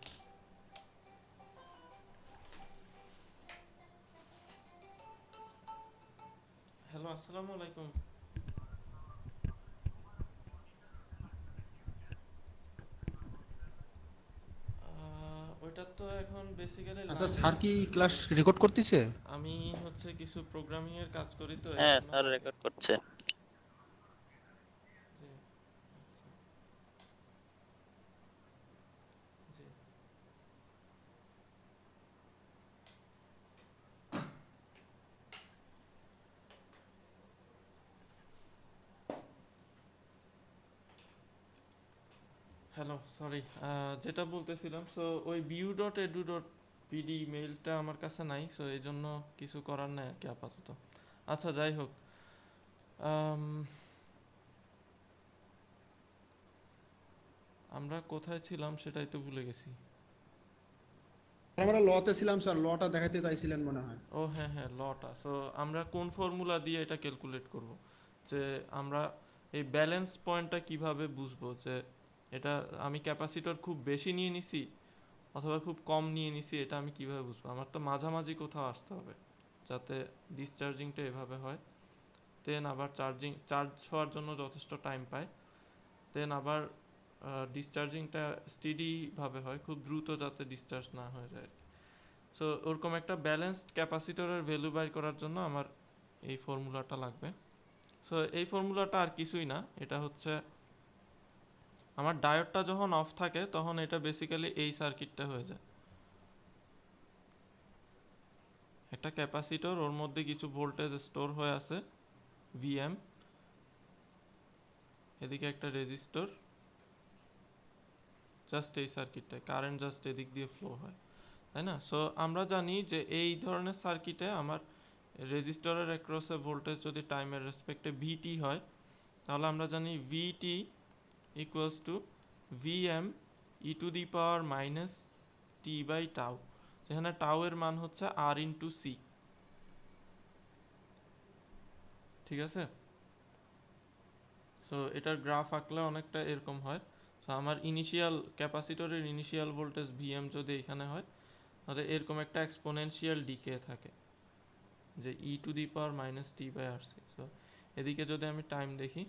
[SPEAKER 1] হ্যালো, আসসালামু আলাইকুম। ওইটা তো এখন বেসিক্যালি
[SPEAKER 2] আচ্ছা,
[SPEAKER 1] লাগে।
[SPEAKER 2] স্যার কি ক্লাস রেকর্ড করতেছে?
[SPEAKER 1] আমি হচ্ছে কিছু প্রোগ্রামিং এর কাজ করি, তো এই
[SPEAKER 7] হ্যাঁ
[SPEAKER 1] জন্য
[SPEAKER 7] স্যার
[SPEAKER 1] লাগে।
[SPEAKER 7] রেকর্ড করছে।
[SPEAKER 1] জি, আচ্ছা, জি। হ্যালো, সরি, যেটা বলতেছিলাম, সো ওই view.edu.pd মেইলটা আমার কাছে নাই, সো এই জন্য কিছু করার নাই আর কি আপাতত। আচ্ছা, যাই হোক, আম, আমরা কোথায় ছিলাম সেটাই তো ভুলে গেছি।
[SPEAKER 2] আমরা লতে ছিলাম স্যার, লটা দেখাতে চাইছিলেন মনে হয়।
[SPEAKER 1] ও হ্যাঁ হ্যাঁ, লটা। সো আমরা কোন ফর্মুলা দিয়ে এটা ক্যালকুলেট করব, যে আমরা এই ব্যালেন্স পয়েন্টটা কিভাবে বুঝবো, যে এটা আমি ক্যাপাসিটর খুব বেশি নিয়ে নিছি অথবা খুব কম নিয়ে নিছি, এটা আমি কিভাবে বুঝবো? আমার তো মাঝামাঝি কোথাও আসতে হবে যাতে ডিসচার্জিংটা এভাবে হয়, দেন আবার চার্জ হওয়ার জন্য যথেষ্ট টাইম পায়, দেন আবার ডিসচার্জিংটা স্টেডিভাবে হয়, খুব দ্রুত যাতে ডিসচার্জ না হয়ে যায়। সো ওরকম একটা ব্যালেন্সড ক্যাপাসিটরের ভ্যালু বাই করার জন্য আমার এই ফর্মুলাটা লাগবে। সো এই ফর্মুলাটা আর কিছুই না, এটা হচ্ছে আমার ডায়োডটা যখন অফ থাকে তখন এটা বেসিক্যালি এই সার্কিটটা হয়ে যায়। একটা ক্যাপাসিটর, ওর মধ্যে কিছু ভোল্টেজ স্টোর হয়ে আছে ভিএম, এদিকে একটা রেজিস্টর, জাস্ট এই সার্কিটটায় কারেন্ট জাস্ট এদিক দিয়ে ফ্লো হয়, তাই না? সো আমরা জানি যে এই ধরনের সার্কিটে আমার রেজিস্টরের অ্যাক্রসে ভোল্টেজ যদি টাইমের রেসপেক্টে ভিটি হয়, তাহলে আমরা জানি VT equals to VM E to the power minus T by tau, যেখানে টাউ এর মান হচ্ছে আর ইন্টু সি। ঠিক আছে? সো এটার গ্রাফ আঁকলে অনেকটা এরকম হয়। সো আমার ইনিশিয়াল ক্যাপাসিটরের ইনিশিয়াল ভোল্টেজ ভিএম যদি এখানে হয়, তাহলে এরকম একটা এক্সপোনেনশিয়াল ডিকে থাকে, যে E to the power minus T by R C. So এদিকে যদি আমি টাইম দেখি,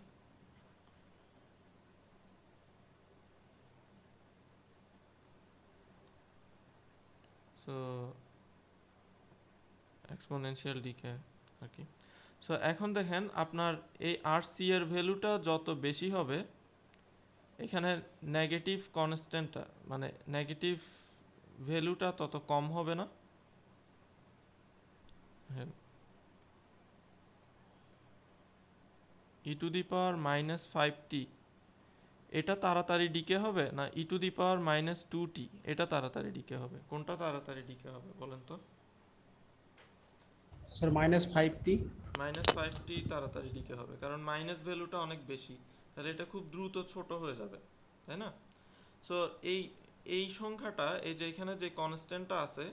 [SPEAKER 1] সো এক্সপোনেনশিয়াল ডিকে আর কি। সো এখন দেখেন আপনার এই আর সি এর ভ্যালুটা যত বেশি হবে, এখানে নেগেটিভ কনস্ট্যান্টটা মানে নেগেটিভ ভ্যালুটা তত কম হবে না? হ্যাঁ, E to the power minus five T এটা তাড়াতাড়ি ডিকে হবে, না E to the power minus two T এটা তাড়াতাড়ি ডিকে হবে? কোনটা তাড়াতাড়ি ডিকে হবে বলেন তো?
[SPEAKER 2] Sir -5t।
[SPEAKER 1] মাইনাস ফাইভ টি তাড়াতাড়ি ডিকে হবে, কারণ মাইনাস ভ্যালুটা অনেক বেশি, তাহলে এটা খুব দ্রুত ছোট হয়ে যাবে, তাই না? সো এই এই সংখ্যাটা, এই যে এখানে যে কনস্ট্যান্টটা আছে,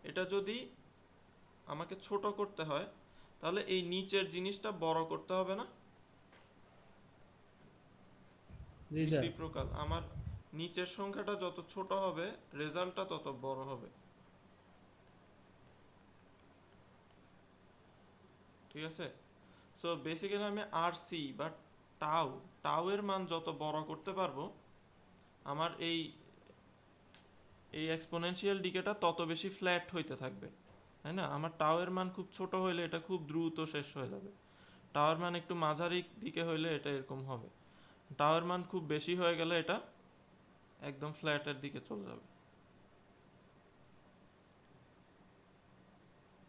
[SPEAKER 1] এটা যদি আমাকে ছোট করতে হয়, তাহলে এই নিচের জিনিসটা বড় করতে হবে না?
[SPEAKER 2] জি স্যার।
[SPEAKER 1] রেসিপ্রোকাল, আমার নিচের সংখ্যাটা যত ছোট হবে রেজাল্টটা তত বড় হবে। ঠিক আছে? সো বেসিক্যালি আমি আর সি বা টাউ টাউ এর মান যত বড় করতে পারবো, আমার এই এই এক্সপোনেনশিয়াল ডিকেটা তত বেশি ফ্ল্যাট হইতে থাকবে, তাই না? আমার টাও এর মান খুব ছোট হইলে এটা খুব দ্রুত শেষ হয়ে যাবে, টাও এর মান একটু মাঝারি দিকে হইলে এটা এরকম হবে, টাও এর মান খুব বেশি হয়ে গেলে এটা একদম ফ্ল্যাটের দিকে চলে যাবে।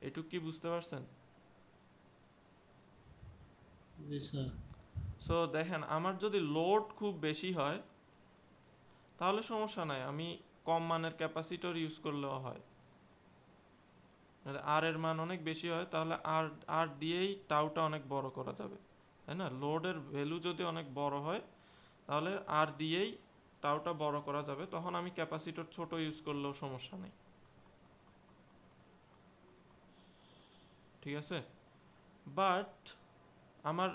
[SPEAKER 1] এটুক কি বুঝতে পারছেন?
[SPEAKER 5] জি স্যার।
[SPEAKER 1] সো দেখেন, আমার যদি লোড খুব বেশি হয় তাহলে সমস্যা নাই, আমি কম মানের ক্যাপাসিটর ইউজ করলেও হয়। আর এর মান অনেক বেশি হয় তাহলে আর আর দিয়েই টাউটা অনেক বড় করা যাবে, তাই না? লোডের ভ্যালু যদি অনেক বড় হয় তাহলে আর দিয়েই টাউটা বড় করা যাবে, তখন আমি ক্যাপাসিটর ছোট ইউজ করলেও সমস্যা নেই। ঠিক আছে? বাট আমার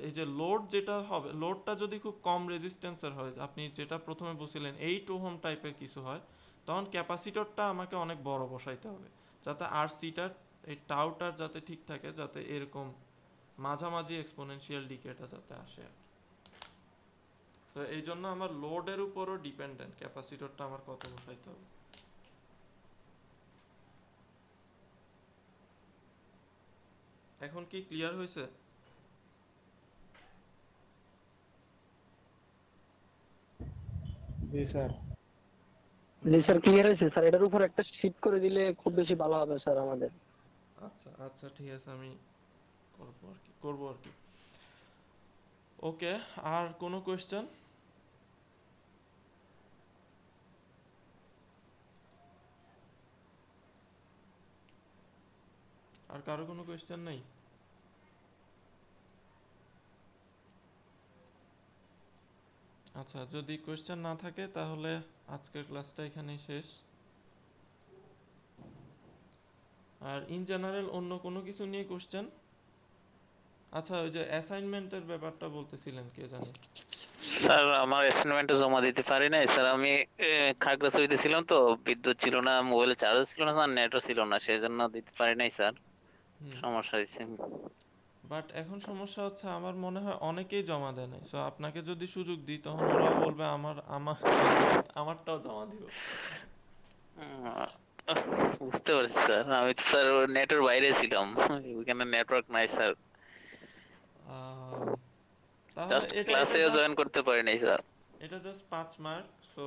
[SPEAKER 1] এই যে লোড যেটা হবে, লোডটা যদি খুব কম রেজিস্ট্যান্সের হয়, আপনি যেটা প্রথমে বলছিলেন 8 ওহম টাইপের কিছু হয়, তখন ক্যাপাসিটরটা আমাকে অনেক বড় বসাইতে হবে, যাতে আর সিটা এই টাউটার যাতে ঠিক থাকে, যাতে এরকম মাঝামাঝি এক্সপোনেনশিয়াল ডিকেটা যাতে আসে আর কি। তো এই জন্য আমার লোডের উপরও ডিপেন্ডেন্ট ক্যাপাসিটরটা আমার কত বসাইতে হবে। এখন কি ক্লিয়ার হয়েছে?
[SPEAKER 2] জি স্যার।
[SPEAKER 6] জি স্যার, ক্লিয়ার হয়েছে স্যার। এটার উপর একটা শিট করে দিলে খুব বেশি ভালো হবে স্যার আমাদের।
[SPEAKER 1] আচ্ছা আচ্ছা ঠিক আছে, আমি করবো আর কি। ওকে, আর কোনো কোয়েশ্চেন? আর কারো কোনো কোয়েশ্চেন নেই? আচ্ছা, যদি কোয়েশ্চেন না থাকে তাহলে আজকের ক্লাসটা এখানেই শেষ। আর ইন জেনারেল অন্য কোনো কিছু নিয়ে কোশ্চেন? আচ্ছা, ওই যে অ্যাসাইনমেন্টের ব্যাপারটা বলতেছিলেন, কে জানি।
[SPEAKER 7] স্যার আমার অ্যাসাইনমেন্টটা জমা দিতে পারি নাই স্যার। আমি খাগড়াছড়িতে ছিলাম তো, বিদ্যুৎ ছিল না, মোবাইলে চার্জ ছিল না স্যার, নেটও ছিল না, সেই জন্য দিতে পারি নাই স্যার। সমস্যা হয়েছে।
[SPEAKER 1] বাট এখন সমস্যা হচ্ছে আমার মনে হয় অনেকেই জমা দেয় নাই। সো আপনাকে যদি সুযোগ দিই তখন ওরাও বলবে আমারটাও জমা দিব।
[SPEAKER 7] বুঝতে পারছি স্যার, আমি তো স্যার নেটের বাইরে ছিলাম, ওইখানে নেটওয়ার্ক নাই স্যার।
[SPEAKER 1] তাহলে
[SPEAKER 7] জাস্ট
[SPEAKER 1] এটা
[SPEAKER 7] ক্লাসেও জয়েন করতে পারি নাই স্যার।
[SPEAKER 1] এটা just 5 mark, so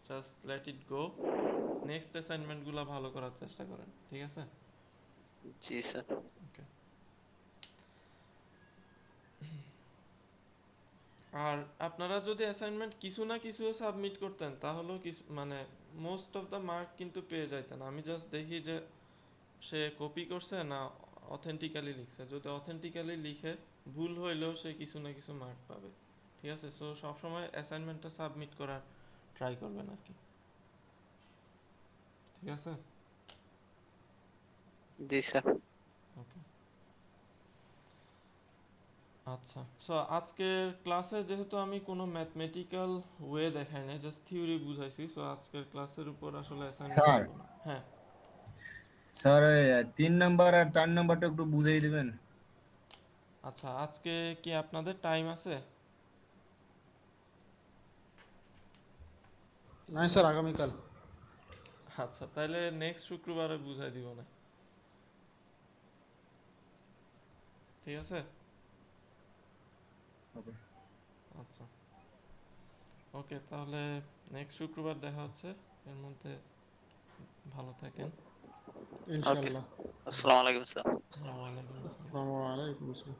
[SPEAKER 1] just let it go. Next অ্যাসাইনমেন্টগুলো ভালো করার চেষ্টা করেন, ঠিক আছে?
[SPEAKER 7] জি স্যার।
[SPEAKER 1] ওকে। আর আপনারা যদি অ্যাসাইনমেন্ট কিছু না কিছু সাবমিট করতেন তাহলেও কিছু মানে মোস্ট অফ দ্য মার্ক কিন্তু পেয়ে যাইতেন। আমি জাস্ট দেখি যে সে কপি করছে না অথেন্টিক্যালি লিখছে। যদি অথেন্টিক্যালি লিখে ভুল হইলেও সে কিছু না কিছু মার্ক পাবে, ঠিক আছে? সো সবসময় অ্যাসাইনমেন্টটা সাবমিট করার ট্রাই করবেন আর কি, ঠিক আছে?
[SPEAKER 7] জি স্যার।
[SPEAKER 1] ওকে, আচ্ছা। সো আজকের ক্লাসে যেহেতু আমি কোনো ম্যাথমেটিক্যাল ওয়ে দেখাই নাই, জাস্ট থিওরি বুঝাইছি, সো আজকের ক্লাসের উপর আসলে অ্যাসাইনমেন্ট
[SPEAKER 3] স্যার
[SPEAKER 1] দিব না। হ্যাঁ
[SPEAKER 3] স্যার 3 নাম্বার আর 4 নাম্বারটা একটু বুঝিয়ে দিবেন।
[SPEAKER 1] আচ্ছা, আজকে কি আপনাদের টাইম আছে?
[SPEAKER 2] নাই স্যার, আগামীকাল।
[SPEAKER 1] আচ্ছা, তাহলে নেক্সট শুক্রবারে বুঝাই দিব না, ঠিক আছে?
[SPEAKER 3] ওকে।
[SPEAKER 1] আচ্ছা ওকে, তাহলে নেক্সট শুক্রবার দেখা হচ্ছে। এর মধ্যে ভালো থাকেন।
[SPEAKER 7] ওকে,
[SPEAKER 2] ইনশাআল্লাহ।
[SPEAKER 7] আসসালামু আলাইকুম স্যার।
[SPEAKER 1] ওয়ালাইকুম আসসালাম।
[SPEAKER 2] আসসালামু আলাইকুম আসসালাম।